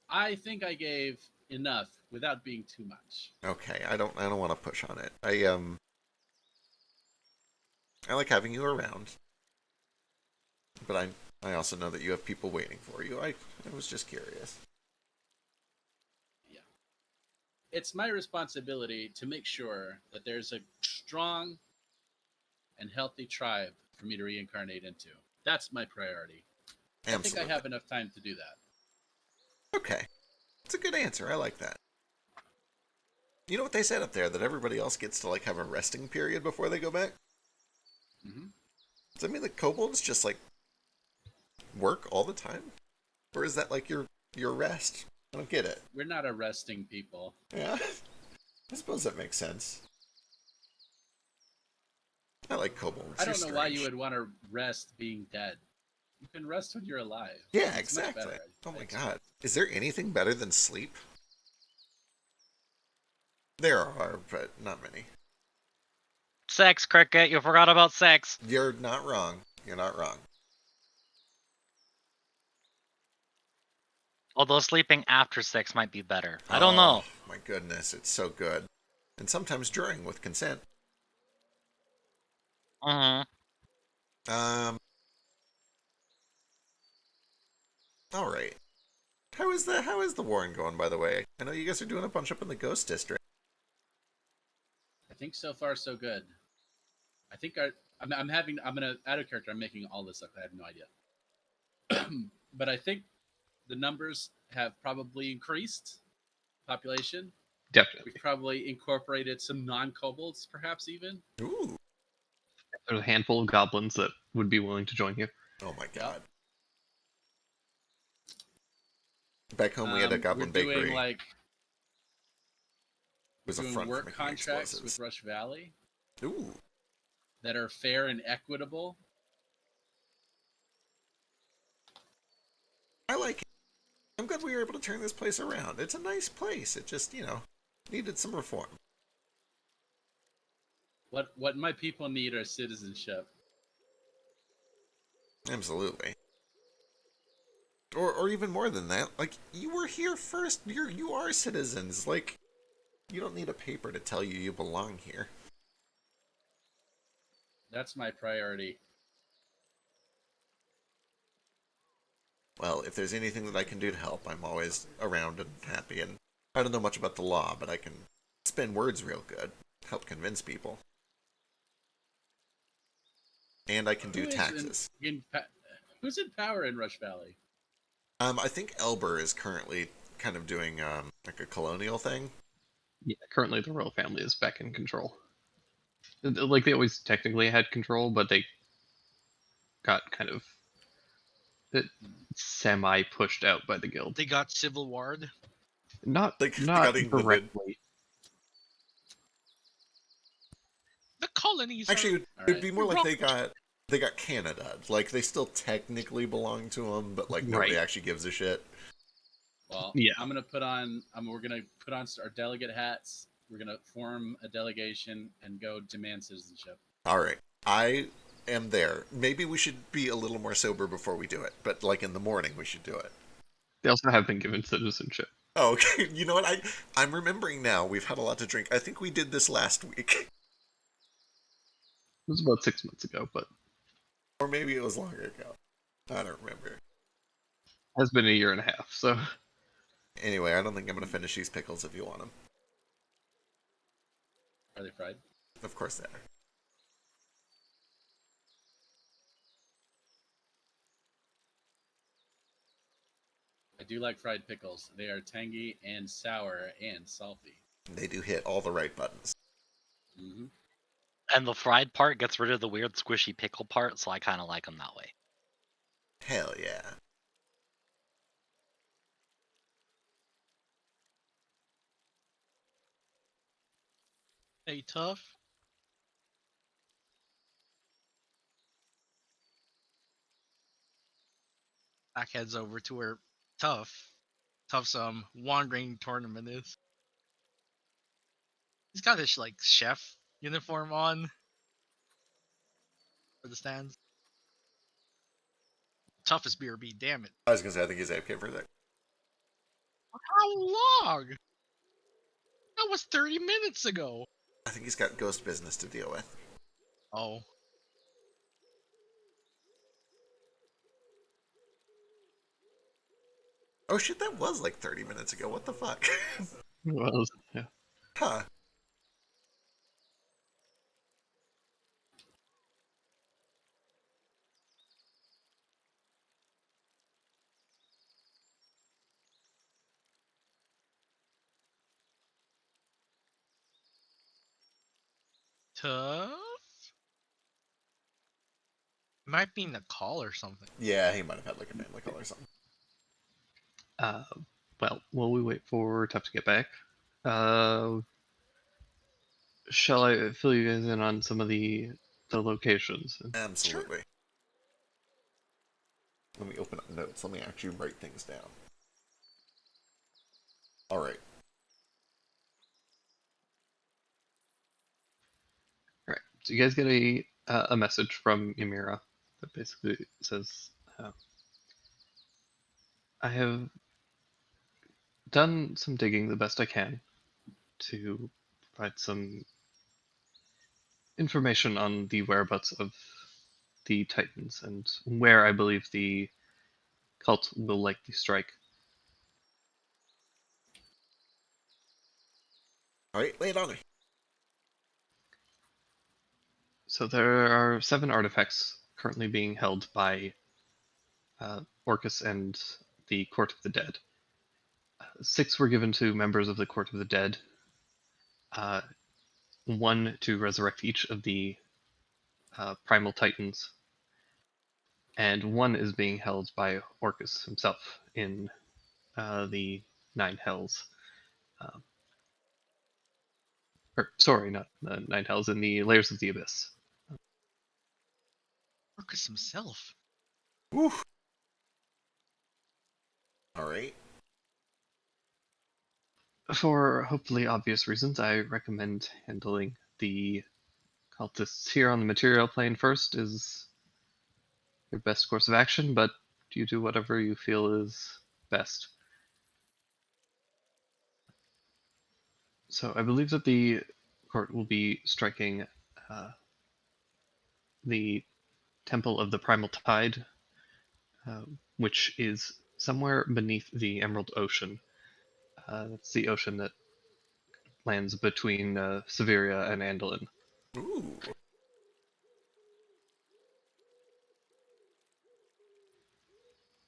I think I gave enough without being too much. Okay, I don't want to push on it. I like having you around. But I also know that you have people waiting for you. I was just curious. Yeah. It's my responsibility to make sure that there's a strong and healthy tribe for me to reincarnate into. That's my priority. Absolutely. I think I have enough time to do that. Okay. It's a good answer. I like that. You know what they said up there? That everybody else gets to like have a resting period before they go back? Mm-hmm. Does that mean that kobolds just like work all the time? Or is that like your rest? I don't get it. We're not arresting people. Yeah. I suppose that makes sense. I like kobolds. I don't They're know why you strange. would want to rest being dead. You can rest when you're alive. Yeah, It's much exactly. better, Oh my I'd god. Is there anything better than sleep? There are, but not many. Sex, Cricket. You forgot about sex. You're not wrong. You're not wrong. Although sleeping after 6 might be better. I don't know. Oh, my goodness, it's so good. And sometimes during with consent. Mm-hmm. All right. How is the Warren going, by the way? I know you guys are doing a bunch up in the Ghost District. I think so far so good. I think I'm gonna out of character. I'm making all this up. I have no idea. But I think the numbers have probably increased. Population. Definitely. We've probably incorporated some non-kobolds, perhaps even. Ooh. There's a handful of goblins that would be willing to join you. Oh my god. Back home, we had a Goblin we're doing Bakery. like It was a doing front for work making contracts explosives. with Rush Valley Ooh. that are fair and equitable. I like it. I'm glad we were able to turn this place around. It's a nice place. It just, needed some reform. What my people need are citizenship. Absolutely. Or even more than that. Like, you were here first. You are citizens. Like, you don't need a paper to tell you you belong here. That's my priority. Well, if there's anything that I can do to help, I'm always around and happy. And I don't know much about the law, but I can spin words real good, help convince people. And I can do taxes. Who's in power in Rush Valley? I think Elber is currently kind of doing like a colonial thing. Yeah, currently the royal family is back in control. Like they always technically had control, but they got kind of semi pushed out by the guild. They got civil warred. Not They not got Englanded. directly. The colonies. Actually, it'd be more like corrupt. they got Canada. Like they still technically belong to them, but like nobody Right. actually gives a shit. Well, Yeah. we're gonna put on our delegate hats. We're gonna form a delegation and go demand citizenship. All right, I am there. Maybe we should be a little more sober before we do it, but like in the morning we should do it. They also have been given citizenship. Oh, okay. You know what? I'm remembering now. We've had a lot to drink. I think we did this last week, It was about 6 months ago, but or maybe it was longer ago. I don't remember. it has been a year and a half. So Anyway, I don't think I'm gonna finish these pickles if you want them. Are they fried? Of course they are. I do like fried pickles. They are tangy and sour and salty. They do hit all the right buttons. Mm-hmm. And the fried part gets rid of the weird squishy pickle part, so I kind of like them that way. Hell yeah. Hey, tough. Back heads over to where Tough's wandering tournament is. He's got his like chef uniform on for the stands. Tough is BRB, damn it. I was gonna say I think he's AFK for a sec. How long? That was 30 minutes ago. I think he's got ghost business to deal with. Oh. Oh shit, that was like 30 minutes ago. What the fuck? well, yeah. Huh. Tough? Might be in the call or something. Yeah, he might have had like a family call or something. Well, while we wait for Tough to get back, shall I fill you guys in on some of the locations? Absolutely. Let me open up notes. Let me actually write things down. Alright. Alright, so you guys get a message from Ymira that basically says, I have done some digging the best I can to provide some information on the whereabouts of the Titans and where I believe the cult will likely strike. All right, lay it on me. So there are 7 artifacts currently being held by Orcus and the Court of the Dead. 6 were given to members of the Court of the Dead. 1 to resurrect each of the primal titans, and 1 is being held by Orcus himself in the 9 Hells. Or sorry, not the 9 Hells, in the Layers of the Abyss. Orcus himself. Woo. All right. For hopefully obvious reasons, I recommend handling the cultists here on the material plane first is your best course of action, but you do whatever you feel is best. So I believe that the court will be striking the Temple of the Primal Tide, which is somewhere beneath the Emerald Ocean. That's the ocean that lands between Severia and Anduin. Ooh.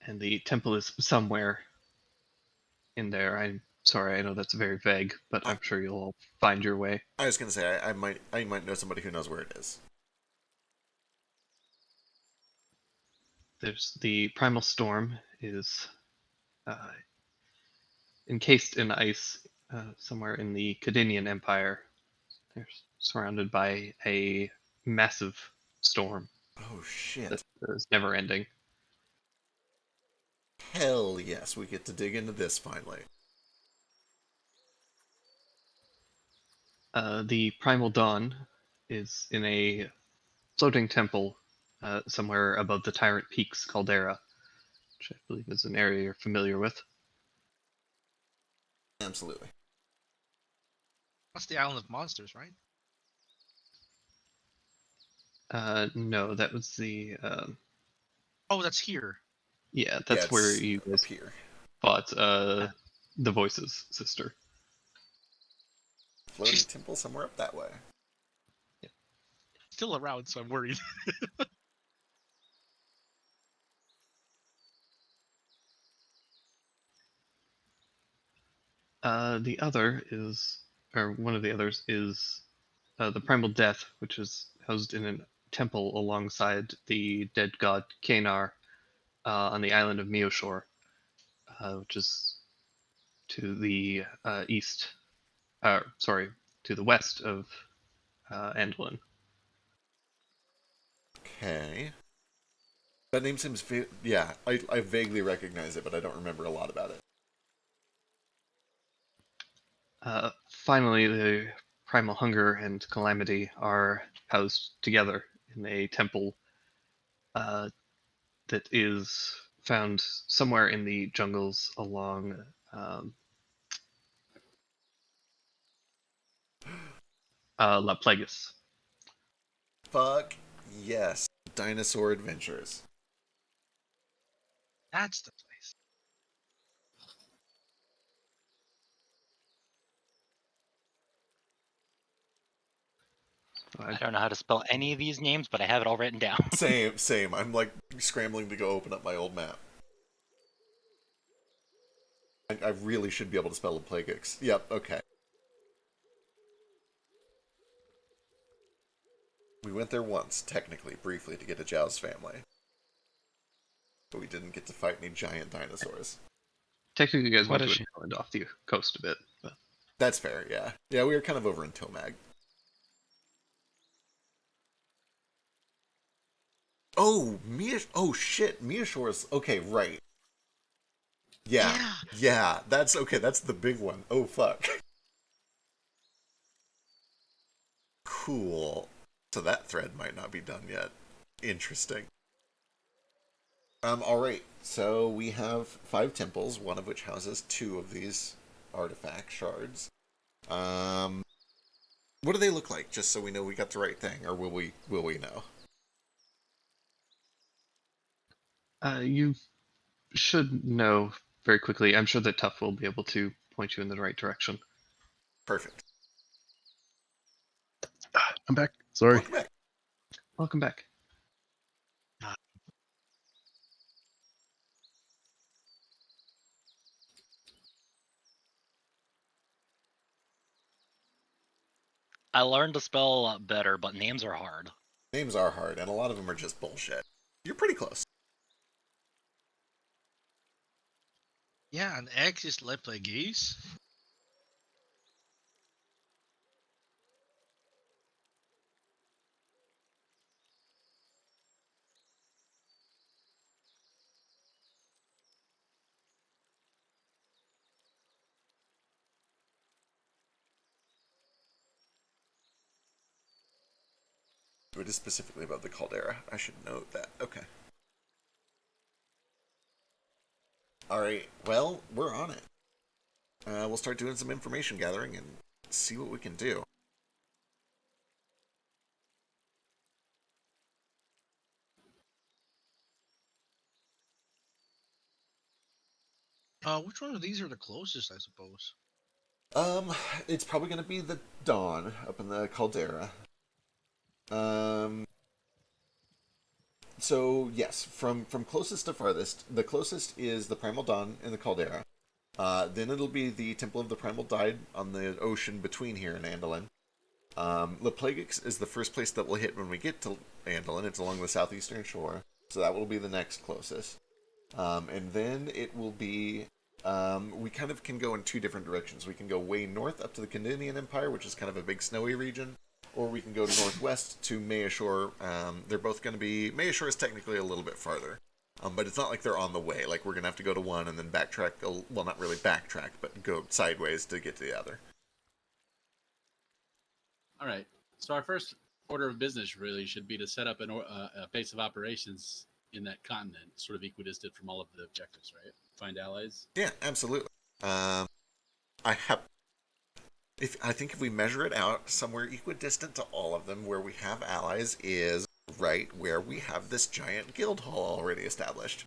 And the temple is somewhere in there. I'm sorry, I know that's very vague, but I'm sure you'll all find your way. I was gonna say I might know somebody who knows where it is. There's the Primal Storm is encased in ice somewhere in the Cadinian Empire. They're surrounded by a massive storm Oh shit. that is never ending. Hell yes, we get to dig into this finally. The Primal Dawn is in a floating temple somewhere above the Tyrant Peaks caldera, which I believe is an area you're familiar with. Absolutely. That's the Island of Monsters, right? No, that was the Oh, that's here. yeah, Yeah, that's where it's you up guys here. fought the Voices sister. Floating She's- temple somewhere up that way. Still around, so I'm worried. The other is, or one of the others is the Primal Death, which is housed in a temple alongside the dead god Kanar on the island of Mioshore, which is to the east, sorry, to the west of Anduin. Okay. That name seems yeah, I vaguely recognize it, but I don't remember a lot about it. Finally, the Primal Hunger and Calamity are housed together in a temple that is found somewhere in the jungles along La Plagueis. Fuck yes. Dinosaur Adventures. That's the place. I don't know how to spell any of these names, but I have it all written down. Same. I'm like scrambling to go open up my old map. I really should be able to spell Plagueis. Yep, okay. We went there once, technically, briefly, to get a Jow's family. But we didn't get to fight any giant dinosaurs. Technically, you guys What went a to an island off the coast a bit, but That's fair, yeah. Yeah, we were kind of over in Tomag. Oh, oh shit, Miashore's... Okay, right. Yeah, that's... Okay, that's the big one. Oh, fuck. Cool. So that thread might not be done yet. Interesting. All right. So we have 5 temples, one of which houses 2 of these artifact shards. What do they look like? Just so we know we got the right thing, or will we? Will we know? You should know very quickly. I'm sure that Tuff will be able to point you in the right direction. Perfect. I'm back. Sorry. Welcome back. Welcome back. I learned to spell a lot better, but names are hard. Names are hard, and a lot of them are just bullshit. You're pretty close. Yeah, an X is Leplegis. It is specifically about the caldera. I should note that. Okay. All right. Well, we're on it. We'll start doing some information gathering and see what we can do. Which one of these are the closest, I suppose? It's probably going to be the Dawn up in the caldera. So yes, from closest to farthest, the closest is the Primal Dawn in the caldera. Then it'll be the Temple of the Primal Tide on the ocean between here and Andalin. Leplegix is the first place that we'll hit when we get to Andalin. It's along the southeastern shore, so that will be the next closest. And then it will be. We kind of can go in 2 different directions. We can go way north up to the Kandinian Empire, which is kind of a big snowy region, or we can go northwest to Mayashore. They're both going to be. Mayashore is technically a little bit farther, but it's not like they're on the way. Like, we're going to have to go to one and then backtrack. Well, not really backtrack, but go sideways to get to the other. All right. So our first order of business really should be to set up a base of operations in that continent, sort of equidistant from all of the objectives, right? Find allies. Yeah, absolutely. I have. I think if we measure it out, somewhere equidistant to all of them, where we have allies, is right where we have this giant guild hall already established.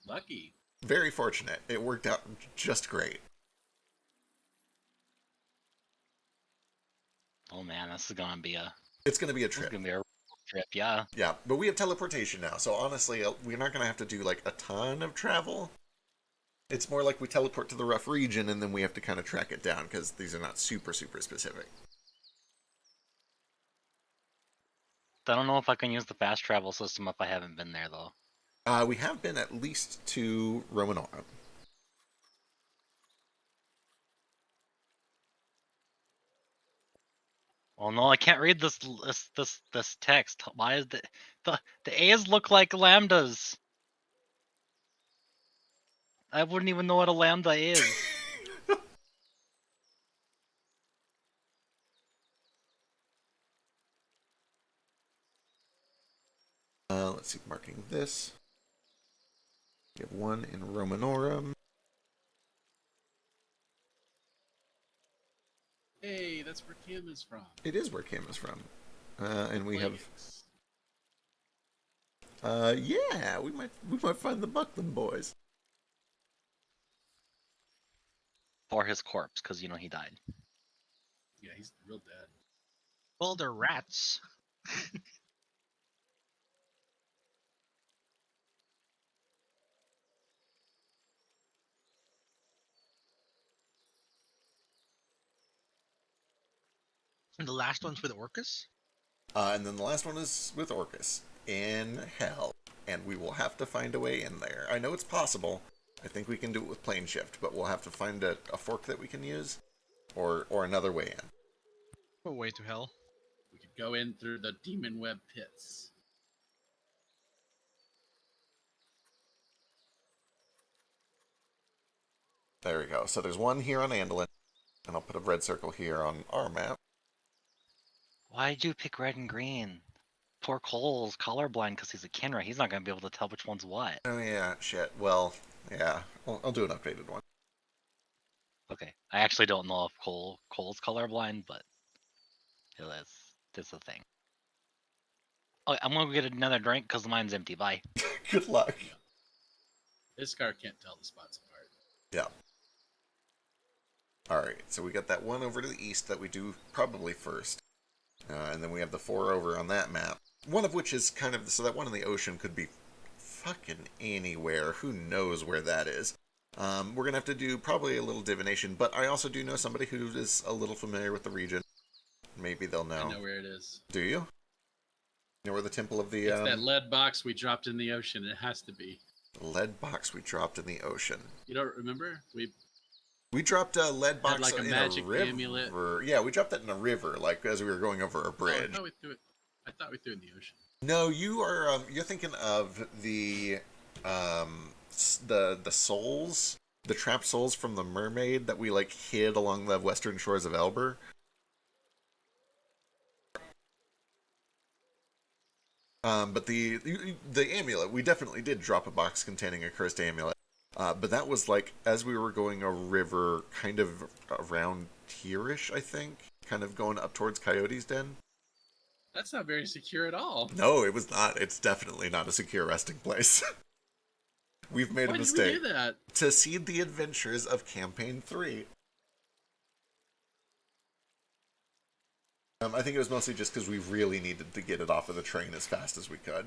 Lucky. Very fortunate. It worked out just great. Oh man, this is gonna be a It's going to be a this is trip. gonna be a road trip. Yeah. Yeah, but we have teleportation now, so honestly, we're not going to have to do like a ton of travel. It's more like we teleport to the rough region and then we have to kind of track it down because these are not super specific. I don't know if I can use the fast travel system if I haven't been there though. We have been at least to Romanorum. Oh no, I can't read this text. Why is the A's look like lambdas? I wouldn't even know what a lambda is. Let's see, marking this. We have one in Romanorum. Hey, that's where Kim is from. It is where Kim is from. And we have. Plagueis. Yeah, we might find the Buckland boys. Or his corpse, because you know he died. Yeah, he's real dead. Well, they're rats. And the last one's with Orcus? And then the last one is with Orcus in hell, and we will have to find a way in there. I know it's possible. I think we can do it with plane shift, but we'll have to find a fork that we can use, or another way in. A way to hell. We could go in through the demon web pits. There we go. So there's one here on Andalin, and I'll put a red circle here on our map. Why'd you pick red and green? Poor Cole's colorblind because he's a Kinra. He's not gonna be able to tell which one's what. Oh yeah, shit. Well, yeah. I'll do an updated one. Okay, I actually don't know if Cole's colorblind, but that's a thing. Oh, I'm gonna go get another drink because mine's empty. Bye. Good luck. This car can't tell the spots apart. Yeah. Alright, so we got that one over to the east that we do probably first. And then we have the 4 over on that map. One of which is kind of... So that one in the ocean could be fucking anywhere. Who knows where that is. We're going to have to do probably a little divination, but I also do know somebody who is a little familiar with the region. Maybe they'll know. I know where it is. Do you? You know where the Temple of the... It's that lead box we dropped in the ocean. It has to be. lead box we dropped in the ocean. You don't remember? We dropped a lead box like a in magic a river. amulet. Yeah, we dropped that in a river, like as we were going over a bridge. Oh, I thought we threw it in the ocean. No, you're thinking of the souls, the trapped souls from the mermaid that we like hid along the western shores of Elber. But the amulet, we definitely did drop a box containing a cursed amulet. But that was like as we were going a river, kind of around here-ish, I think, kind of going up towards Coyote's Den. That's not very secure at all. No, it was not. It's definitely not a secure resting place. We've made a mistake. Why did we do that? To seed the adventures of Campaign 3. I think it was mostly just because we really needed to get it off of the train as fast as we could.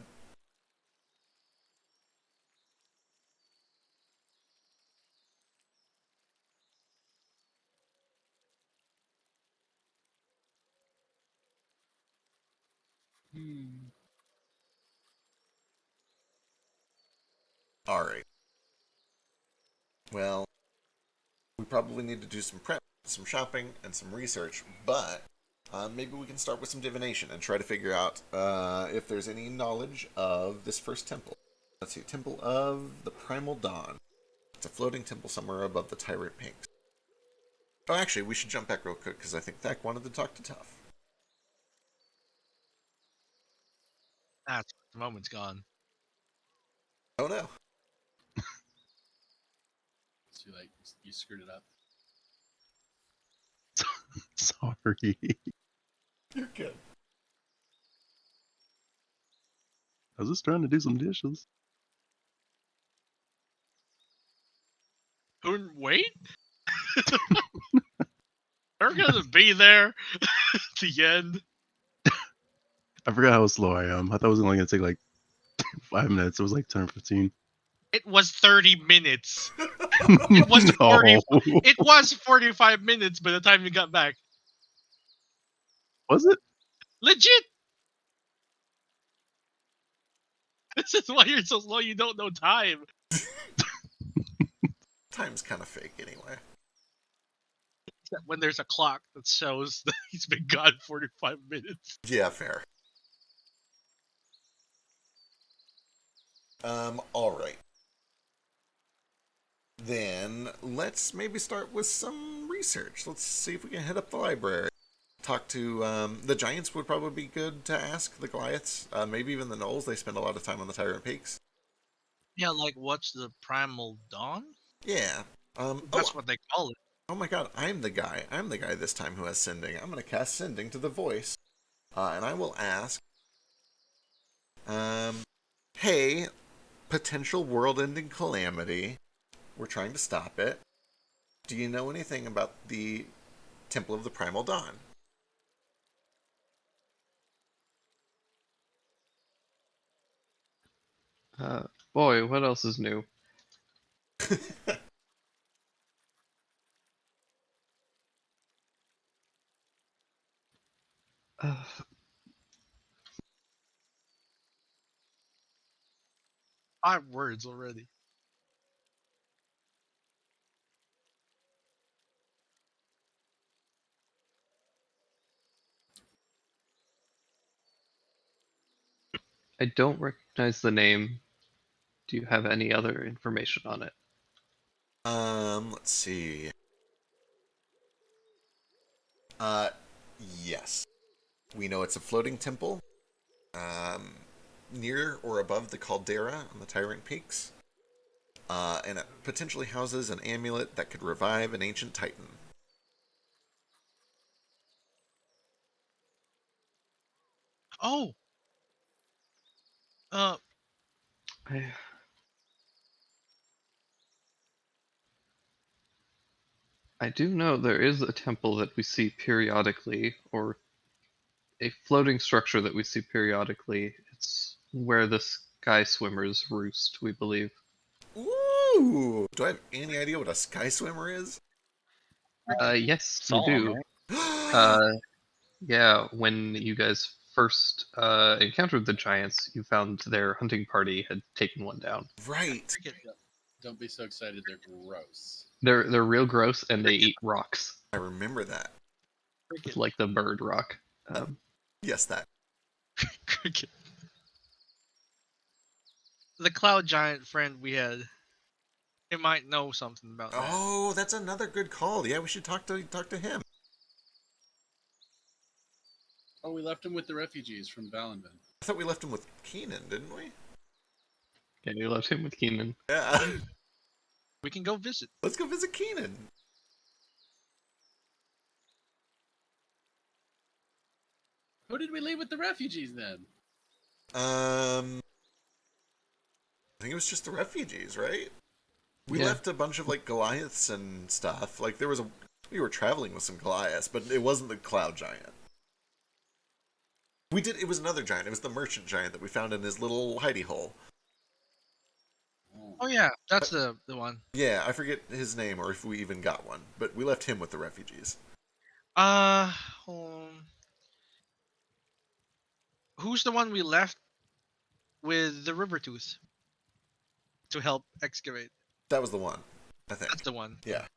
Alright. Well, we probably need to do some prep, some shopping, and some research, but maybe we can start with some divination and try to figure out if there's any knowledge of this first temple. Let's see, Temple of the Primal Dawn. It's a floating temple somewhere above the Tyrant Pinks. Oh, actually, we should jump back real quick, because I think Thak wanted to talk to Tuff. That's the moment's gone. Oh no. So you screwed it up. Sorry. You're good. I was just trying to do some dishes. Wait? They're gonna be there at the end. I forgot how slow I am. I thought it was only going to take like 5 minutes. It was like 10 or 15. It was 30 minutes. It was 40. It was 45 minutes by the time you got back. Was it? Legit. This is why you're so slow. You don't know time. Time's kind of fake anyway. Except when there's a clock that shows that he's been gone 45 minutes. Yeah, fair. Alright. Then, let's maybe start with some research. Let's see if we can hit up the library. Talk to, the Giants would probably be good to ask, the Goliaths. Maybe even the Gnolls, they spend a lot of time on the Tyrant Peaks. Yeah, like what's the Primal Dawn? Yeah. That's what they call it. Oh my god, I'm the guy this time who has Sending. I'm going to cast Sending to the voice. And I will ask, hey, potential world-ending calamity. We're trying to stop it. Do you know anything about the Temple of the Primal Dawn? Boy, what else is new? Uh, 5 words already. I don't recognize the name. Do you have any other information on it? Let's see. Yes. We know it's a floating temple near or above the caldera on the Tyrant Peaks. And it potentially houses an amulet that could revive an ancient titan. Oh. Uh. I do know there is a temple that we see periodically, or a floating structure that we see periodically. It's where the sky swimmers roost, we believe. Ooh! Do I have any idea what a sky swimmer is? Yes, you Solemn, do. right? Yeah, when you guys first encountered the giants, you found their hunting party had taken one down. Right. Don't be so excited. They're gross. They're real gross, and they eat rocks, I remember that. Cricket. like the bird rock. Yes, that. Cricket. The cloud giant friend we had. He might know something about that. Oh, that's another good call. Yeah, we should talk to him. Oh, we left him with the refugees from Valenvin. I thought we left him with Keenan, didn't we? Yeah, you left him with Keenan. Yeah. We can go visit. Let's go visit Keenan. Who did we leave with the refugees then? I think it was just the refugees, right? We Yeah. left a bunch of like Goliaths and stuff. Like we were traveling with some Goliaths, but it wasn't the cloud giant. It was another giant. It was the merchant giant that we found in his little hidey hole. Oh yeah, that's the one. Yeah, I forget his name or if we even got one, but we left him with the refugees. Who's the one we left with the river tooth to help excavate? That was the one, I think. That's the one. Yeah.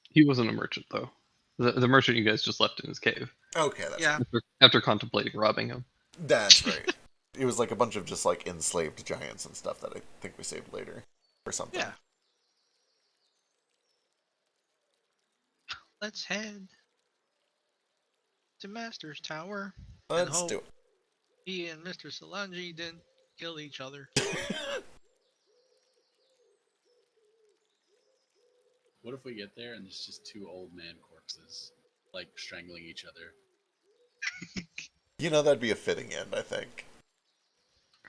He wasn't a merchant, though. The merchant you guys just left in his cave Okay, Yeah. after contemplating robbing him. That's right. It was like a bunch of just like enslaved giants and stuff that I think we saved later or something. Yeah. Let's head to Master's Tower. Let's hope do it. He and Mr. Solange didn't kill each other. What if we get there and there's just two old man corpses, like strangling each other? You know, that'd be a fitting end, I think.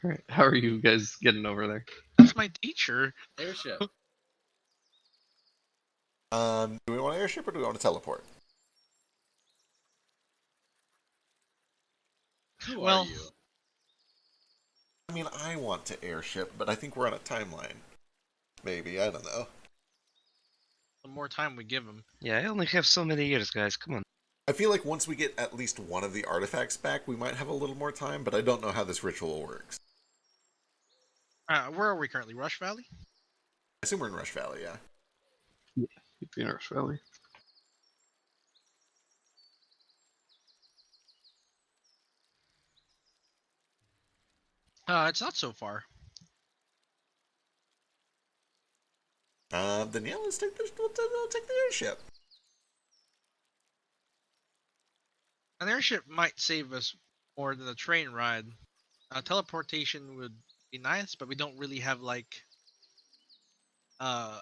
All right, how are you guys getting over there? That's my teacher. Airship. Do we want an airship or do we want to teleport? Who Well- are you? I mean, I want to airship, but I think we're on a timeline. Maybe, I don't know. The more time we give him. Yeah, I only have so many years, guys. Come on. I feel like once we get at least one of the artifacts back, we might have a little more time, but I don't know how this ritual works. Where are we currently? Rush Valley? I assume we're in Rush Valley, yeah. You'd be in Rush Valley. It's not so far. Then yeah, let's take we'll take the airship. An airship might save us more than a train ride. Teleportation would be nice, but we don't really have like an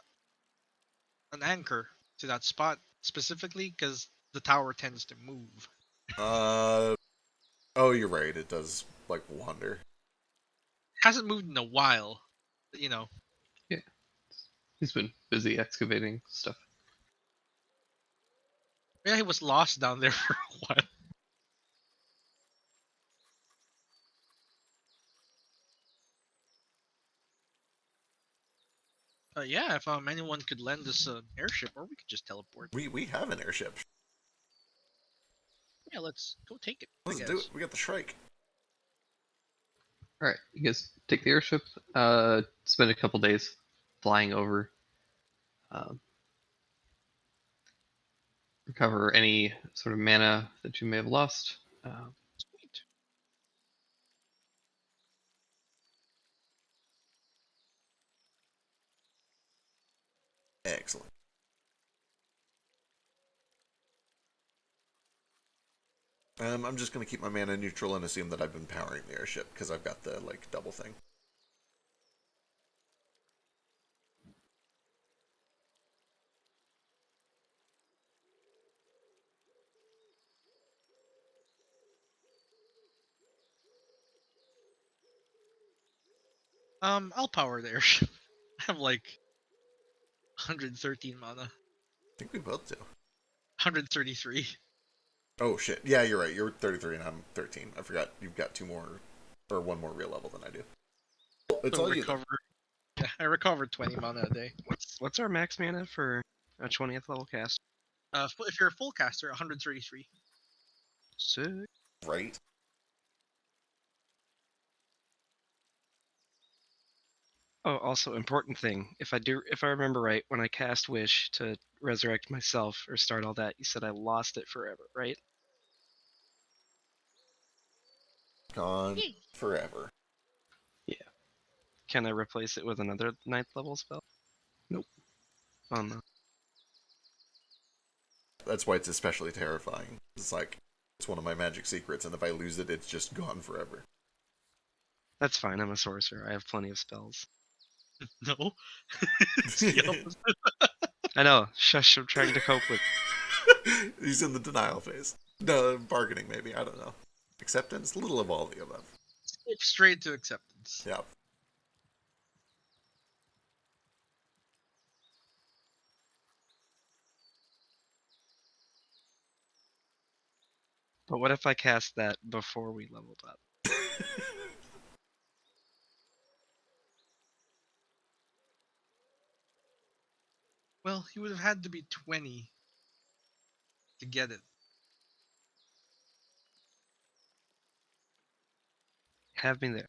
anchor to that spot specifically because the tower tends to move. Oh, you're right. It does like wander. Hasn't moved in a while, you know. He's been busy excavating stuff. Yeah, he was lost down there for a while. Yeah, if anyone could lend us an airship, or we could just teleport. We have an airship. Yeah, let's go take it. Let's do it. We got the Shrike. All right, you guys take the airship. Spend a couple days flying over. Recover any sort of mana that you may have lost. Sweet. Excellent. I'm just gonna keep my mana neutral and assume that I've been powering the airship because I've got the like double thing. I'll power the airship. I have like 113 mana. I think we both do. 133. Oh shit! Yeah, you're right. You're 33 and I'm 13. I forgot you've got two more or one more real level than I do. It's So all you. recover. Yeah, I recovered 20 mana a day. What's our max mana for a 20th level cast? If you're a full caster, 133. Sick. Right. Oh, also important thing. If I remember right, when I cast Wish to resurrect myself or start all that, you said I lost it forever, right? Gone forever. Can I replace it with another 9th level spell? Nope. Oh no. That's why it's especially terrifying. It's like it's one of my magic secrets, and if I lose it, it's just gone forever. That's fine. I'm a sorcerer. I have plenty of spells. No. It's the opposite. I know. Shush. I'm trying to cope with. He's in the denial phase. No, bargaining maybe. I don't know. Acceptance, little of all the above. Skip straight to acceptance. Yeah. But what if I cast that before we leveled up? Well, he would have had to be 20 to get it. Have me there.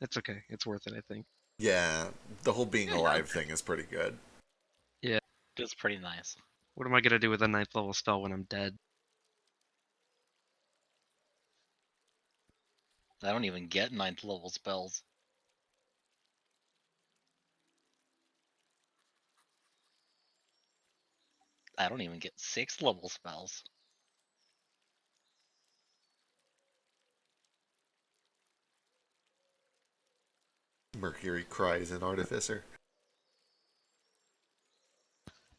It's okay. It's worth it, I think. Yeah, the whole being Yeah, alive thing is pretty good. It's pretty nice. What am I gonna do with a 9th level spell when I'm dead? I don't even get 9th level spells. I don't even get 6th level spells. Mercury cries in Artificer.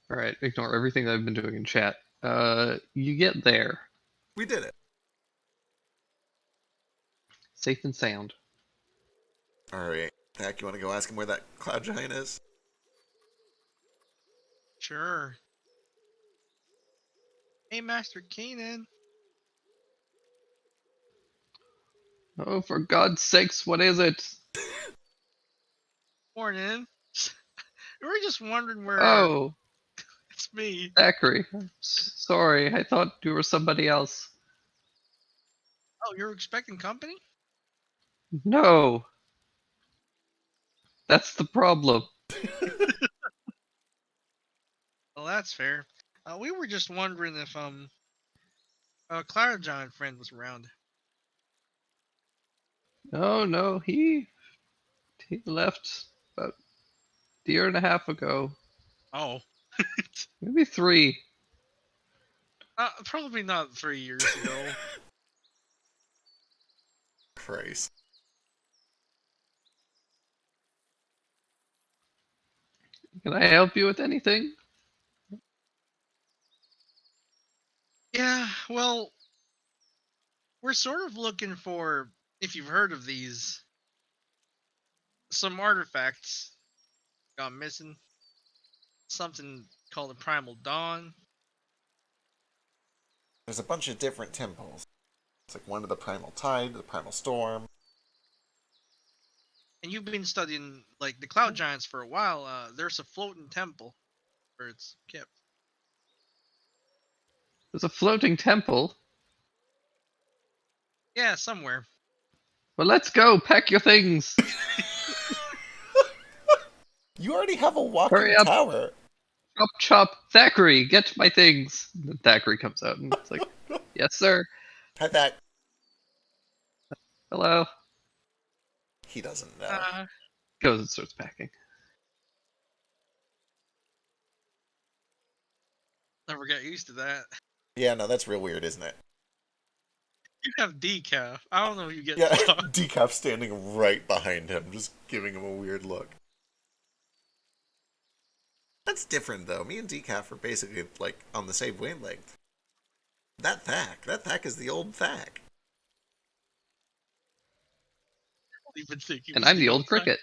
All right, ignore everything I've been doing in chat. You get there, We did it. safe and sound. Alright. Zach, you want to go ask him where that cloud giant is? Sure. Hey, Master Kanan. Oh, for God's sakes, what is it? Morning. We were just wondering where. Oh, It's me. Zachary. Sorry, I thought you were somebody else. Oh, you're expecting company? No. That's the problem. Well, that's fair. We were just wondering if Cloud Giant friend was around. No, he left about a year and a half ago. Oh. Maybe 3. Probably not 3 years ago. Christ. Can I help you with anything? Yeah, well, we're sort of looking for, if you've heard of these, some artifacts got missing. Something called the Primal Dawn. There's a bunch of different temples. It's like one to the Primal Tide, the Primal Storm. And you've been studying, like, the Cloud Giants for a while. There's a floating temple where it's kept. There's a floating temple. Yeah, somewhere. Well, let's go. Pack your things. You already have a walking Hurry up. tower. Chop, chop. Thackeray, get my things. And then Thackeray comes out and it's like, yes, sir. Had that. Hello. He doesn't know. Goes and starts packing. Never got used to that. Yeah, no, that's real weird, isn't it? You have decaf. I don't know if you get Yeah, to talk. Decaf standing right behind him, just giving him a weird look. That's different, though. Me and Decaf are basically, like, on the same wavelength. That Thack is the old Thack. Even think he And was I'm the old guy. cricket.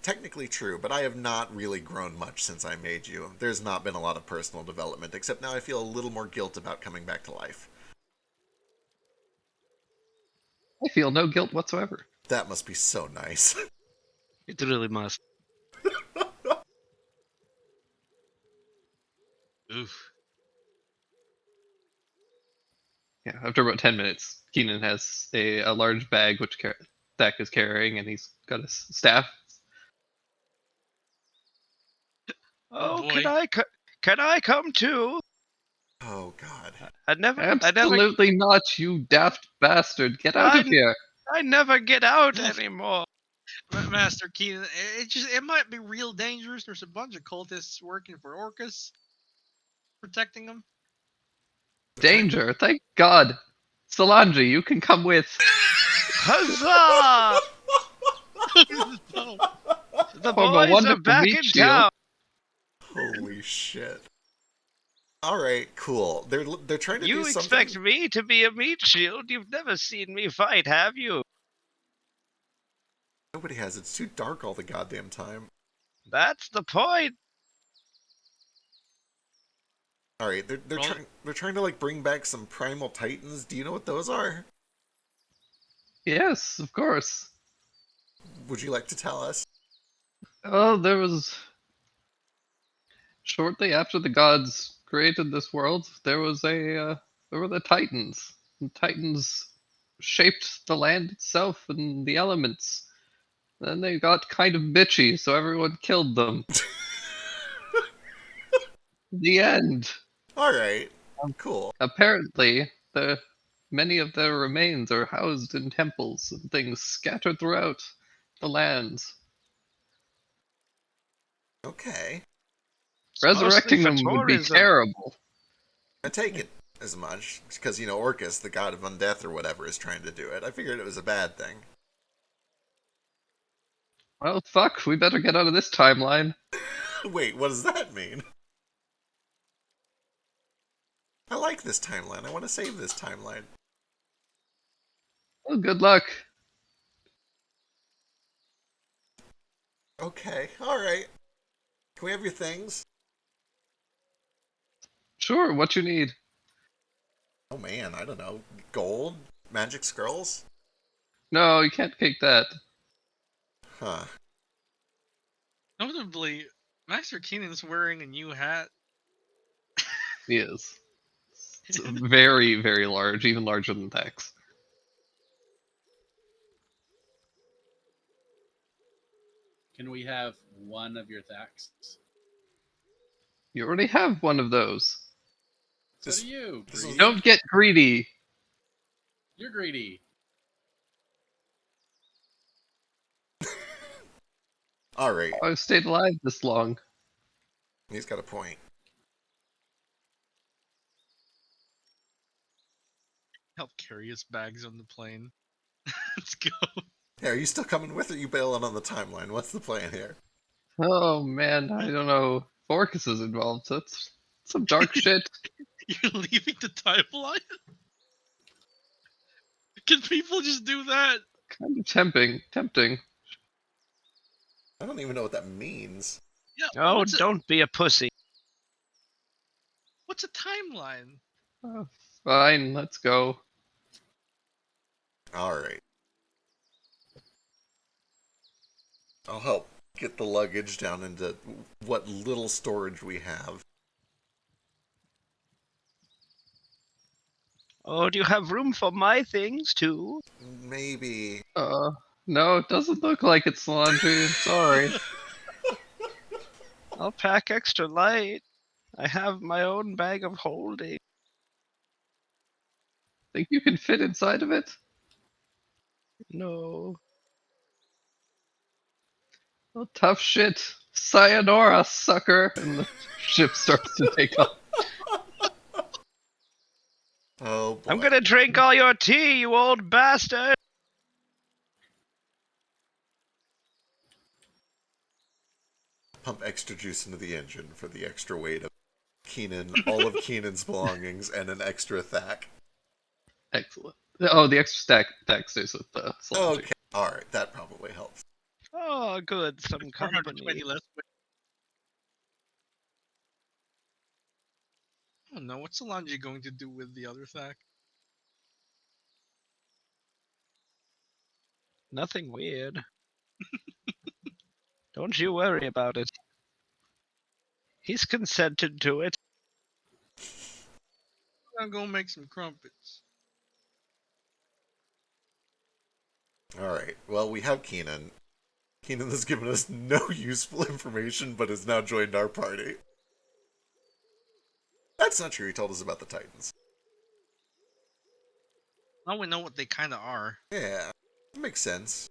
Technically true, but I have not really grown much since I made you. There's not been a lot of personal development, except now I feel a little more guilt about coming back to life. I feel no guilt whatsoever. That must be so nice. It really must. Oof. Yeah, after about 10 minutes, Keenan has a large bag which Thack is carrying, and he's got his staff. Oh, boy. can I come too? Oh, God. I never Absolutely not, you daft bastard. Get out of here. I never get out anymore. Master Keenan, it might be real dangerous. There's a bunch of cultists working for Orcus, protecting them. Danger, thank God. Solange, you can come with. Huzzah! No. The For a boys are wonderful back meat in shield. town. Holy shit. Alright, cool. They're trying to You do something... expect me to be a meat shield? You've never seen me fight, have you? Nobody has. It's too dark all the goddamn time. That's the point. Alright, they're trying to, like, bring back some primal titans. Do you know what those are? Yes, of course. Would you like to tell us? Oh, there was. Shortly after the gods created this world, there were the Titans. The Titans shaped the land itself and the elements. Then they got kind of bitchy, so everyone killed them. The end. Alright, cool. Apparently, many of their remains are housed in temples and things scattered throughout the lands. Okay. Resurrecting Mostly them for would be tourism. terrible. I take it as much, because, you know, Orcus, the god of undeath or whatever, is trying to do it. I figured it was a bad thing. Well, fuck, we better get out of this timeline. Wait, what does that mean? I like this timeline. I want to save this timeline. Well, good luck. Okay, alright. Can we have your things? Sure, what you need. Oh man, I don't know. Gold? Magic scrolls? No, you can't take that. Huh. Notably, Master Keenan's wearing a new hat. He is. It's very, very large, even larger than Thax. Can we have one of your Thacks? You already have one of those. So This- do you. this Greedy. is- Don't get greedy. You're greedy. Alright, I've stayed alive this long. he's got a point. Help carry his bags on the plane. Let's go. Hey, are you still coming with or are you bailing on the timeline? What's the plan here? Oh man, I don't know. Orcus is involved. That's some dark shit. You're leaving the timeline? Can people just do that? Kind of tempting. I don't even know what that means. Yeah. Oh, what's don't be a pussy. What's a timeline? Oh, fine, let's go. Alright. I'll help get the luggage down into what little storage we have. Oh, do you have room for my things too? Maybe. No, it doesn't look like it's laundry. I'm sorry. I'll pack extra light. I have my own bag of holding. Think you can fit inside of it? No. Well, tough shit. Sayonara, sucker. And the ship starts to take off. Oh boy. I'm gonna drink all your tea, you old bastard! Pump extra juice into the engine for the extra weight of Keenan, all of Keenan's belongings, and an extra thack. Excellent. Oh, the extra stack stays with the Solange. Okay, alright, that probably helps. Oh, good, some 420 company. less. Oh no, what's Solange going to do with the other sack? Nothing weird. Don't you worry about it. He's consented to it. I'm gonna go make some crumpets. Alright, well, we have Keenan. Keenan has given us no useful information, but has now joined our party. That's not true, he told us about the Titans. Now we know what they kind of are. Yeah, makes sense.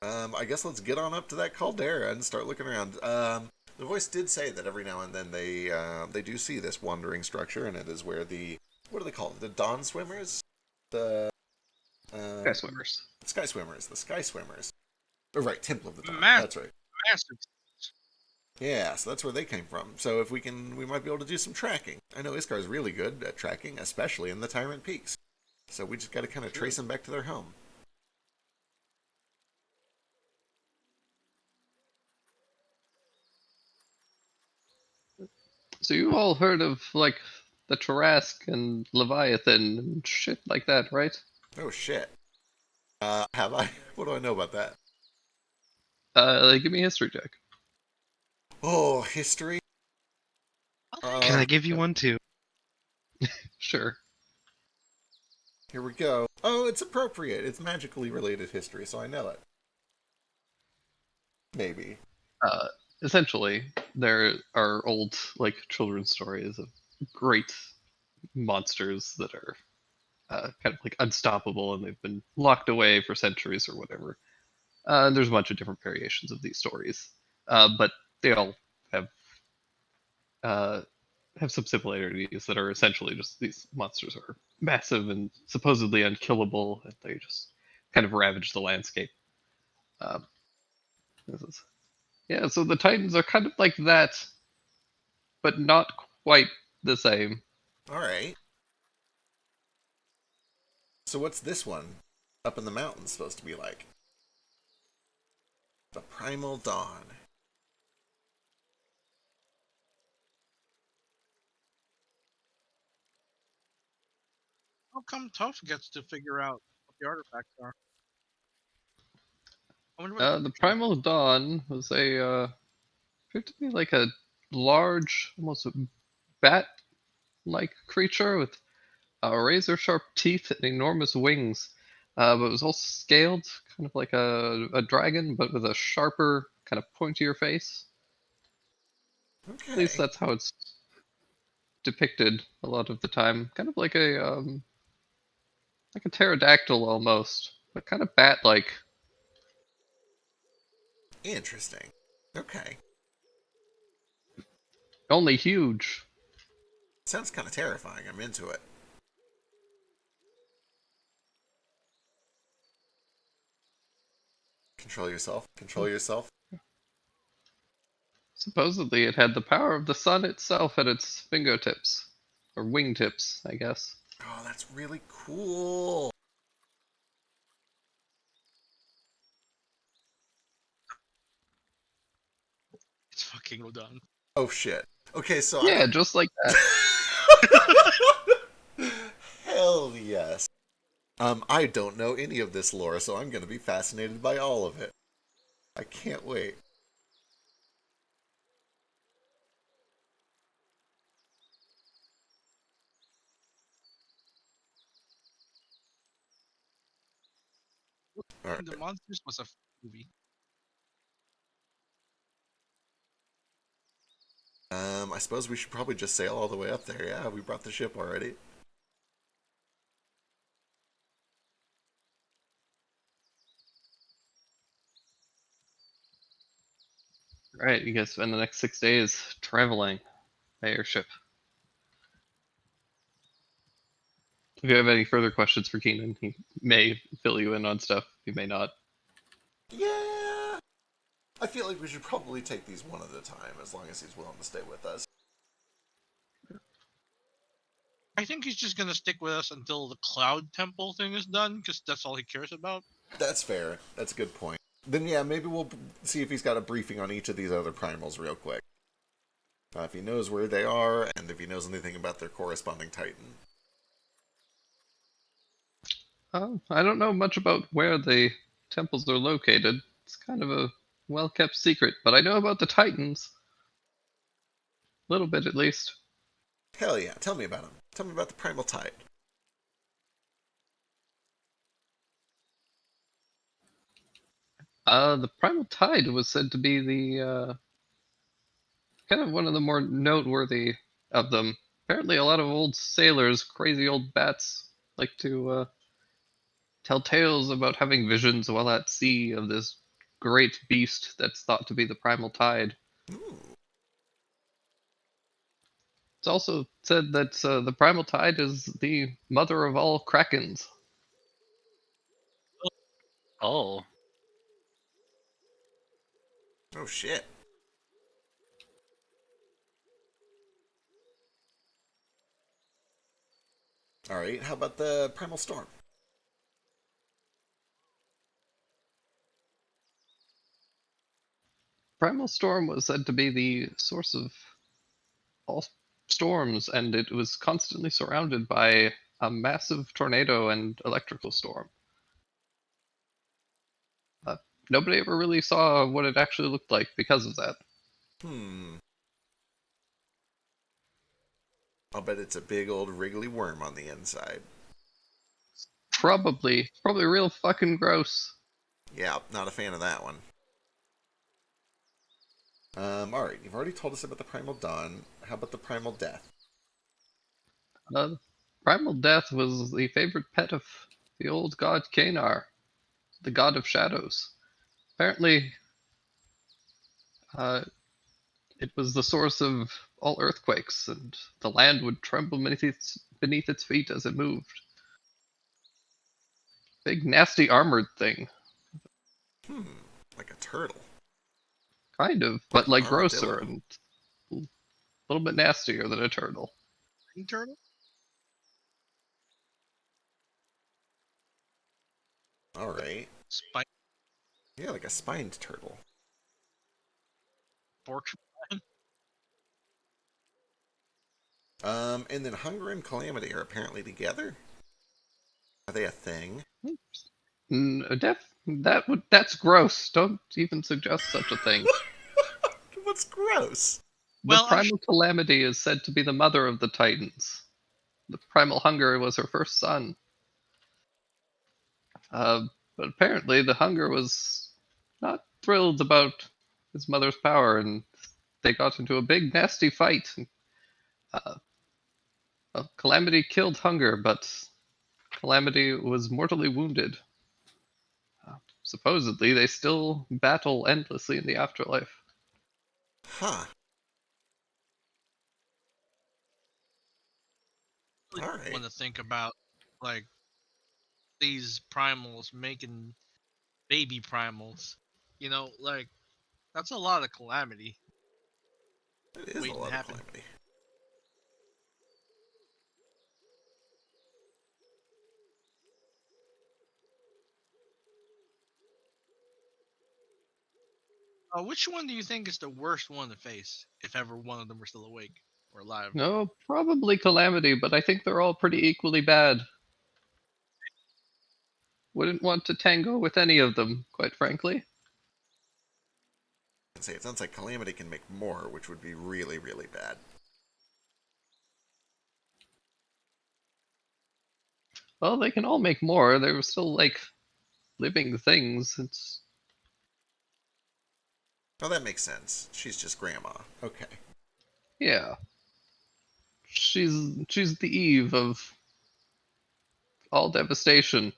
I guess let's get on up to that caldera and start looking around. The voice did say that every now and then they do see this wandering structure, and it is where the, what do they call it? The Dawn Swimmers? The Sky Swimmers. Sky Swimmers. The Sky Swimmers. Oh, right, Temple of the Dawn. Massive. That's right. Massive. Yeah, so that's where they came from. So if we might be able to do some tracking. I know Iskar's really good at tracking, especially in the Tyrant Peaks. So we just got to kind of trace them back to their home. So you all heard of like the Tarask and Leviathan and shit like that, right? Oh shit. Have I? What do I know about that? Give me a history check. Oh, history. Can I give you one too? Sure. Here we go. Oh, it's appropriate. It's magically related history, so I know it. Maybe. Essentially, there are old like children's stories of great monsters that are kind of like unstoppable, and they've been locked away for centuries or whatever. And there's a bunch of different variations of these stories, but they all have uh, have some similarities that are essentially just these monsters are massive and supposedly unkillable, and they just kind of ravage the landscape. Um, yeah, so the Titans are kind of like that, but not quite the same. Alright. So what's this one up in the mountains supposed to be like? The Primal Dawn. How come Tough gets to figure out what the artifacts are? I wonder what The Primal Dawn was appeared to be like a large, almost bat-like creature with razor-sharp teeth and enormous wings. But it was all scaled, kind of like a dragon, but with a sharper, kind of pointier face. At least Okay. that's how it's depicted a lot of the time. Kind of like a pterodactyl almost, but kind of bat-like. Interesting. Okay. Only huge. Sounds kind of terrifying. I'm into it. Control yourself. Control yourself. Supposedly, it had the power of the sun itself at its fingertips, or wingtips, I guess. Oh, that's really cool. it's fucking Rodon. Oh shit. Okay, so Yeah, just like that. Hell yes. I don't know any of this lore, so I'm going to be fascinated by all of it. I can't wait. All right. The Monsters was a movie. I suppose we should probably just sail all the way up there. Yeah, we brought the ship already. Right, you guys spend the next 6 days traveling by airship. If you have any further questions for Keenan, he may fill you in on stuff. He may not. Yeah. I feel like we should probably take these one at a time, as long as he's willing to stay with us. I think he's just gonna stick with us until the Cloud Temple thing is done, because that's all he cares about. That's fair. That's a good point. Then yeah, maybe we'll see if he's got a briefing on each of these other primals real quick. If he knows where they are, and if he knows anything about their corresponding titan. I don't know much about where the temples are located. It's kind of a well-kept secret, but I know about the Titans. A little bit, at least. Hell yeah, tell me about him. Tell me about the Primal Tide. The Primal Tide was said to be the kind of one of the more noteworthy of them. Apparently, a lot of old sailors, crazy old bats, like to tell tales about having visions while at sea of this great beast that's thought to be the Primal Tide. Ooh. It's also said that the Primal Tide is the mother of all krakens. Oh. Oh shit. Alright, how about the Primal Storm? Primal Storm was said to be the source of all storms, and it was constantly surrounded by a massive tornado and electrical storm. Uh, Nobody ever really saw what it actually looked like because of that. I'll bet it's a big old wriggly worm on the inside. Probably real fucking gross. Yeah, not a fan of that one. Alright, you've already told us about the Primal Dawn. How about the Primal Death? Primal Death was the favorite pet of the old god Kanar, the god of shadows. Apparently, uh, it was the source of all earthquakes, and the land would tremble beneath its feet as it moved. Big, nasty, armored thing. Like a turtle. Kind of, Like but an like armadillo. grosser and a little bit nastier than a turtle. Green turtle? Alright. Spike Yeah, like a spined turtle. porcupine? And then Hunger and Calamity are apparently together? Are they a thing? That's gross. Don't even suggest such a thing. What's gross? The Well, primal calamity is said to be the mother of the Titans. The primal hunger was her first son. But apparently, the hunger was not thrilled about his mother's power, and they got into a big, nasty fight. Uh, Calamity killed Hunger, but Calamity was mortally wounded. Supposedly, they still battle endlessly in the afterlife. Huh. Alright. want to think about like these primals making baby primals. You know, like that's a lot of calamity. It is waiting a lot to of happen. calamity. Which one do you think is the worst one to face if ever one of them were still awake or alive? No, probably Calamity, but I think they're all pretty equally bad. Wouldn't want to tango with any of them, quite frankly. I'd say it sounds like Calamity can make more, which would be really, really bad. Well, they can all make more. They're still like living things. It's Oh, that makes sense. She's just grandma. Okay. yeah. She's the Eve of all devastation.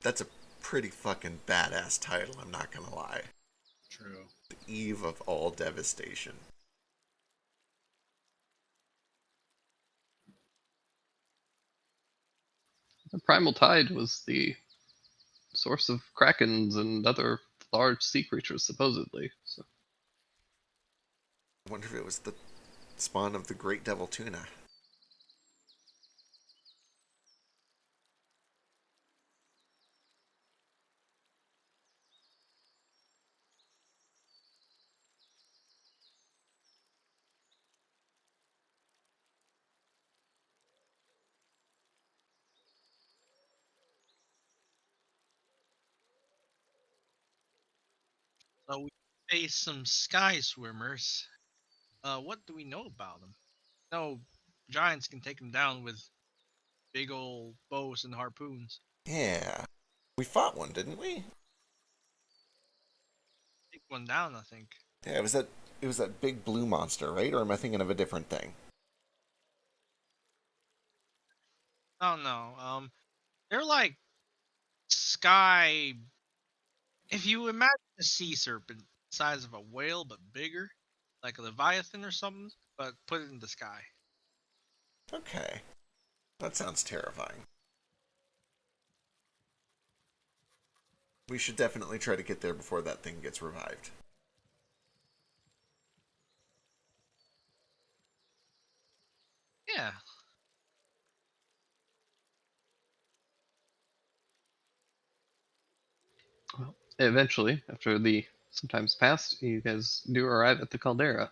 That's a pretty fucking badass title, I'm not gonna lie. True. The Eve of all devastation. The primal tide was the source of krakens and other large sea creatures, supposedly. So, I wonder if it was the spawn of the great devil tuna. So we face some sky swimmers. What do we know about them? No, giants can take them down with big old bows and harpoons. Yeah. We fought one, didn't we? Take one down, I think. Yeah, it was that big blue monster, right? Or am I thinking of a different thing? Oh no. They're like sky. If you imagine a sea serpent, size of a whale but bigger, like a leviathan or something, but put it in the sky. Okay. That sounds terrifying. We should definitely try to get there before that thing gets revived. Yeah. well, eventually, after the some time's passed, you guys do arrive at the caldera.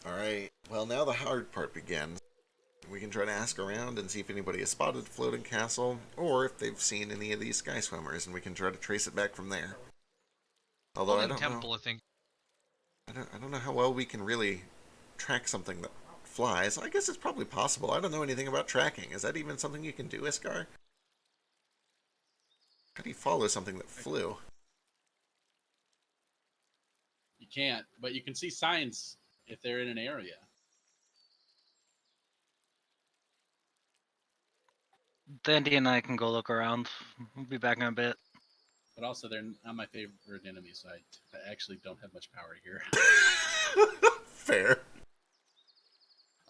Alright, well, now the hard part begins. We can try to ask around and see if anybody has spotted the floating castle, or if they've seen any of these sky swimmers, and we can try to trace it back from there. Although Floating temple, I think. I don't know how well we can really track something that flies. I guess it's probably possible. I don't know anything about tracking. Is that even something you can do, Iskar? How do you follow something that flew? You can't, but you can see signs if they're in an area. Dandy and I can go look around. We'll be back in a bit. But also, they're not my favorite enemy, so I actually don't have much power here. Fair.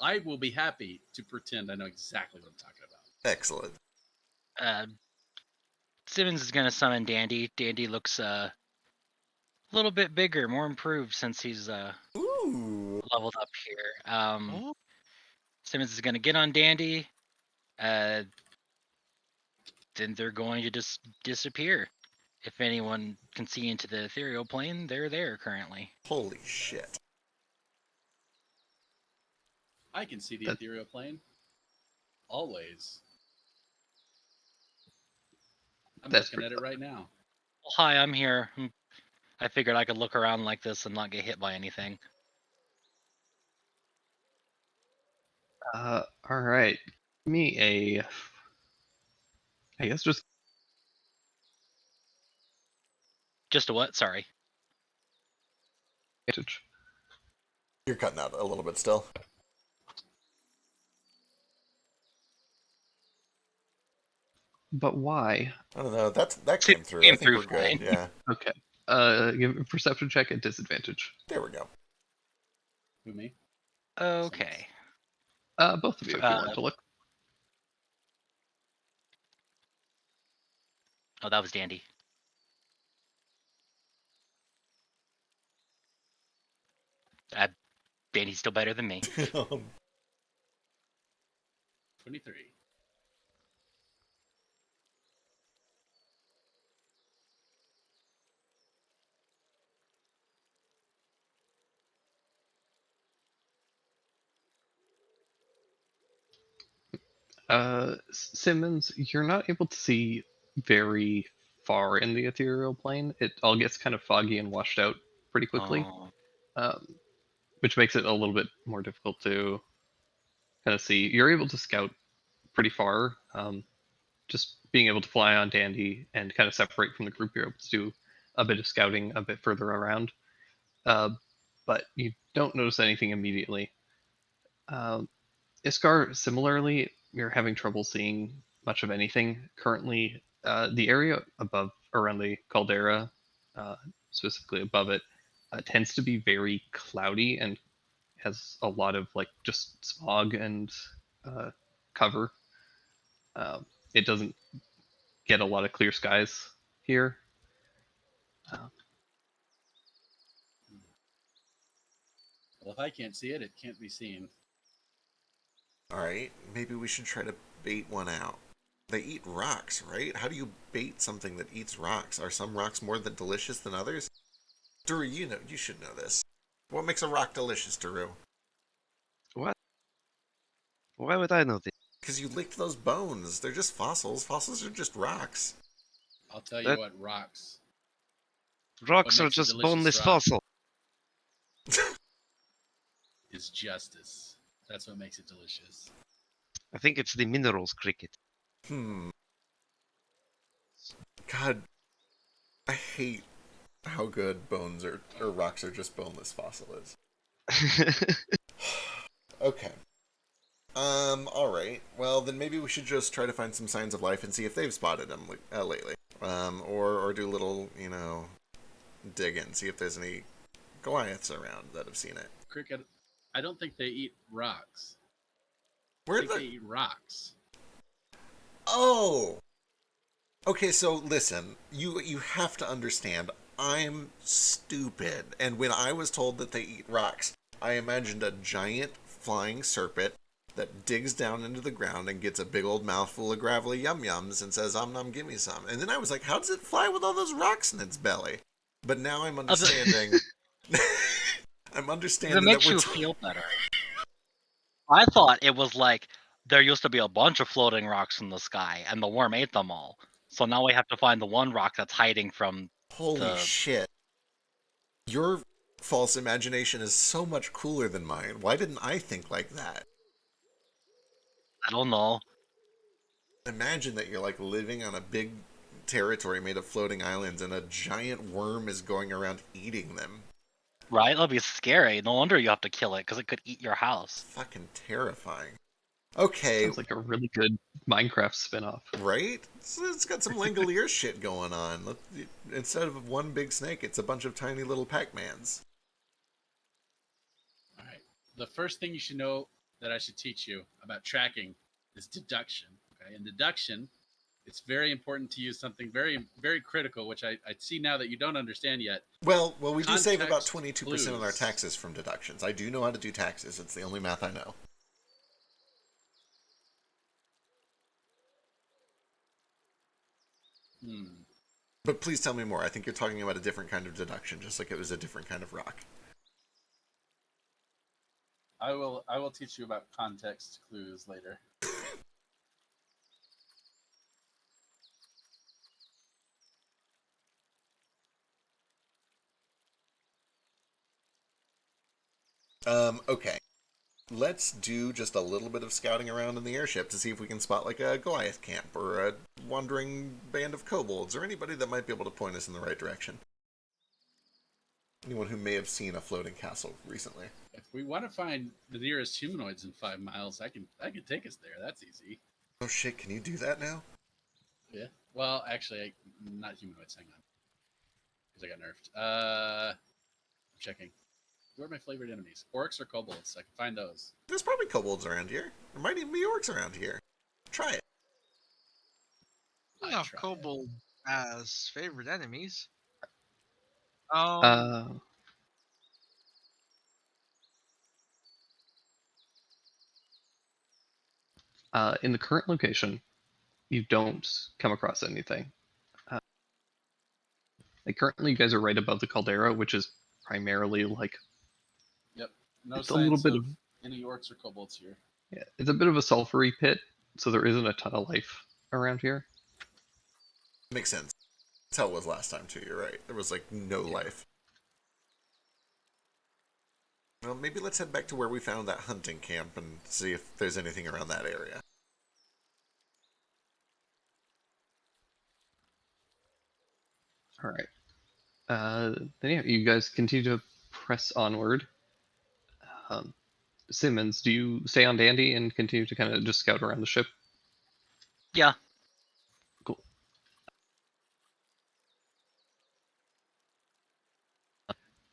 I will be happy to pretend I know exactly what I'm talking about. Excellent. Simmons is gonna summon Dandy. Dandy looks a little bit bigger, more improved since he's Ooh. leveled up here. Oh, Simmons is gonna get on Dandy. Then they're going to just disappear. If anyone can see into the ethereal plane, they're there currently. Holy shit. I can see the That- ethereal plane. Always. I'm That's looking at pretty it right now. Well, hi, I'm here. I figured I could look around like this and not get hit by anything. All right. Give me a. I guess just Just a what? Sorry. advantage. You're cutting out a little bit still. But why? I don't know. That came through. Came I think through we're good. fine. Yeah. Okay. Give a perception check at disadvantage. There we go. Who, me? Okay. Both of you, if you want to look. Oh, that was Dandy. Dandy's still better than me. 23. Simmons, you're not able to see very far in the ethereal plane. It all gets kind of foggy and washed out pretty quickly, Oh, which makes it a little bit more difficult to kind of see. You're able to scout pretty far. Just being able to fly on Dandy and kind of separate from the group, you're able to do a bit of scouting a bit further around. But you don't notice anything immediately. Iskar, similarly, you're having trouble seeing much of anything currently. The area above, around the caldera, specifically above it, tends to be very cloudy and has a lot of like just smog and cover. It doesn't get a lot of clear skies here. Well, if I can't see it, it can't be seen. All right, maybe we should try to bait one out. They eat rocks, right? How do you bait something that eats rocks? Are some rocks more delicious than others? Daru, you should know this. What makes a rock delicious, Daru? What? Why would I know this? Because you licked those bones. They're just fossils. Fossils are just rocks. I'll tell you That- what, rocks. Rocks are makes a just delicious boneless rock? fossil. Is justice. That's what makes it delicious. I think it's the minerals, Cricket. God, I hate how good bones or rocks are just boneless fossil is. Okay. Alright. Well, then maybe we should just try to find some signs of life and see if they've spotted them lately. Or do a little, digging, see if there's any Goliaths around that have seen it. Cricket, I don't think they eat rocks. I Where think the... they eat rocks. Oh! Okay, so listen, you have to understand, I'm stupid. And when I was told that they eat rocks, I imagined a giant flying serpent that digs down into the ground and gets a big old mouthful of gravelly yum-yums and says, nom, give me some. And then I was like, how does it fly with all those rocks in its belly? But now I'm understanding... I'm understanding It makes that you feel better. I thought it was like there used to be a bunch of floating rocks in the sky, and the worm ate them all. So now we have to find the one rock that's hiding from. Holy shit. Your false imagination is so much cooler than mine. Why didn't I think like that? I don't know. Imagine that you're like living on a big territory made of floating islands and a giant worm is going around eating them. Right? That'll be scary. No wonder you have to kill it, because it could eat your house. Fucking terrifying. Okay. Sounds like a really good Minecraft spin-off. Right? It's got some Langolier shit going on. Instead of one big snake, it's a bunch of tiny little Pac-Mans. All right. The first thing you should know that I should teach you about tracking is deduction. Okay, in deduction, it's very important to use something very, very critical, which I see now that you don't understand yet. Well, we do save about Context 22% on our clues. taxes from deductions. I do know how to do taxes. It's the only math I know. But please tell me more. I think you're talking about a different kind of deduction, just like it was a different kind of rock. I will teach you about context clues later. Okay. Let's do just a little bit of scouting around in the airship to see if we can spot like a Goliath camp or a wandering band of kobolds or anybody that might be able to point us in the right direction. Anyone who may have seen a floating castle recently. If we want to find the nearest humanoids in 5 miles, I can take us there. That's easy. Oh shit, can you do that now? Yeah. Well, actually, not humanoids. Hang on, because I got nerfed. I'm checking. Who are my flavored enemies? Orcs or kobolds? I can find those. There's probably kobolds around here. There might even be orcs around here. Try it. Enough kobold as favorite enemies. In the current location, you don't come across anything. Like currently, you guys are right above the caldera, which is primarily like Yep. No it's a signs little bit of any orcs or kobolds here. yeah, it's a bit of a sulfury pit, so there isn't a ton of life around here. Makes sense. That's how it was last time too, you're right. There was like no life. Well, maybe let's head back to where we found that hunting camp and see if there's anything around that area. All right. Then yeah, you guys continue to press onward. Simmons, do you stay on Dandy and continue to kind of just scout around the ship? Yeah. Cool.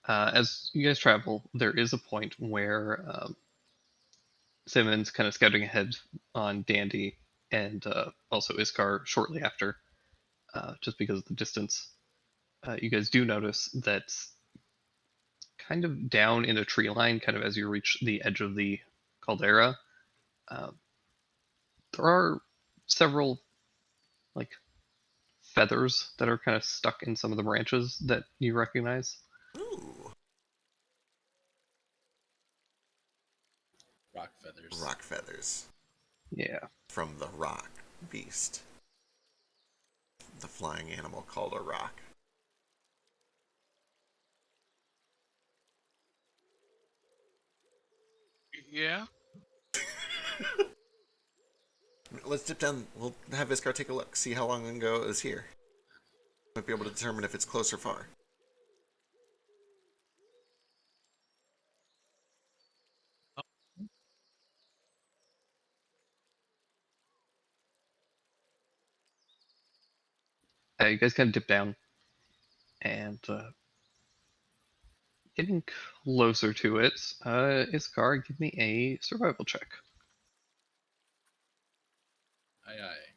As you guys travel, there is a point where Simmons kind of scouting ahead on Dandy, and also Iskar shortly after, just because of the distance. You guys do notice that kind of down in a tree line, kind of as you reach the edge of the caldera, uh, there are several like feathers that are kind of stuck in some of the branches that you recognize. Ooh, Rock feathers. rock feathers Yeah. from the rock beast. The flying animal called a rock. Yeah. Let's dip down. We'll have Iskar take a look, see how long ago it was here. Might be able to determine if it's close or far. You guys kind of dip down, and getting closer to it, Iskar, give me a survival check. Aye, aye.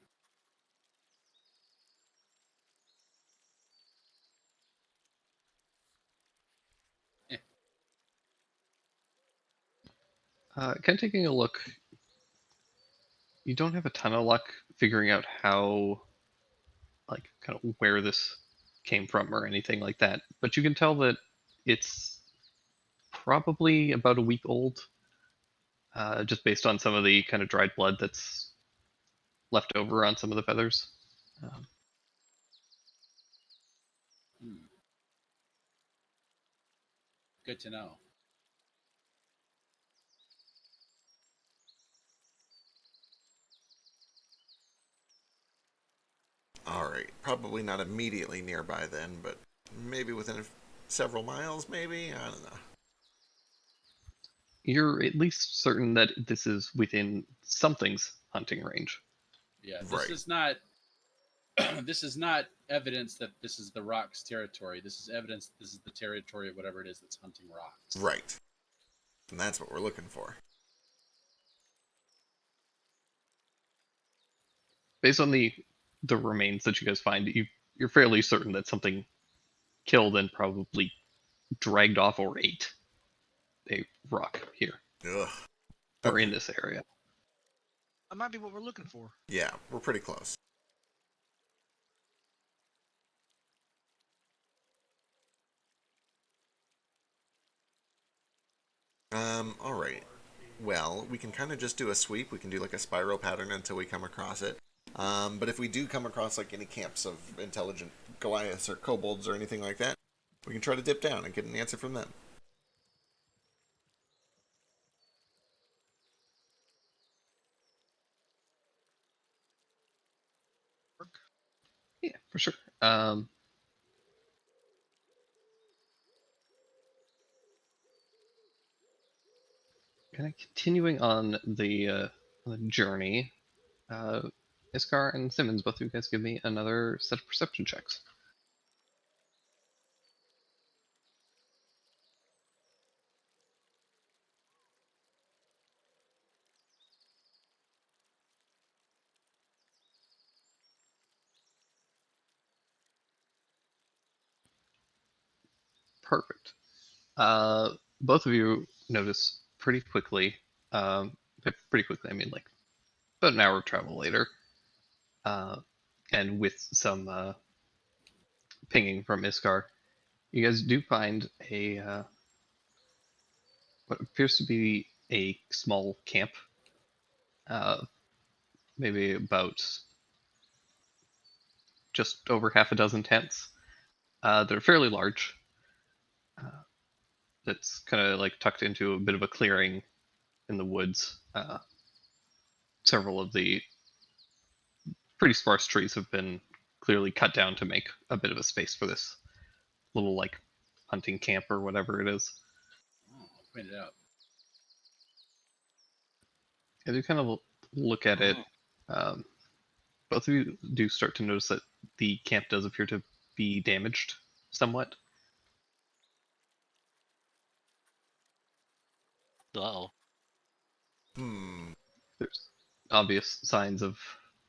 Kind of taking a look. You don't have a ton of luck figuring out how, like, kind of where this came from or anything like that, but you can tell that it's probably about a week old, just based on some of the kind of dried blood that's left over on some of the feathers. Um, Hmm. Good to know. Alright, probably not immediately nearby then, but maybe within several miles, maybe? I don't know. you're at least certain that this is within something's hunting range. Yeah, this Right. is not. This is not evidence that this is the rock's territory. This is evidence that this is the territory of whatever it is that's hunting rocks. Right. And that's what we're looking for. Based on the remains that you guys find, you're fairly certain that something killed and probably dragged off or ate a rock here Ugh. or Okay. in this area. That might be what we're looking for. Yeah, we're pretty close. Alright. Well, we can kind of just do a sweep. We can do like a spiral pattern until we come across it. But if we do come across like any camps of intelligent Goliaths or kobolds or anything like that, we can try to dip down and get an answer from them. Yeah, for sure. Kind of continuing on the journey, uh, Iskar and Simmons, both of you guys give me another set of perception checks. Perfect. Both of you notice pretty quickly. Pretty quickly, I mean like about an hour of travel later, uh, and with some pinging from Iskar, you guys do find a what appears to be a small camp, uh, maybe about just over half a dozen tents. They're fairly large. Uh, that's kind of like tucked into a bit of a clearing in the woods. Several of the pretty sparse trees have been clearly cut down to make a bit of a space for this little like hunting camp or whatever it is. Oh, I'll point it out. As you kind of look at it, um, both of you do start to notice that the camp does appear to be damaged somewhat. Uh-oh. Hmm. There's obvious signs of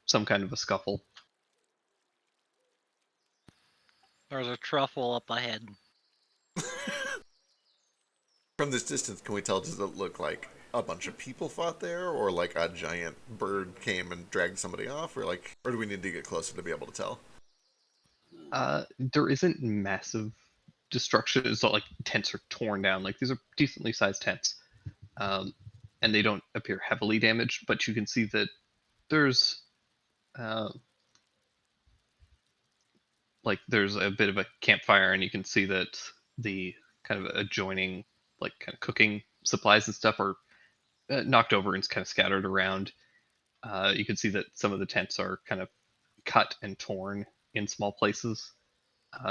some kind of a scuffle. There's a truffle up ahead. From this distance, can we tell, does it look like a bunch of people fought there, or like a giant bird came and dragged somebody off, or do we need to get closer to be able to tell? There isn't massive destruction. It's not like tents are torn down. Like these are decently sized tents, and they don't appear heavily damaged. But you can see that there's uh, there's a bit of a campfire, and you can see that the kind of adjoining like kind of cooking supplies and stuff are knocked over and kind of scattered around. You can see that some of the tents are kind of cut and torn in small places.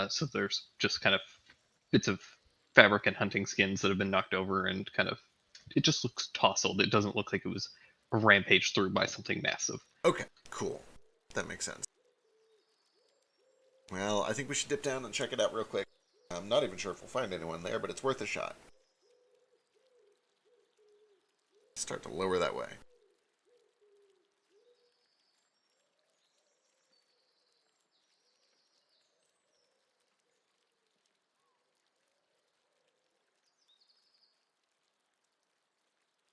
So there's just kind of bits of fabric and hunting skins that have been knocked over, and kind of it just looks tousled. It doesn't look like it was rampaged through by something massive. Okay, cool. That makes sense. Well, I think we should dip down and check it out real quick. I'm not even sure if we'll find anyone there, but it's worth a shot. Start to lower that way.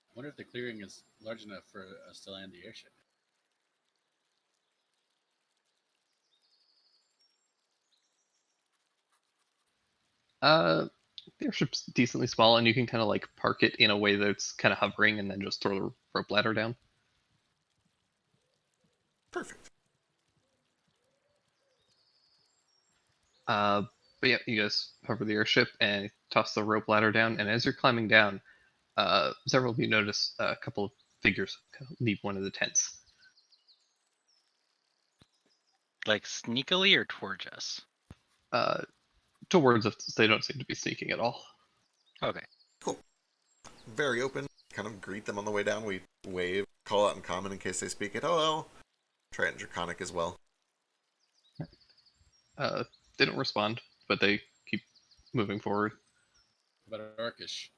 I wonder if the clearing is large enough for us to land the airship. The airship's decently small, and you can kind of like park it in a way that's kind of hovering, and then just throw the rope ladder down. Perfect. But yeah, you guys hover the airship and toss the rope ladder down, and as you're climbing down, several of you notice a couple of figures kind of leave one of the tents. Like sneakily or towards us? Towards us, they don't seem to be sneaking at all. Okay. Cool. Very open. Kind of greet them on the way down. We wave, call out in common in case they speak it. Hello. Try it in Draconic as well. They don't respond, but they keep moving forward. What about Orcish?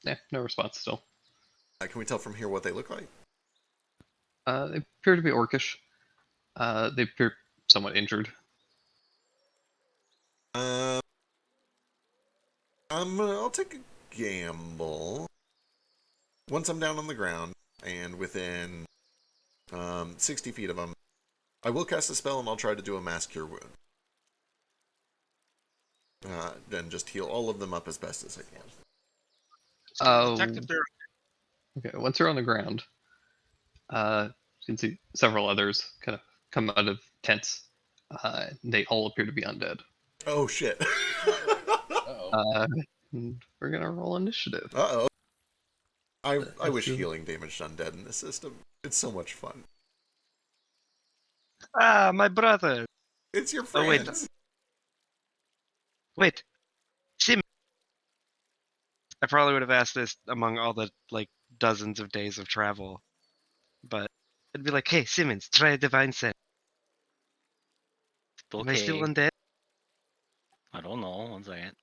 Yeah, no response still. Can we tell from here what they look like? They appear to be orcish. They appear somewhat injured. I'll take a gamble. Once I'm down on the ground and within 60 feet of them, I will cast a spell and I'll try to do a mass cure wound. Then just heal all of them up as best as I can. Detect if they're Okay, once you're on the ground, you can see several others kind of come out of tents. They all appear to be undead. Oh shit. Uh-oh. And we're gonna roll initiative. Uh-oh. I wish healing damage undead in the system. It's so much fun. Ah, my brother. It's your Oh, wait. friends. Wait. Sim. I probably would have asked this among all the like dozens of days of travel, but it'd be like, "Hey, Simmons, try a divine sense." Am I still Okay. undead? I don't know. One second.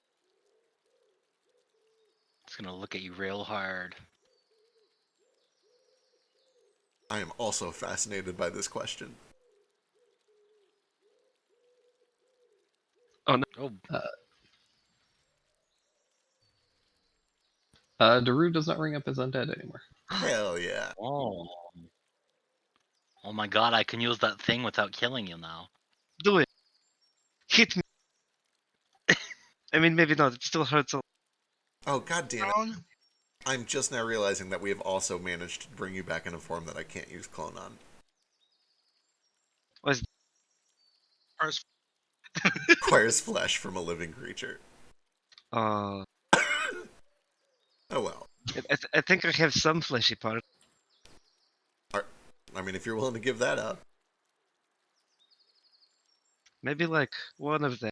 It's gonna look at you real hard. I am also fascinated by this question. Oh no. Daru does not ring up as undead anymore. Hell yeah. Oh. Oh my god, I can use that thing without killing you now. Do it. Hit me. I mean, maybe not. It still hurts a lot. Oh, god damn it. prone. I'm just now realizing that we have also managed to bring you back in a form that I can't use clone on. Requires flesh from a living creature. Oh, Oh well. I think I have some fleshy part. I mean, if you're willing to give that up. Maybe like one of them.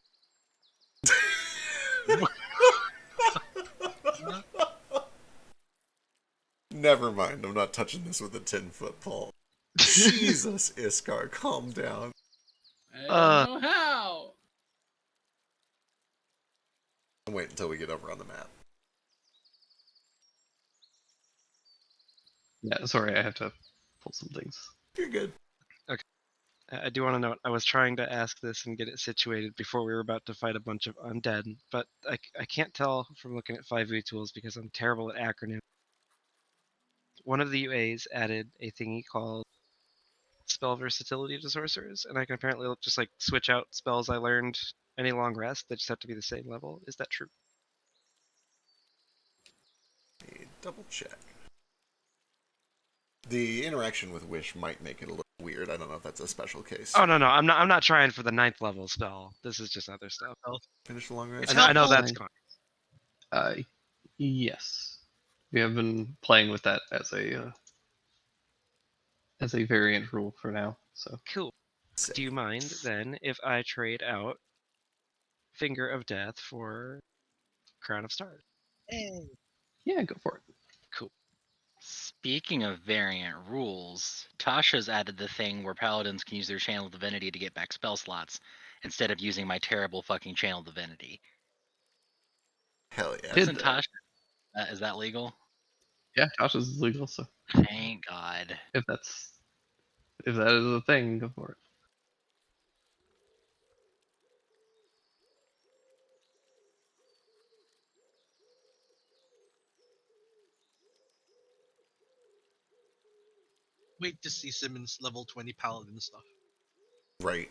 Never mind, I'm not touching this with a 10-foot pole. Jesus, Iskar, calm down. I don't know how. I'll wait until we get over on the map. Yeah, sorry, I have to pull some things. You're good. I do want to note, I was trying to ask this and get it situated before we were about to fight a bunch of undead, but I can't tell from looking at 5e tools because I'm terrible at acronyms. One of the UAs added a thingy called spell versatility to sorcerers, and I can apparently just like switch out spells I learned any long rest. They just have to be the same level. Is that true? Let me double check. The interaction with Wish might make it a little weird. I don't know if that's a special case. Oh no, I'm not trying for the 9th level spell. This is just other stuff. Finish the long It's rest. I know helpful. that's fine. Yes, we have been playing with that as a variant rule for now. So Cool. Do you mind then if I trade out Finger of Death for Crown of Stars? yeah, go for it. Cool. Speaking of variant rules, Tasha's added the thing where paladins can use their channel divinity to get back spell slots instead of using my terrible fucking channel divinity. Hell yeah. Did Isn't that. Tasha? Is that legal? Yeah, Tasha's is legal, so Thank God. if that is a thing, go for it. Wait to see Simmons level 20 paladin stuff. Right.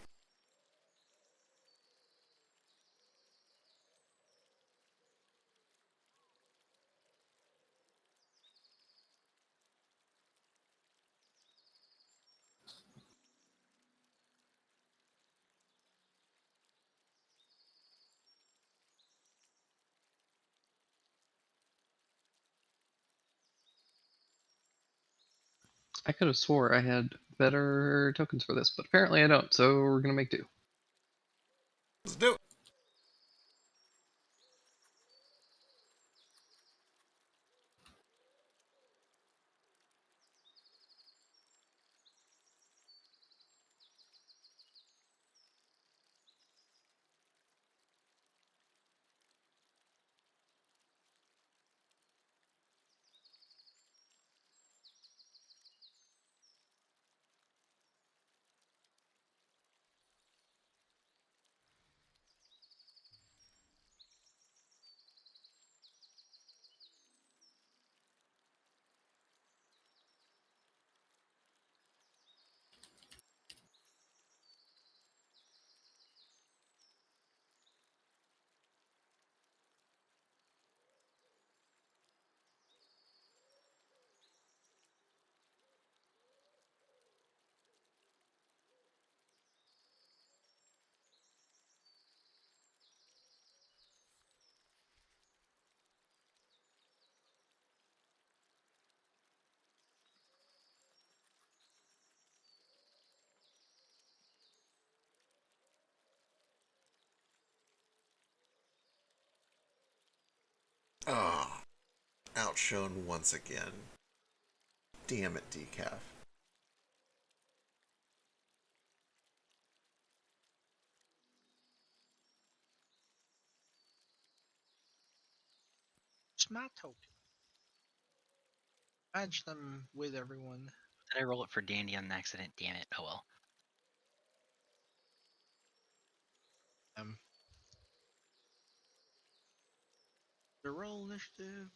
I could have swore I had better tokens for this, but apparently I don't. So we're gonna make do. Let's do it. Oh, outshone once again. Damn it, Decaf. It's my token. Match them with everyone. Did I roll it for Dandy on accident? Damn it. Oh well. The roll initiative.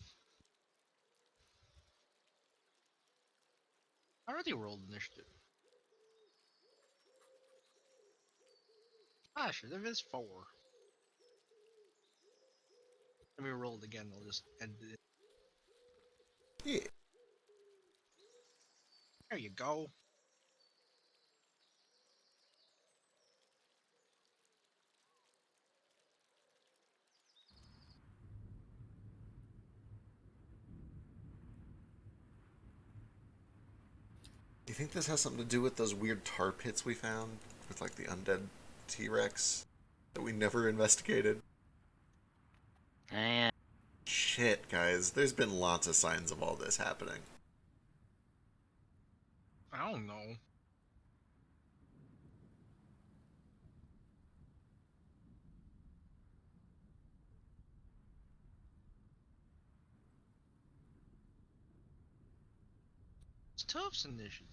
I already rolled initiative. Initiative is 4. Let me roll it again. I'll just end it. Yeah. There you go. You think this has something to do with those weird tar pits we found? With, like, the undead T-Rex that we never investigated? Eh, Shit, guys. There's been lots of signs of all this happening. I don't know. It's Tough's initiative.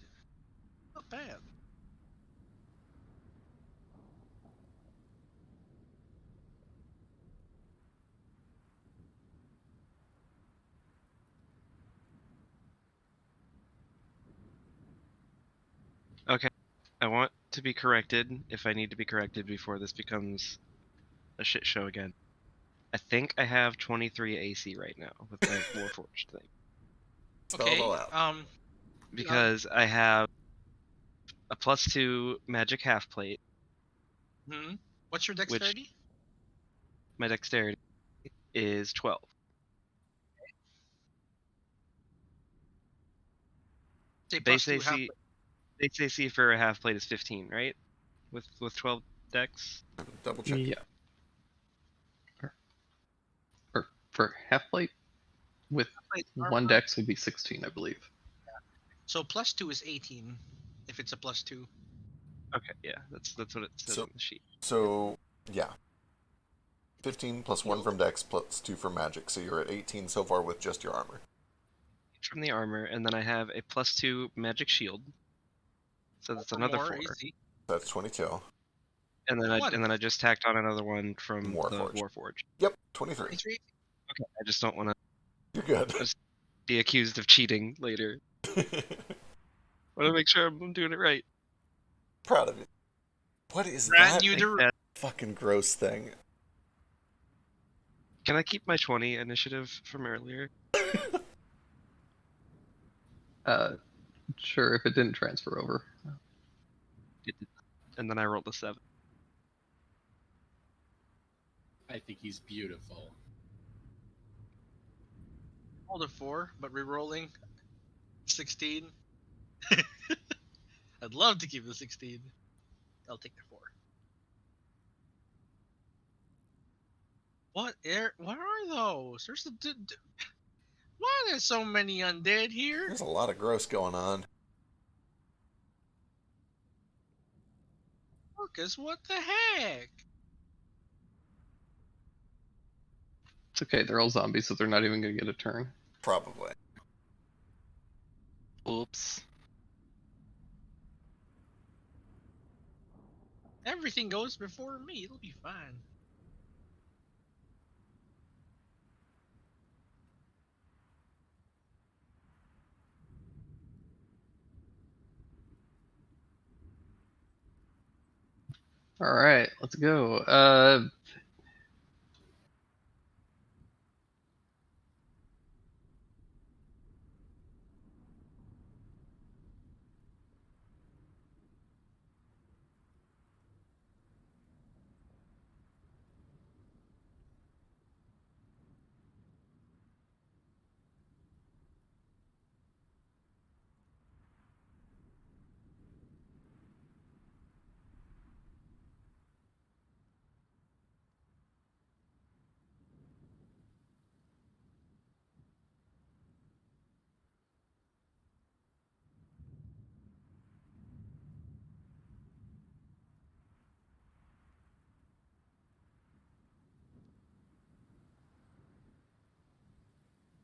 Not bad. Okay, I want to be corrected if I need to be corrected before this becomes a shit show again. I think I have 23 AC right now with my Warforged thing. Spell it Okay. all out. Because I have a +2 magic half plate. What's your dexterity? My dexterity is 12. Say Base +2 half. AC, base AC for a half plate is 15, right? With 12 dex. Double check. Yeah. Or for half plate with one dex would be 16, I believe. So +2 is 18. If it's a +2. Okay, yeah, that's what it says So- on the sheet. So, yeah. 15 plus 1 from Dex plus 2 from Magic, so you're at 18 so far with just your armor. From the armor, and then I have a +2 magic shield. So that's another More 4. AC. That's 22. And then I just tacked on another one from Warforged. the Warforged. Yep, 23. 23. Okay, I just don't want to You're good. be accused of cheating later. I want to make sure I'm doing it right. Proud of you. What is Brand that new Like to that. fucking gross thing? Can I keep my 20 initiative from earlier? Sure, if it didn't transfer over. And then I rolled a 7. I think he's beautiful. Hold a 4, but rerolling 16. I'd love to keep the 16. I'll take the 4. What are those? There's why there's so many undead here? There's a lot of gross going on. Marcus, what the heck? It's okay, they're all zombies, so they're not even going to get a turn. Probably. Oops. Everything goes before me. It'll be fine. All right, let's go.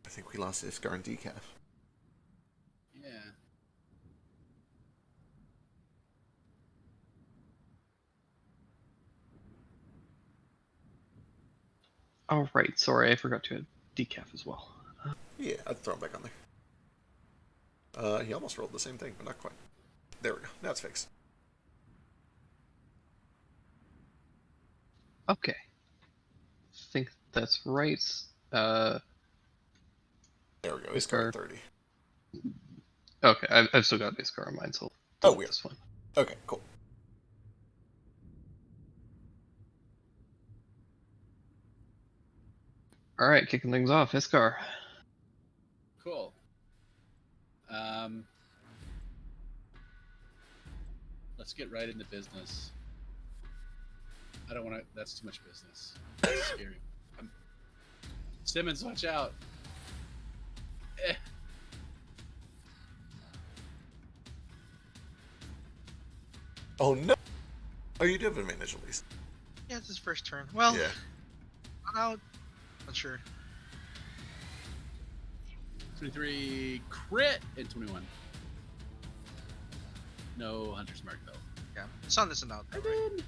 I think we lost Iskar and Decaf. Yeah. All right, sorry, I forgot to add decaf as well. Yeah, I'd throw him back on there. He almost rolled the same thing, but not quite. There we go. Now it's fixed. Okay. I think that's right. There we go. Iskar Iskar. 30. Okay, I've still got Iskar on mine, so Oh, delete weird. this one. Okay, cool. All right, kicking things off, Iskar. Cool. Let's get right into business. I don't want to. That's too much business. That's scary. Simmons, watch out. Oh no! Oh, you do have advantage at least. Yeah, it's his first turn. Well, Yeah. not out. Not sure. 23 crit and 21. No Hunter's Mark though. Yeah, Sun isn't out I there. Right? did.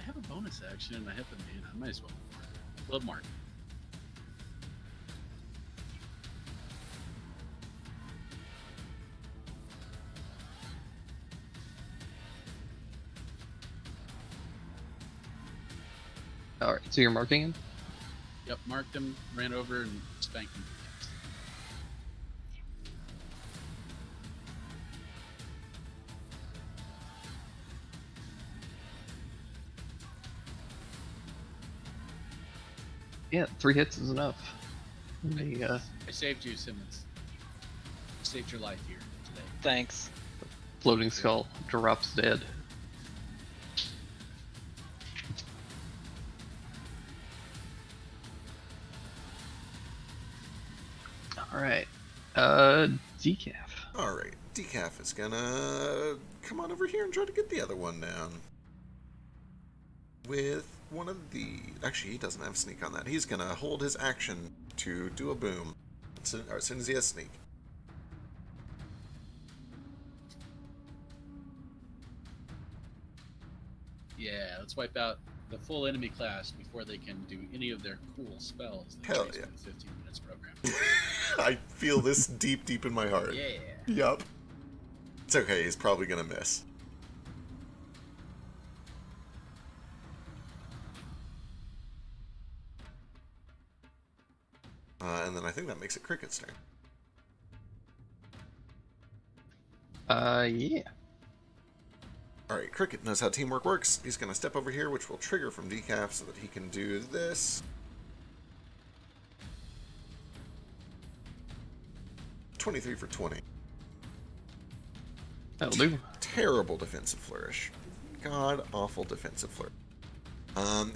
I have a bonus action and I hit the main. I might as well. Blood Mark. All right, so you're marking him. Yep, marked him, ran over, and spanked him. Yeah, 3 hits is enough. The, I saved you, Simmons. I saved your life here today. Thanks. floating skull drops dead. All right, decaf. All right, Decaf is gonna come on over here and try to get the other one down. With one of the... Actually, he doesn't have sneak on that. He's gonna hold his action to do a boom as soon as he has sneak. Yeah, let's wipe out the full enemy class before they can do any of their cool spells. That Hell takes yeah. the 15 minutes program. I feel this deep, deep in my heart. Yeah. Yup. It's okay, he's probably gonna miss. And then I think that makes it Cricket's turn. Yeah. Alright, Cricket knows how teamwork works. He's gonna step over here, which will trigger from Decaf so that he can do this. 23 for 20. That'll do. Terrible defensive flourish. God awful defensive flourish.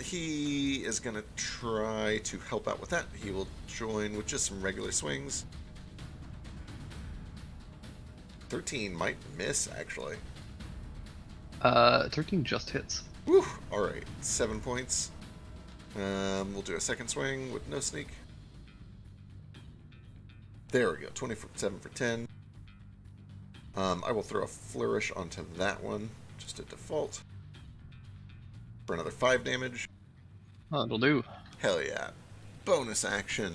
He is gonna try to help out with that. He will join with just some regular swings. 13 might miss, actually. 13 just hits. Woo! Alright, 7 points. We'll do a second swing with no sneak. There we go, 27 for 10. I will throw a flourish onto that one, just at default. For another 5 damage. That'll do. Hell yeah. Bonus action.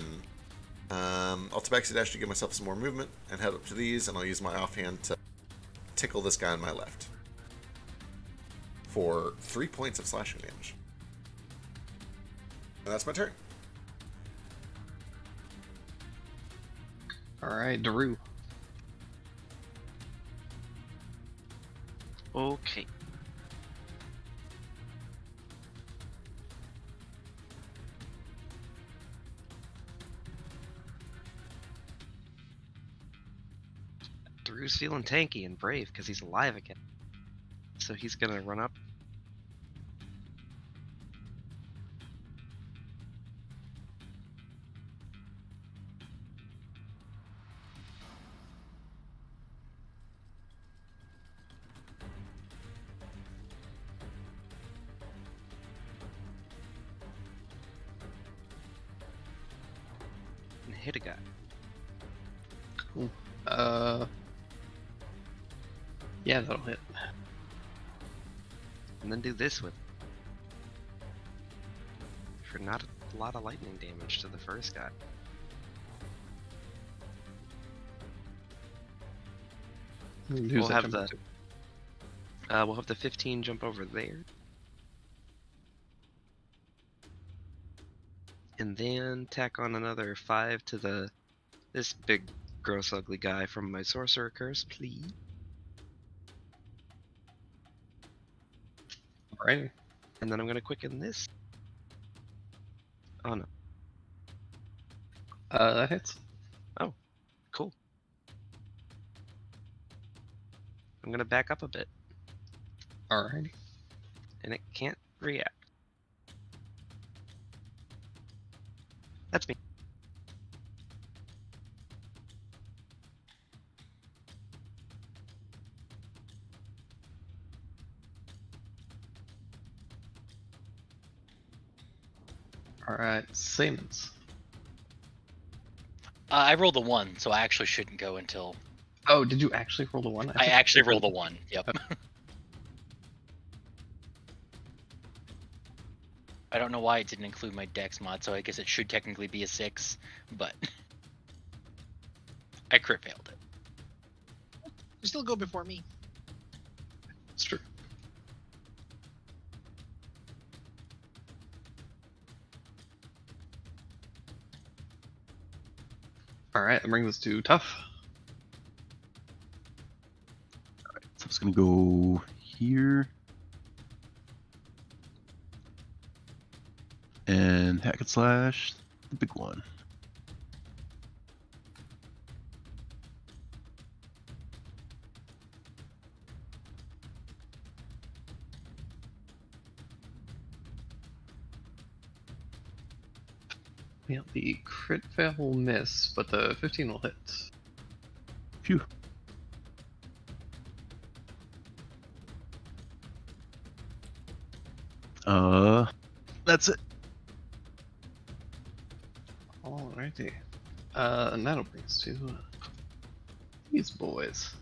I'll Tabaxi Dash to give myself some more movement and head up to these, and I'll use my offhand to tickle this guy on my left. For 3 points of slashing damage. And that's my turn. All right, Daru. Okay. Drew's feeling tanky and brave because he's alive again. So he's gonna run up. And hit a guy. Cool. Yeah, that'll hit. And then do this with for not a lot of lightning damage to the first guy. We'll have the 15 jump over there. And then tack on another 5 to this big gross ugly guy from my sorcerer curse, please. Alright. And then I'm gonna quicken this. Oh no. That hits. Cool. I'm gonna back up a bit, Alrighty. and it can't react. That's me. Alright, Siemens. I rolled a 1, so I actually shouldn't go until Oh, did you actually roll the 1? I actually rolled a 1. Yep. I don't know why it didn't include my dex mod, so I guess it should technically be a 6, but I crit failed it. You still go before me. It's true. Alright, that brings us to Tough. So it's gonna go here. And hack and slash, the big one. Yeah, the crit fail will miss, but the 15 will hit. Phew. That's it. Alrighty. And that'll bring us to these boys.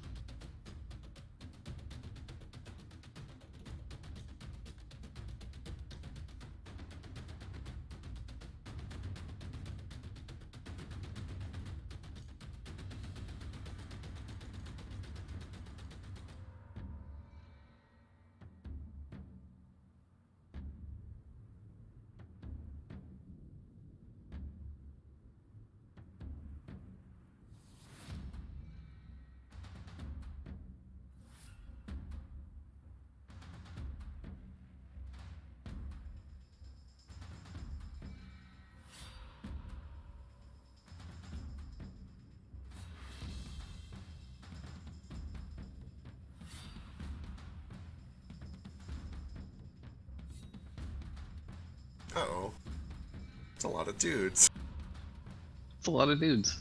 Uh-oh. It's a lot of dudes. It's a lot of dudes.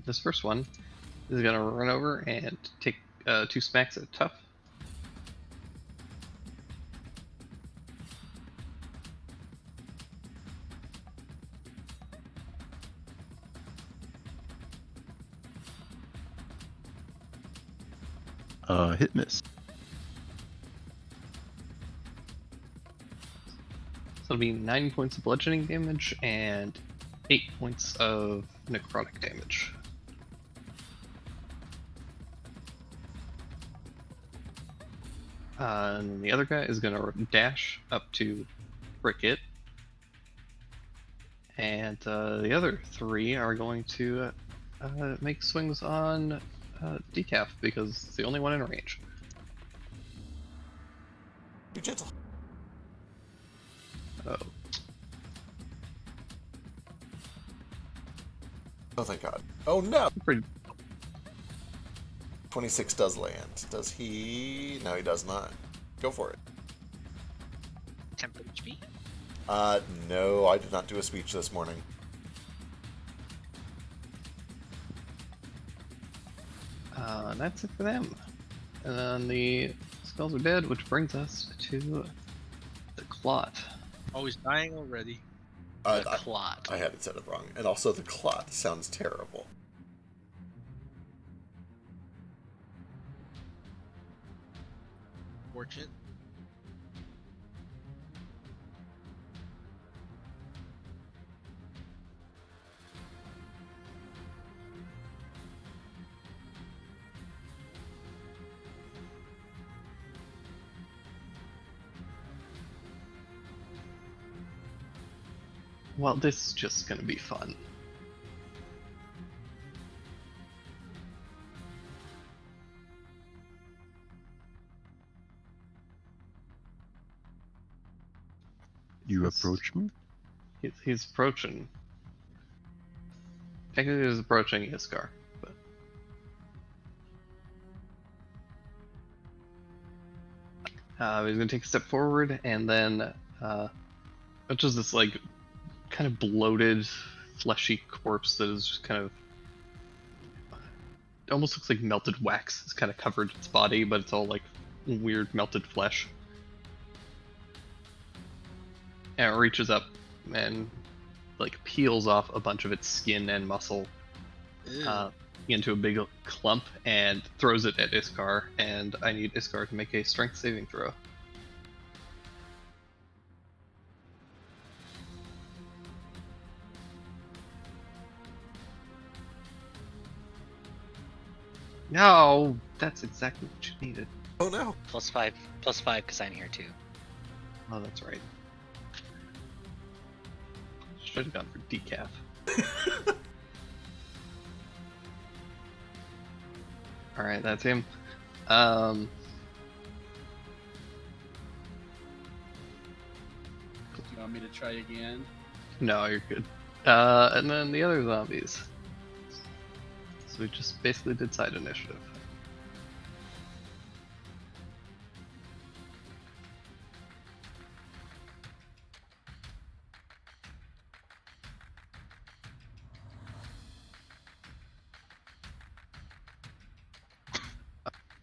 This first one is gonna run over and take 2 smacks at Tough. Hit miss. So it'll be 9 points of bludgeoning damage and 8 points of necrotic damage. And then the other guy is gonna dash up to frick it. And the other 3 are going to make swings on Decaf because it's the only one in range. Be gentle. Oh, Oh, thank God. Oh, no! pretty. 26 does land. Does he? No, he does not. Go for it. 10 HP. No, I did not do a speech this morning. And that's it for them. And then the spells are dead, which brings us to the Clot. Oh, he's dying already. The clot. I had it said it wrong. And also the clot sounds terrible. Fortune. Well, this is just gonna be fun. You approach me? He's approaching. Technically, he's approaching Iskar, but he's gonna take a step forward, and then it's just this like kind of bloated, fleshy corpse that is just kind of it almost looks like melted wax. It's kind of covered its body, but it's all like weird melted flesh. And it reaches up and like peels off a bunch of its skin and muscle, Ew. into a big clump and throws it at Iskar, and I need Iskar to make a strength saving throw. No, that's exactly what you needed. Oh no. +5, because I'm here too. Oh, that's right. Should have gone for decaf. All right, that's him. Do you want me to try again? No, you're good. And then the other zombies. So we just basically did side initiative.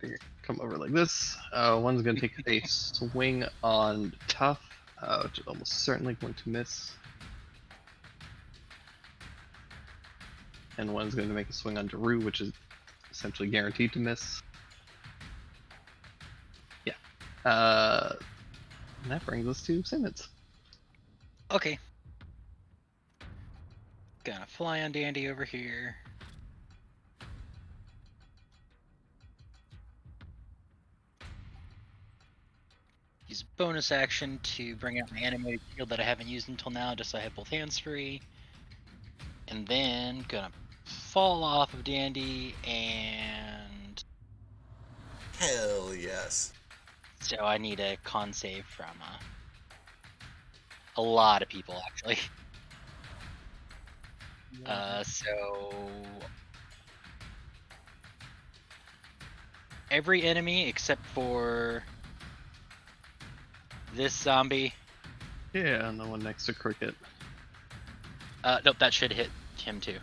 They're gonna come over like this. One's gonna take a swing on Tough, which is almost certainly going to miss. And one's going to make a swing on Daru, which is essentially guaranteed to miss. Yeah. And that brings us to Simmons. Okay. Gonna fly on Dandy over here. Use bonus action to bring out my animated shield that I haven't used until now, just so I have both hands free. And then gonna fall off of Dandy, and Hell yes. so I need a con save from a lot of people actually. So every enemy except for this zombie. Yeah, and the one next to Cricket. Nope, that should hit him too.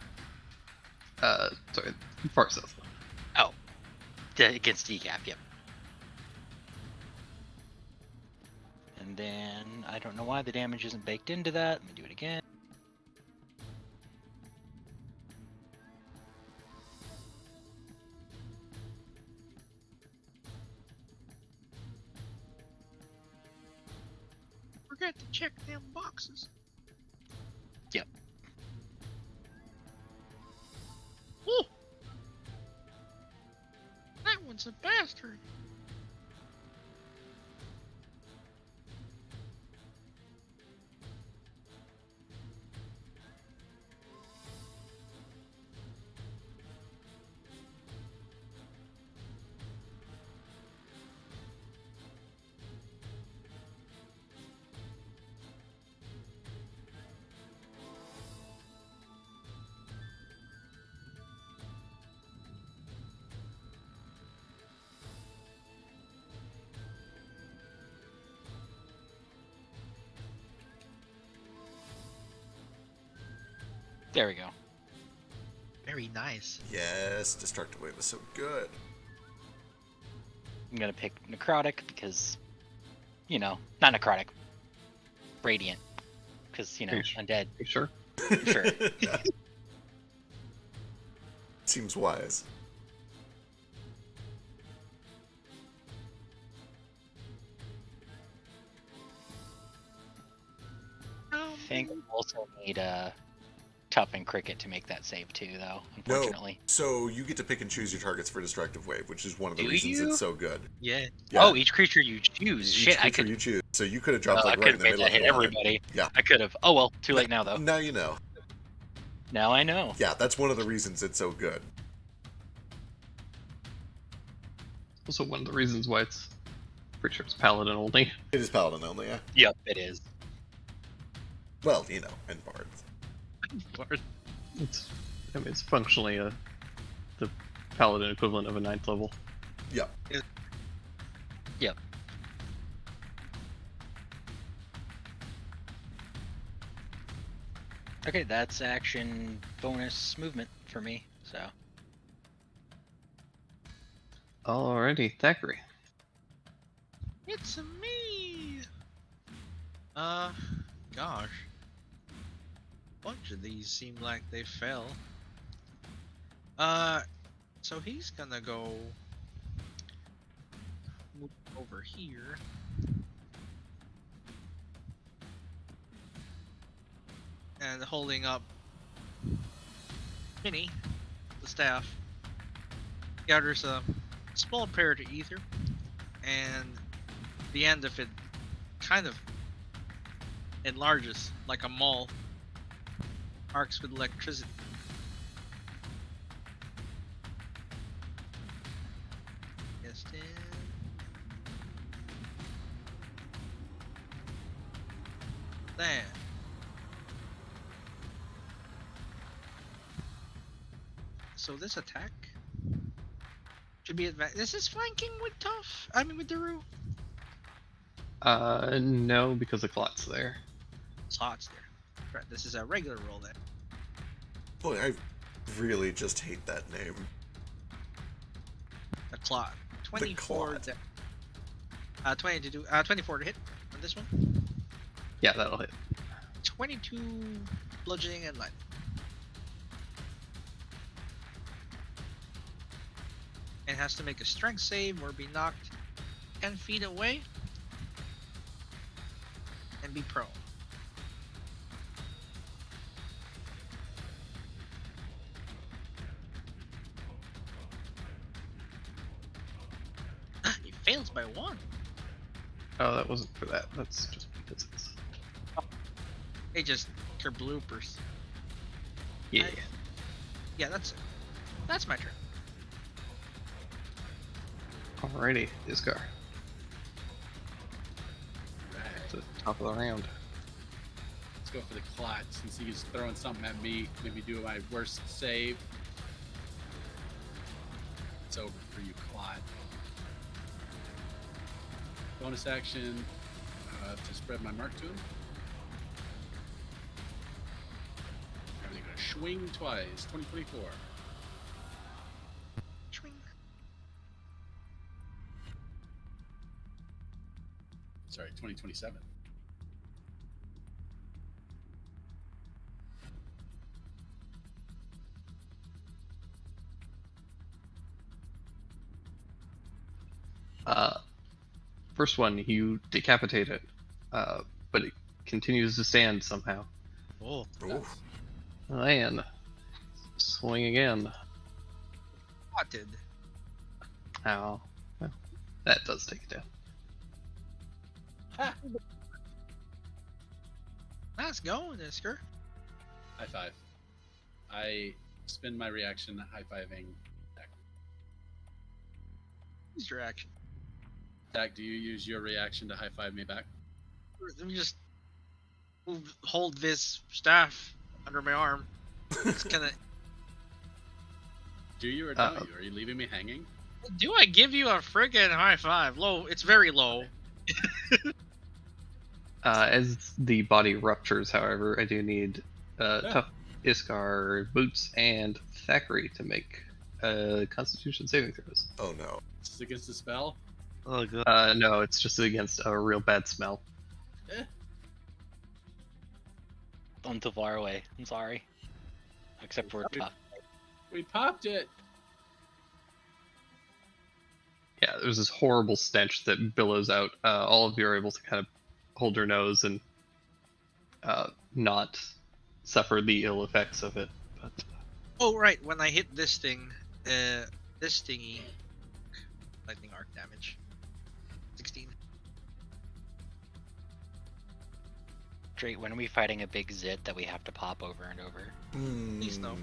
Sorry, far south. Against decap, yep. And then I don't know why the damage isn't baked into that. Let me do it again. Forget to check them boxes. Yep. Ooh! That one's a bastard. There we go. Very nice. Yes, Destructive Wave is so good. I'm gonna pick Necrotic because, you know, not Necrotic, Radiant, because, you know, undead. You sure? Sure. Yeah. Seems wise. I think we also need Tough and Cricket to make that save too, though, unfortunately. No, so you get to pick and choose your targets for Destructive Wave, which is one of the Do reasons you? it's so good. Yeah. Yeah. Oh, each creature you choose. Each Shit, I creature could. you choose. So you could have dropped I like could right have in the made middle that of hit the line. everybody. Yeah. I could have. Oh well, too late now though. Now you know. Now I know. Yeah, that's one of the reasons it's so good. Also, one of the reasons why it's pretty sure it's Paladin only. It is Paladin only, yeah. Yep, it is. Well, you know, and Bards. It's, I mean, it's functionally the Paladin equivalent of a 9th level. Yeah. Yep. Okay, that's action bonus movement for me. So Alrighty, Thackeray. It's me. Gosh. Bunch of these seem like they fell. So he's gonna go move over here. And holding up Minnie, the staff, gathers a small parrot of ether, and the end of it kind of enlarges like a mall, arcs with electricity. Yes, then. There. So this attack should be advanced. This is flanking with Tough. I mean with Daru. No, because the clot's there. Slots there. Right, this is a regular roll then. Boy, I really just hate that name. The clot. 24 clot. to 24 to hit on this one. Yeah, that'll hit. 22 bludgeoning and lightning. And has to make a strength save or be knocked 10 feet away and be prone. He fails by 1. Oh, that wasn't for that. That's just because it's. They just bloopers. Yeah. Yeah, that's it. That's my turn. Alrighty, Iskar. Right. To the top of the round. Let's go for the clot since he's throwing something at me. Maybe do my worst save. It's over for you, clot. Bonus action to spread my mark to him. I'm gonna swing twice. 2024. Swing. Sorry, 2027. First one, you decapitate it, but it continues to stand somehow. Oh. Oof. And swing again. Spotted. Ow. Well, that does take it down. Ha! Let's go, Isker. High five. I spend my reaction high-fiving Dak. Use your action. Dak, do you use your reaction to high-five me back? Let me just hold this staff under my arm. It's gonna. Do you or don't you? Are you leaving me hanging? Do I give you a friggin' high five? Low. It's very low. As the body ruptures, however, I do need Tough, Iskar, Boots, and Thackeray to make Constitution saving throws. Oh no. Is this against the spell? Oh god. No, it's just against a real bad smell. I'm too far away. I'm sorry. Except for Tough. We popped it. Yeah, there's this horrible stench that billows out. All of you are able to kind of hold your nose and not suffer the ill effects of it. But Oh right, when I hit this thing, this thingy, lightning arc damage. 16. Straight, when are we fighting a big zit that we have to pop over and over? Please no.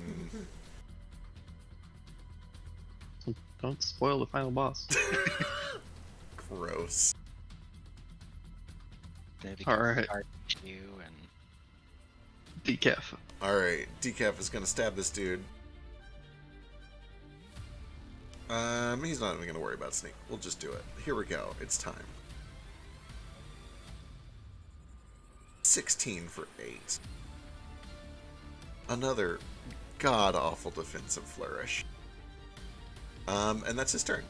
don't spoil the final boss. Gross. Then it becomes Alright. hard to do and Decaf. Alright, Decaf is gonna stab this dude. He's not even gonna worry about sneak. We'll just do it. Here we go. It's time. 16 for 8. Another god-awful defensive flourish. And that's his turn.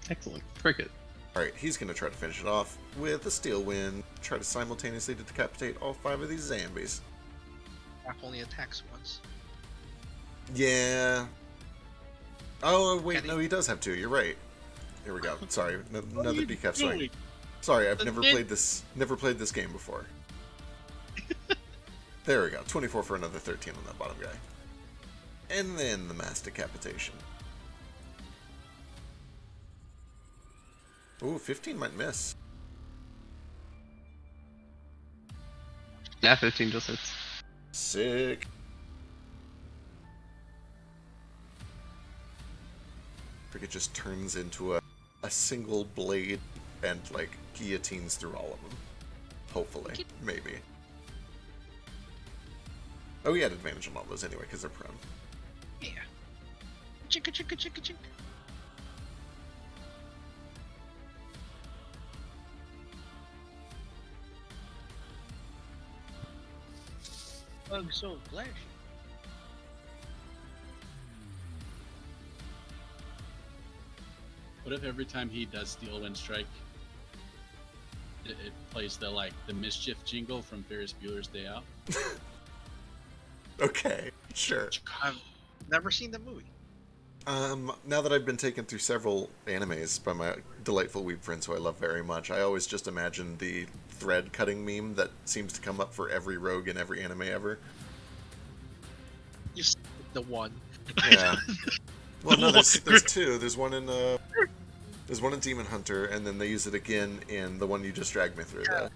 Excellent. Cricket. Alright, he's gonna try to finish it off with a steel wind. Try to simultaneously decapitate all 5 of these zombies. Staff only attacks once. Yeah. Oh wait, Can no, he does have 2. You're right. Here we go. Sorry, What are another you decaf swing. doing? Sorry, I've The never mid- played this. Never played this game before. There we go. 24 for another 13 on that bottom guy. And then the mass decapitation. Ooh, 15 might miss. Yeah, 15 just hits. Sick. It just turns into a single blade and like guillotines through all of them. Hopefully, maybe. Oh, he had advantage on all those anyway because they're prone. Yeah. Chicka chicka chicka chicka. I'm so glad. What if every time he does Steel Wind Strike, it plays the mischief jingle from Ferris Bueller's Day Out? Okay, sure. I've never seen the movie. Now that I've been taken through several animes by my delightful weeb friends who I love very much, I always just imagine the thread cutting meme that seems to come up for every rogue in every anime ever. Just the one. Yeah. Well, no, there's 2. There's one in Demon Hunter, and then they use it again in the one you just dragged me through. Yeah.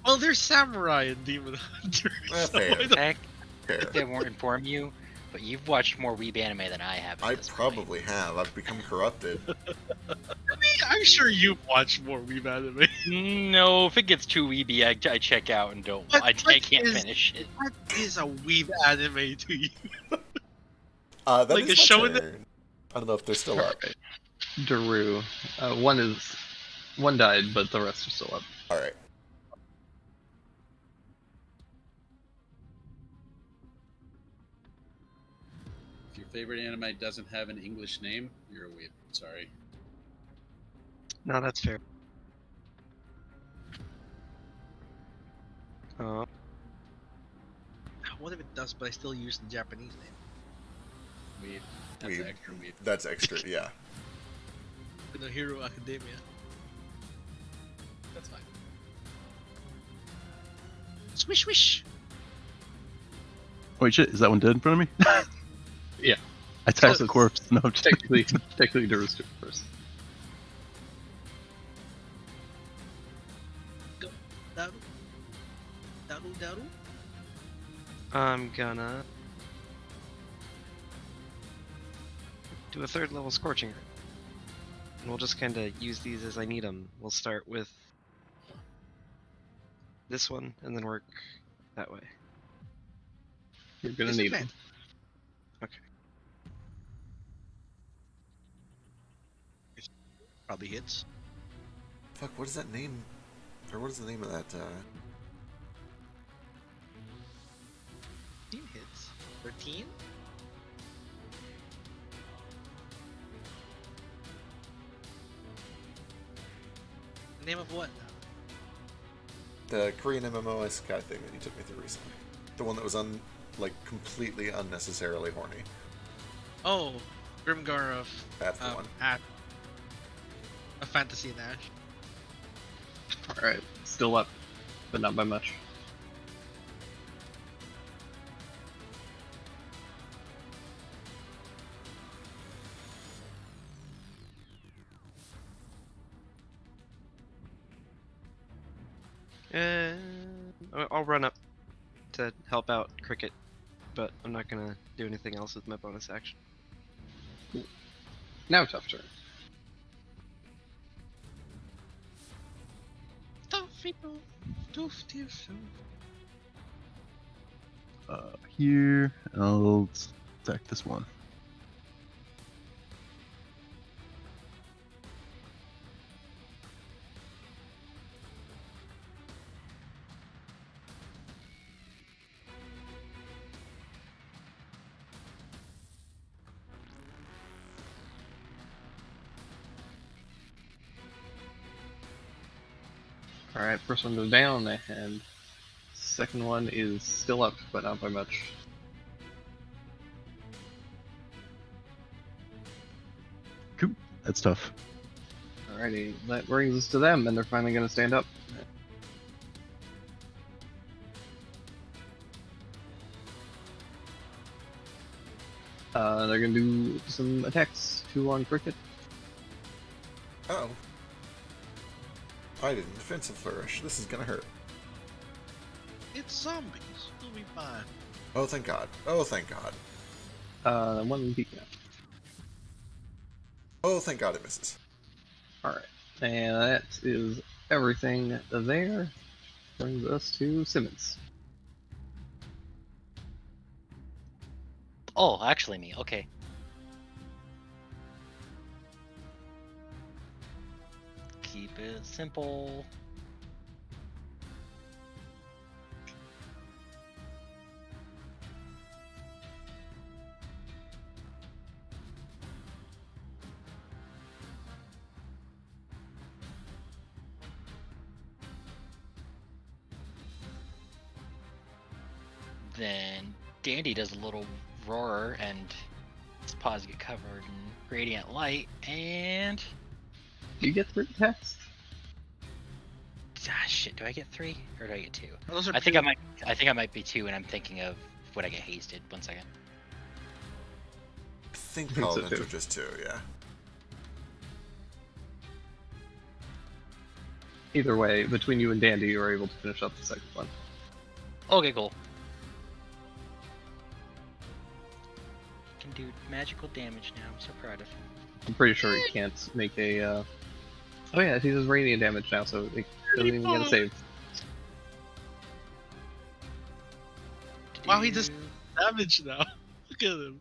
Well, there's samurai in Demon Hunter. Fair. Heck, Fair. they won't inform you, but you've watched more weeb anime than I have. At I this probably have. I've become corrupted. I'm sure you've watched more weeb anime. point. No, if it gets too weeby, I check out and don't. What- I what can't is- finish it. What is a weeb anime to you? That Like is a my show in the- turn. I don't know if they're still up. Alright. Daru. One died, but the rest are still up. Alright. If your favorite anime doesn't have an English name, you're a weeb. Sorry. No, that's fair. What if it does, but I still use the Japanese name? Weeb. That's Weeb. extra weeb. That's extra, yeah. The Hero Academia. That's fine. Swish swish. Wait, shit, is that one dead in front of me? Yeah. I tapped the corpse. No, I'm just Technically Daru's doing it first. Daru. Daru Daru. I'm gonna do a 3rd level Scorching Ray. And we'll just kind of use these as I need them. We'll start with this one and then work that way. You're gonna need them. Probably hits. Fuck, what is that name? Or what is the name of that, 13 hits. 13? Name of what? the Korean MMO isekai thing that you took me through recently? The one that was completely unnecessarily horny. Oh, Grimgar of That's the one. a Fantasy Nash. Alright, still up, but not by much. I'll run up to help out Cricket, but I'm not gonna do anything else with my bonus action. Now tough turn. Here, I'll attack this one. Alright, first one goes down, and second one is still up, but not by much. That's tough. Alrighty, that brings us to them, and they're finally going to stand up. They're going to do some attacks. 2 on Cricket. Oh. I did a defensive flourish. This is gonna hurt. It's zombies. It'll be fine. Oh, thank God. Oh, thank God. 1 decap. Oh, thank God it misses. Alright, and that is everything there. Brings us to Simmons. Oh, actually me. Okay. Keep it simple. Then Dandy does a little roar and his paws get covered in radiant light, and Do you get 3 attacks? shit, do I get 3 or do I get 2? Those are I think I might be 2, and I'm thinking of would I get hasted. 1 second. I think so, paladins too. are just 2, yeah. Either way, between you and Dandy, you are able to finish up the second one. Okay, cool. Can do magical damage now. I'm so proud of him. I'm pretty sure he can't make a. Oh yeah, he does radiant damage now, so he doesn't even get a save. Wow, he does damage now. Look at him.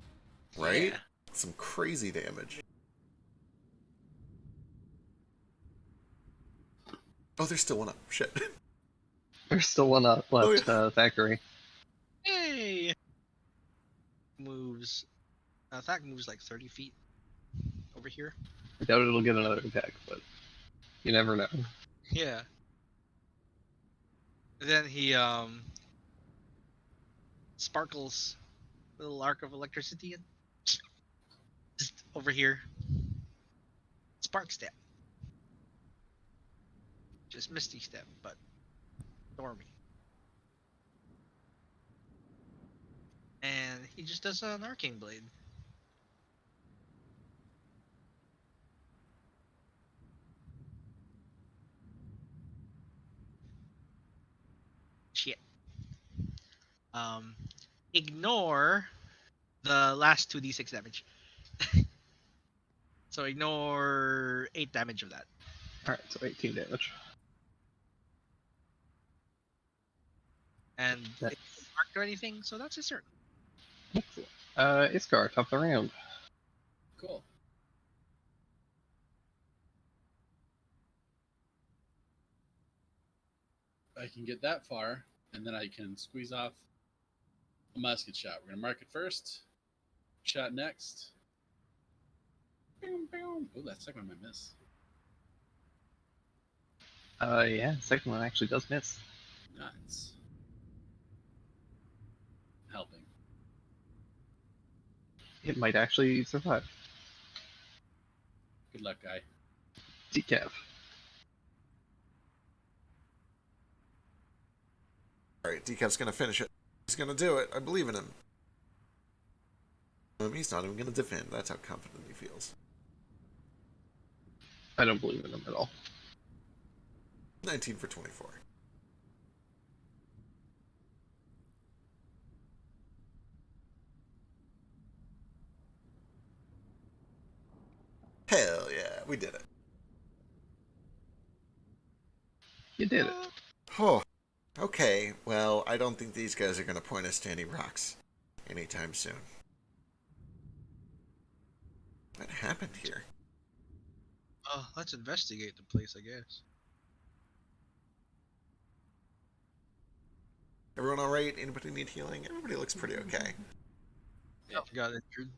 Right? Yeah. Some crazy damage. Oh, there's still one up. Shit. There's still 1 up left, Oh, Thackeray. Hey. Moves. That moves like 30 feet over here. I doubt it'll get another attack, but you never know. Yeah. And then he sparkles a little arc of electricity and just over here. Spark step. Just misty step, but stormy. And he just does an arcane blade. Shit. Ignore the last 2d6 damage. So ignore 8 damage of that. Alright, so 18 damage. And That's- it's not marked or anything, so that's his turn. Excellent. Iskar, top of the round. Cool. I can get that far, and then I can squeeze off a musket shot. We're gonna mark it first. Shot next. Boom, boom. Oh, that second one might miss. Yeah, second one actually does miss. Nuts. Helping. It might actually survive. Good luck, guy. Decaf. Alright, Decaf's gonna finish it. He's gonna do it. I believe in him. He's not even gonna defend. That's how confident he feels. I don't believe in him at all. 19 for 24. Hell yeah, we did it. You did it. Oh, okay. Well, I don't think these guys are going to point us to any rocks anytime soon. What happened here? Let's investigate the place, I guess. Everyone all right? Anybody need healing? Everybody looks pretty okay. Yeah, got injured.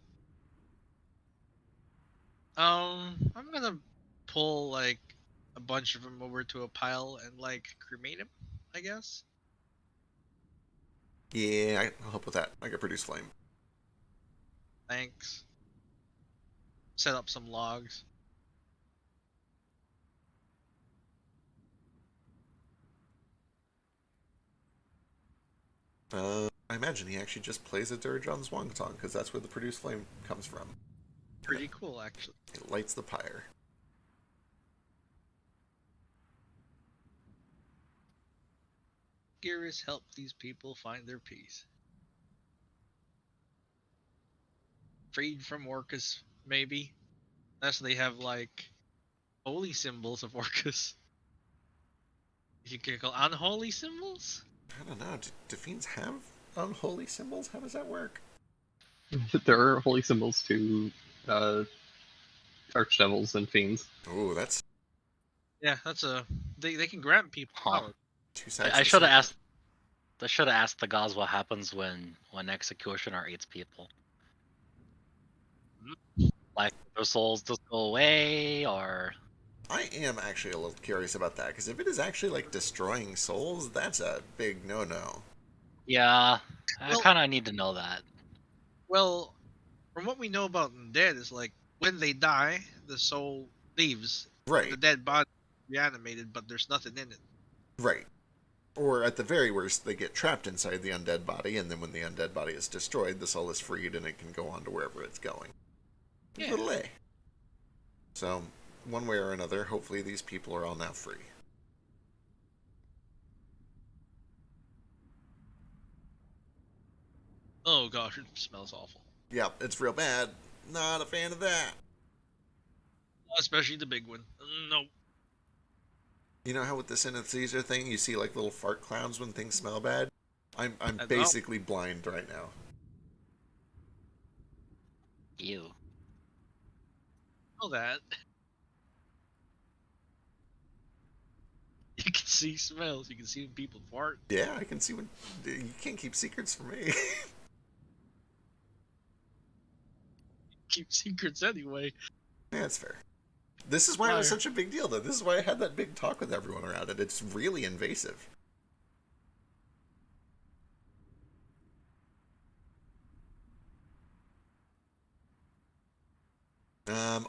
I'm gonna pull like a bunch of them over to a pile and like cremate him, I guess. Yeah, I'll help with that. I can produce flame. Thanks. Set up some logs. I imagine he actually just plays a dirge on Zwangtong, because that's where the produced flame comes from. Pretty cool, actually. It lights the pyre. Geras help these people find their peace. Freed from Orcus, maybe. Unless they have, like, holy symbols of Orcus. You can call unholy symbols? I don't know. Do fiends have unholy symbols? How does that work? There are holy symbols to archdevils and fiends. Ooh, that's Yeah, that's a... They can grant people Huh. power. two sides. I of the should have same asked. I should have asked the gods what happens when executioner eats people. Like their souls just go away, or I am actually a little curious about that, because if it is actually like destroying souls, that's a big no-no. yeah, I Well- kind of need to know that. Well, from what we know about undead, is like, when they die, the soul leaves. Right, The dead body reanimated, but there's nothing in it. right. Or at the very worst, they get trapped inside the undead body, and then when the undead body is destroyed, the soul is freed and it can go on to wherever it's going. Yeah. Little A. So, one way or another, hopefully these people are all now free. Oh gosh, it smells awful. Yep, it's real bad. Not a fan of that. Especially the big one. No. You know how with the synesthesia thing, you see like little fart clouds when things smell bad? I'm know. basically blind right now. Ew. Know that. You can see smells. You can see when people fart. Yeah, I can see when you can't keep secrets from me. Keep secrets anyway. Yeah, that's fair. This is why it was such a big deal, though. This is why I had that big talk with everyone around it. It's really invasive.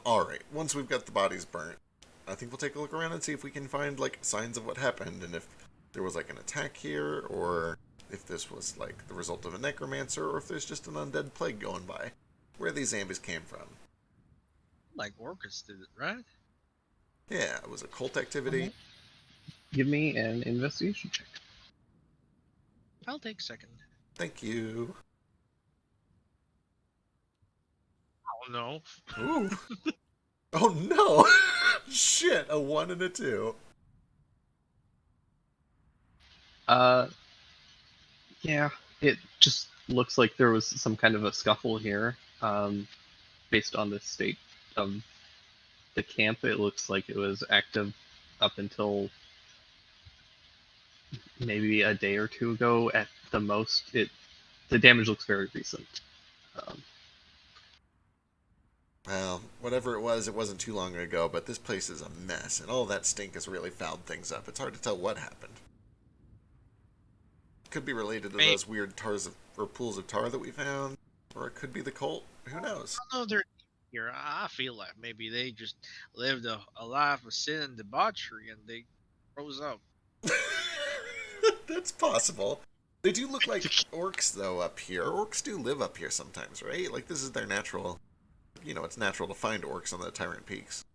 Alright. Once we've got the bodies burnt, I think we'll take a look around and see if we can find, like, signs of what happened, and if there was, like, an attack here, or if this was, like, the result of a necromancer, or if there's just an undead plague going by. Where these zombies came from. Like Orcus did it, right? Yeah, it was a cult activity. Give me an investigation check. I'll take second. Thank you. Oh no. Ooh. Oh no! Shit, a 1 and a 2. Yeah, it just looks like there was some kind of a scuffle here. Based on the state of the camp, it looks like it was active up until maybe a day or two ago at the most. The damage looks very recent. Well, whatever it wasn't too long ago, but this place is a mess, and all that stink has really fouled things up. It's hard to tell what happened. Could be related to those weird pools of tar that we found, or it could be the cult. Who knows? I don't know they're here. I feel like maybe they just lived a life of sin and debauchery and they rose up. That's possible. They do look like orcs, though, up here. Orcs do live up here sometimes, right? Like, this is their natural... You know, it's natural to find orcs on the Tyrant Peaks,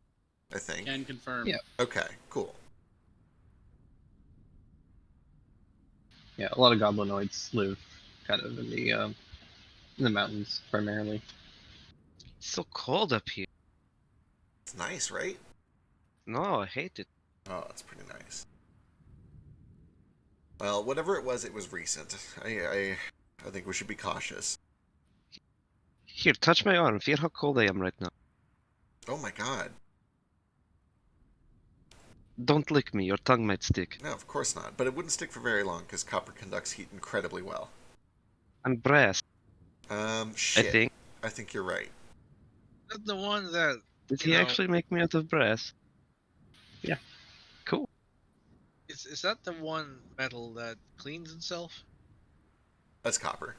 I think. Can confirm. Yeah. Okay, cool. Yeah, a lot of goblinoids live kind of in the mountains primarily. It's so cold up here. It's nice, right? No, I hate it. Oh, it's pretty nice. Well, whatever it was recent. I think we should be cautious. Here, touch my arm. Feel how cold I am right now. Oh my god. Don't lick me. Your tongue might stick. No, of course not. But it wouldn't stick for very long, because copper conducts heat incredibly well. And brass, Shit. I think. I think you're right. That's the one that Did you he know- actually make me out of brass? Yeah. Cool. is that the one metal that cleans itself? That's copper.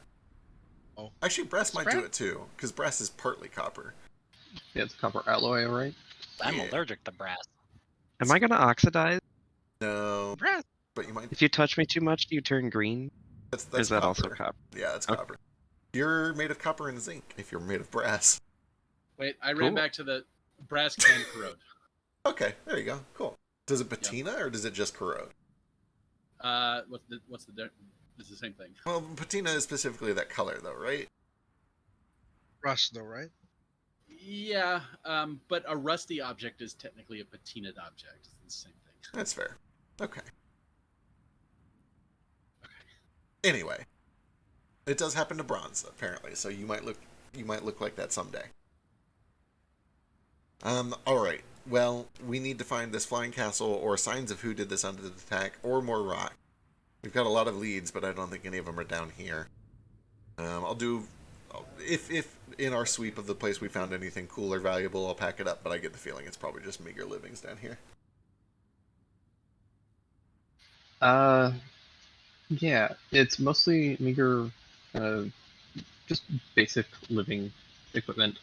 Oh. Actually, brass might do brass? it too, because brass is partly copper. Yeah, it's copper alloy, right? I'm Yeah. allergic to brass. Am I gonna oxidize? No, Brass. but you might... If you touch me too much, do you turn green? That's Is that copper. also copper? Yeah, that's Okay. copper. You're made of copper and zinc if you're made of brass. Wait, I ran Cool. back to the brass can corrode. Okay, there you go. Cool. Does it patina or does it just corrode? What's the difference? It's the same thing. Well, patina is specifically that color, though, right? Rust, though, right? Yeah, but a rusty object is technically a patinaed object. It's the same thing. That's fair. Okay. Anyway, it does happen to bronze apparently, so you might look like that someday. All right. Well, we need to find this flying castle or signs of who did this undead attack or more rock. We've got a lot of leads, but I don't think any of them are down here. I'll do if in our sweep of the place we found anything cool or valuable, I'll pack it up. But I get the feeling it's probably just meager livings down here. Yeah, it's mostly meager, just basic living equipment.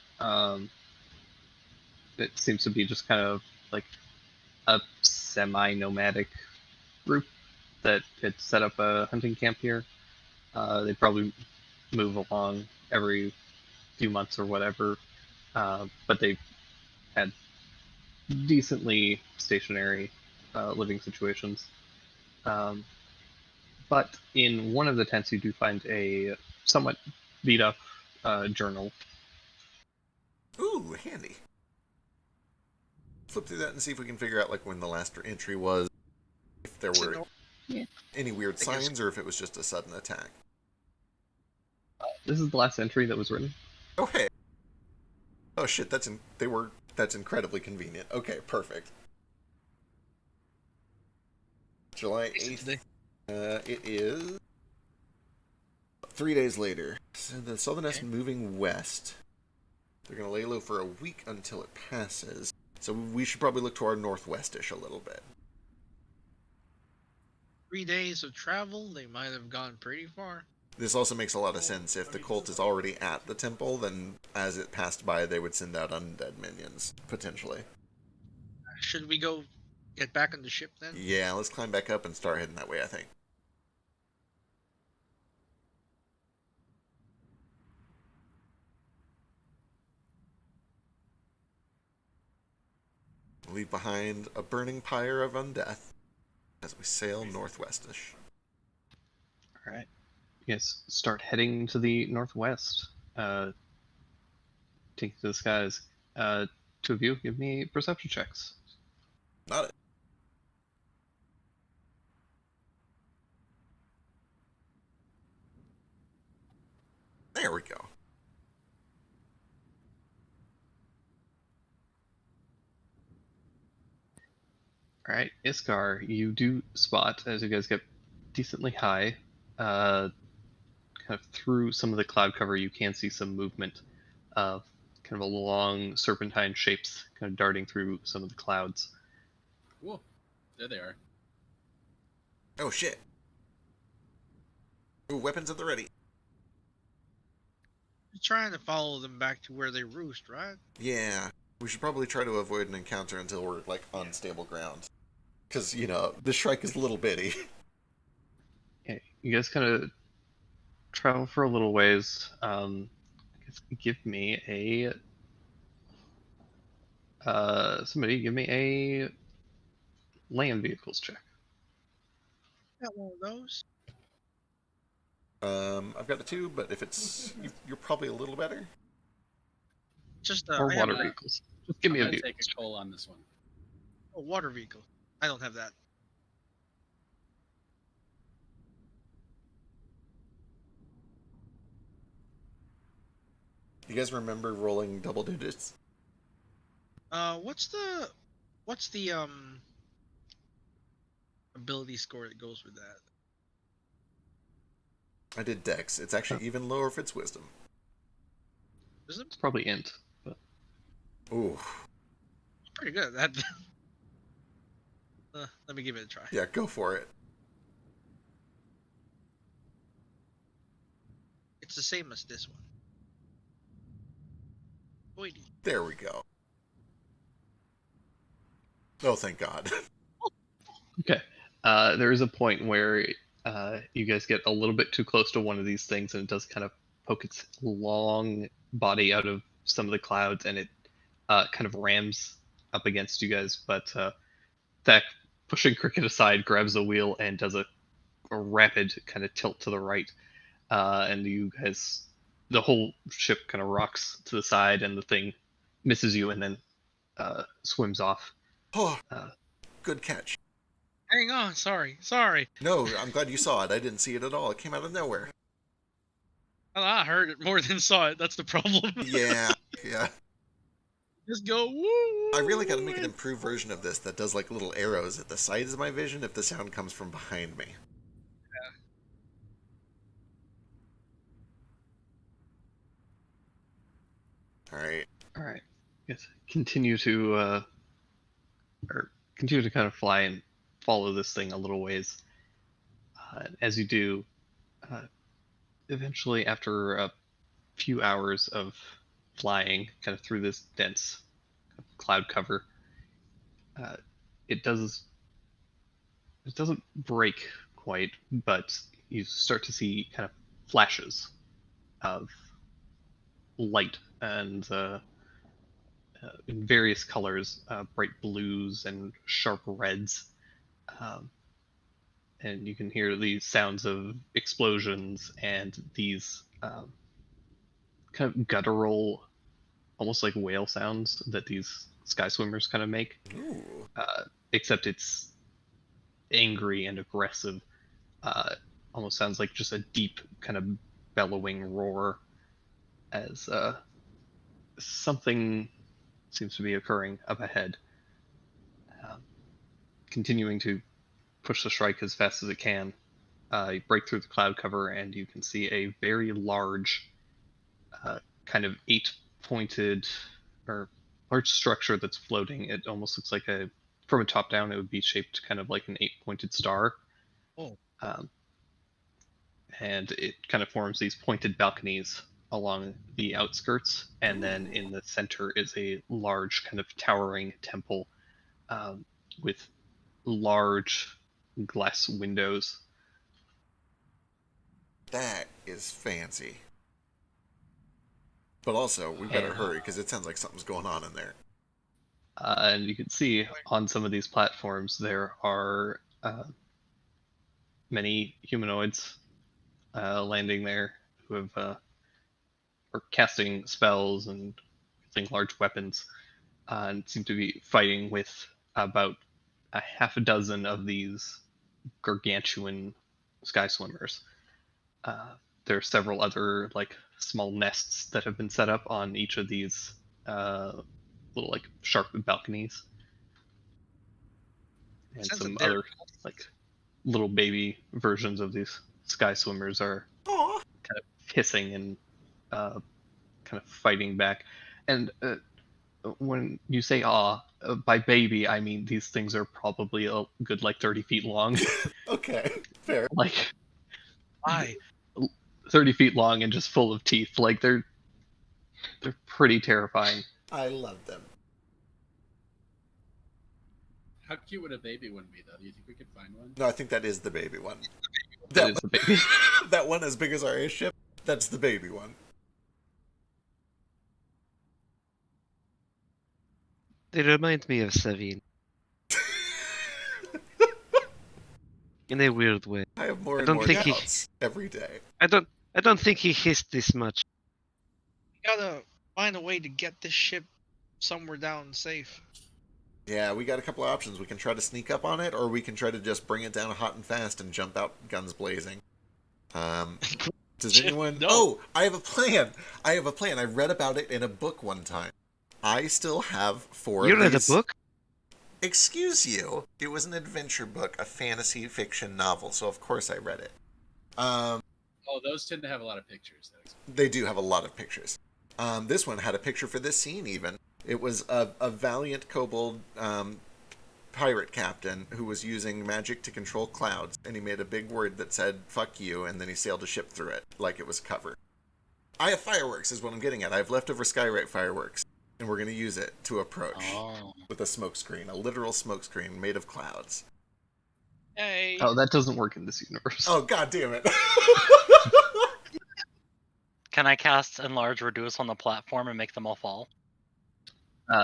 It seems to be just kind of like a semi-nomadic group that had set up a hunting camp here. They probably move along every few months or whatever, but they had decently stationary living situations. But in one of the tents, you do find a somewhat beat up journal. Ooh, handy. Flip through that and see if we can figure out like when the last entry was, if there were any weird signs, or if it was just a sudden attack. This is the last entry that was written. Oh hey. Oh shit, that's incredibly convenient. Okay, perfect. July 8th. It is 3 days later. So the Southern S moving west. They're going to lay low for a week until it passes. So we should probably look to our northwestish a little bit. 3 days of travel, they might have gone pretty far. This also makes a lot of sense. If the cult is already at the temple, then as it passed by, they would send out undead minions, potentially. Should we go get back on the ship then? Yeah, let's climb back up and start heading that way, I think. Leave behind a burning pyre of undeath as we sail northwestish. All right. You guys start heading to the northwest. Take to the skies. Two of you, give me perception checks. Not it. There we go. All right, Iskar, you do spot as you guys get decently high. Kind of through some of the cloud cover, you can see some movement of kind of a long serpentine shapes kind of darting through some of the clouds. Cool. There they are. Oh shit. Ooh, weapons at the ready. We're trying to follow them back to where they roost, right? Yeah, we should probably try to avoid an encounter until we're like on stable ground. Because, you know, the Shrike is a little bitty. Yeah, you guys kind of travel for a little ways. I guess give me somebody give me a land vehicles check. Got one of those. I've got a 2, but if it's... You're probably a little better. Just Or I have water a vehicles. Just give me I'm a gonna vehicle. take a coal on this one. water vehicle. I don't have that. You guys remember rolling double digits? What's the ability score that goes with that? I did Dex. It's actually even lower if it's Wisdom. Is it It's probably int, but Ooh. pretty good? That. Let me give it a try. Yeah, go for it. It's the same as this one. Oity. There we go. Oh, thank God. okay. There is a point where You guys get a little bit too close to one of these things, and it does kind of poke its long body out of some of the clouds, and it kind of rams up against you guys. But Thack, pushing Cricket aside, grabs the wheel and does a rapid kind of tilt to the right, and you guys, the whole ship kind of rocks to the side, and the thing misses you and then swims off. Oh, good catch. Hang on, sorry. No, I'm glad you saw it. I didn't see it at all. It came out of nowhere. Well, I heard it more than saw it. That's the problem. Yeah. Just go woo. I really got to make an improved version of this that does like little arrows at the sides of my vision if the sound comes from behind me. Yeah. All right. Yes. Continue to kind of fly and follow this thing a little ways. As you do, eventually, after a few hours of flying kind of through this dense cloud cover, it doesn't break quite, but you start to see kind of flashes of light and in various colors, bright blues and sharp reds. And you can hear these sounds of explosions and these kind of guttural, almost like whale sounds that these sky swimmers kind of make. Ooh. Except it's angry and aggressive. Almost sounds like just a deep kind of bellowing roar as something seems to be occurring up ahead. Continuing to push the strike as fast as it can, you break through the cloud cover and you can see a very large kind of 8-pointed or large structure that's floating. It almost looks like from a top down, it would be shaped kind of like an 8-pointed star. Oh. And it kind of forms these pointed balconies along the outskirts, and then in the center is a large kind of towering temple with large glass windows. That is fancy. But also, we better hurry because it sounds like something's going on in there. And you can see on some of these platforms there are many humanoids landing there who have are casting spells and using large weapons, and seem to be fighting with about a half a dozen of these gargantuan sky swimmers. There are several other like small nests that have been set up on each of these little like sharp balconies, and Sounds some like other like little baby versions of these sky swimmers are Aww. kind of hissing and kind of fighting back. And when you say by baby, I mean these things are probably a good like 30 feet long. Okay, fair. Like Why? 30 feet long and just full of teeth. Like they're pretty terrifying. I love them. How cute would a baby one be, though? Do you think we could find one? No, I think that is the baby one. That is the baby. That one as big as our airship, that's the baby one. They remind me of Savine in a weird way. I have more I and don't more think doubts every day. I don't think he hissed this much. Gotta find a way to get this ship somewhere down safe. Yeah, we got a couple of options. We can try to sneak up on it, or we can try to just bring it down hot and fast and jump out guns blazing. Does anyone... No. Oh, I have a plan! I read about it in a book one time. I still have 4 You of read a these... book? Excuse you. It was an adventure book, a fantasy fiction novel, so of course I read it. Oh, those tend to have a lot of pictures. They do have a lot of pictures. This one had a picture for this scene, even. It was a valiant kobold pirate captain who was using magic to control clouds, and he made a big word that said, "fuck you," and then he sailed a ship through it, like it was cover. I have fireworks, is what I'm getting at. I have leftover Skywrite fireworks, and we're going to use it to approach with a smoke screen, a literal smoke screen made of clouds. Hey. Oh, that doesn't work in this universe. Oh, god damn it. Can I cast Enlarge Reduce on the platform and make them all fall?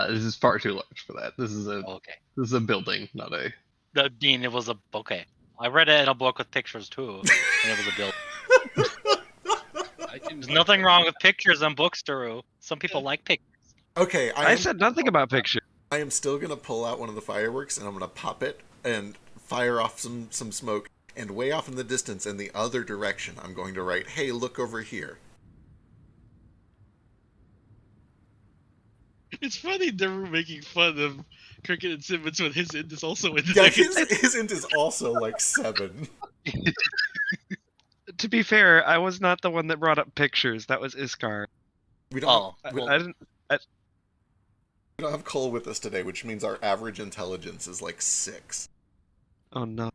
This is far too large for that. This is Okay. a building, not a. The Dean, it was a okay. I read it in a book with pictures too, and it was a build. There's nothing wrong with pictures and books, Daru. Some people like pictures. Okay, I said nothing about pictures. I am still gonna pull out one of the fireworks and I'm gonna pop it and fire off some smoke, and way off in the distance in the other direction I'm going to write, "Hey, look over here." It's funny Daru making fun of Cricket and Simmons when his int is also in the Yeah, second. his int is also like 7. To be fair, I was not the one that brought up pictures. That was Iskar. We don't Oh, have, well, I didn't. we don't have Cole with us today, which means our average intelligence is like 6. Oh no.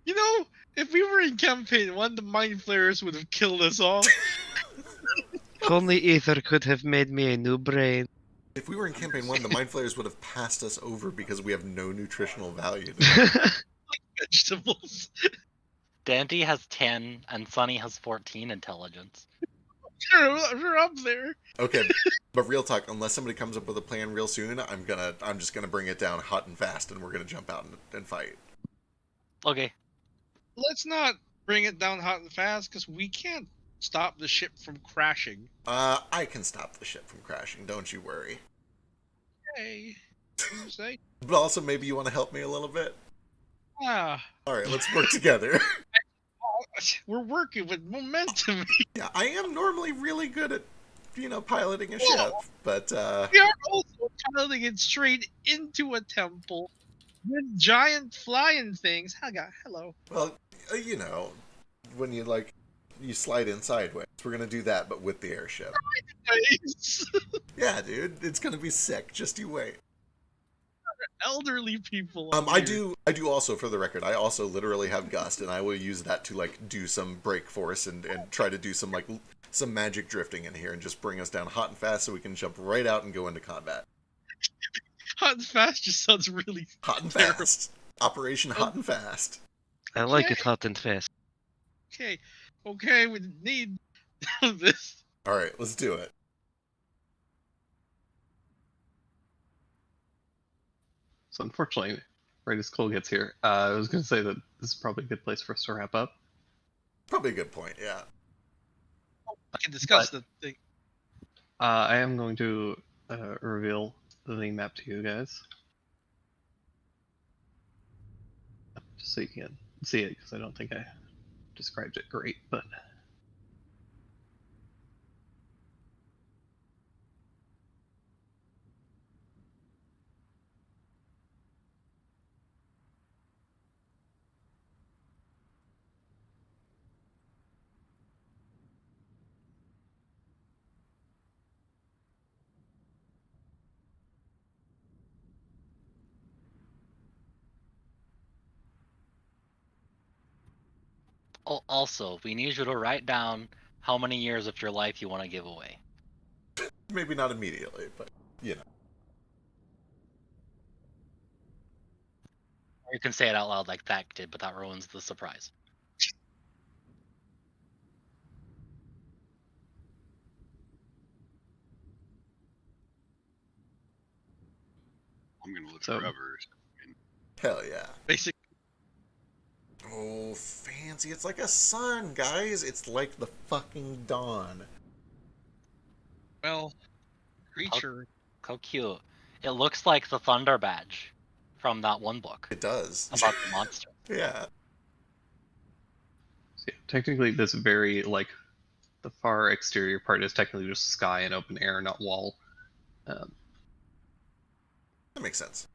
You know, if we were in campaign 1, the mind flayers would have killed us all. If only Ether could have made me a new brain. If we were in campaign 1, the mind flayers would have passed us over because we have no nutritional value. Vegetables. Dandy has 10 and Sunny has 14 intelligence. We're up there. Okay, but real talk, unless somebody comes up with a plan real soon, I'm just gonna bring it down hot and fast, and we're gonna jump out and fight. Okay. Let's not bring it down hot and fast, because we can't stop the ship from crashing. I can stop the ship from crashing, don't you worry. Hey. What do you say? But also, maybe you want to help me a little bit? Ah. Alright, let's work together. We're working with momentum. Yeah, I am normally really good at, piloting a ship, but, We are also piloting it straight into a temple with giant flying things. Hello. well, when you slide in sideways. We're gonna do that, but with the airship. Yeah, dude, it's gonna be sick. Just you wait. Elderly people. I do also, for the record, I also literally have Gust, and I will use that to do some brake force and try to do some some magic drifting in here and just bring us down hot and fast so we can jump right out and go into combat. Hot and fast just sounds really Hot and terrible. fast. Operation Hot and Fast. I like it hot and fast. Okay, we need this. Alright, let's do it. So unfortunately, right as Cole gets here, I was going to say that this is probably a good place for us to wrap up. Probably a good point, yeah. I can discuss the thing. I am going to reveal the map to you guys. Just so you can see it, because I don't think I described it great, but... Oh, also, we need you to write down how many years of your life you want to give away. Maybe not immediately, but, Or you can say it out loud like Thack did, but that ruins the surprise. I'm gonna live So- forever. hell yeah. Basic. Oh, fancy. It's like a sun, guys. It's like the fucking dawn. Well, creature. How cute. It looks like the Thunder Badge from that one book It does. about the monster. Yeah. So yeah, technically, this very, the far exterior part is technically just sky and open air, not wall. That makes sense.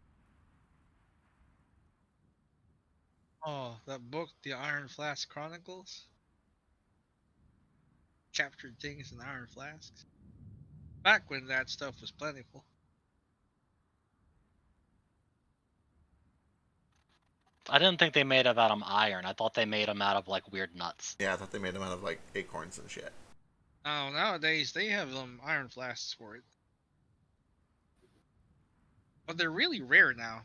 Oh, that book, The Iron Flask Chronicles. Captured things in iron flasks. Back when that stuff was plentiful. I didn't think they made them out of iron. I thought they made them out of weird nuts. Yeah, I thought they made them out of acorns and shit. Oh, nowadays they have iron flasks for it. But they're really rare now.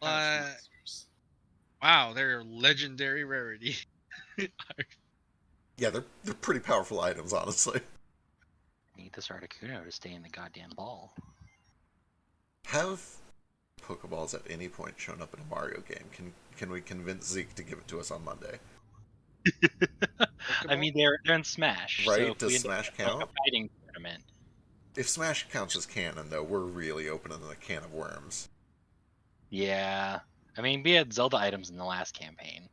Monsters. Wow, they're legendary rarity. Yeah, they're pretty powerful items, honestly. I need this Articuno to stay in the goddamn ball. Have Pokeballs at any point shown up in a Mario game? Can we convince Zeke to give it to us on Monday? I mean, they're in Smash. Right? So if Does we end up Smash having, like, count? a fighting tournament. If Smash counts as canon, though, we're really opening a can of worms. Yeah. I mean, we had Zelda items in the last campaign.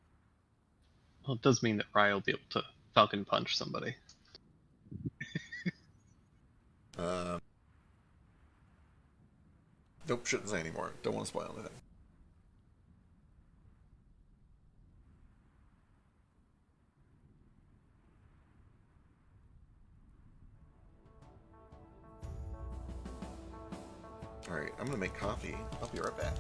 Well, it does mean that Rye will be able to Falcon Punch somebody. Nope, shouldn't say anymore. Don't want to spoil anything. Alright, I'm gonna make coffee. I'll be right back.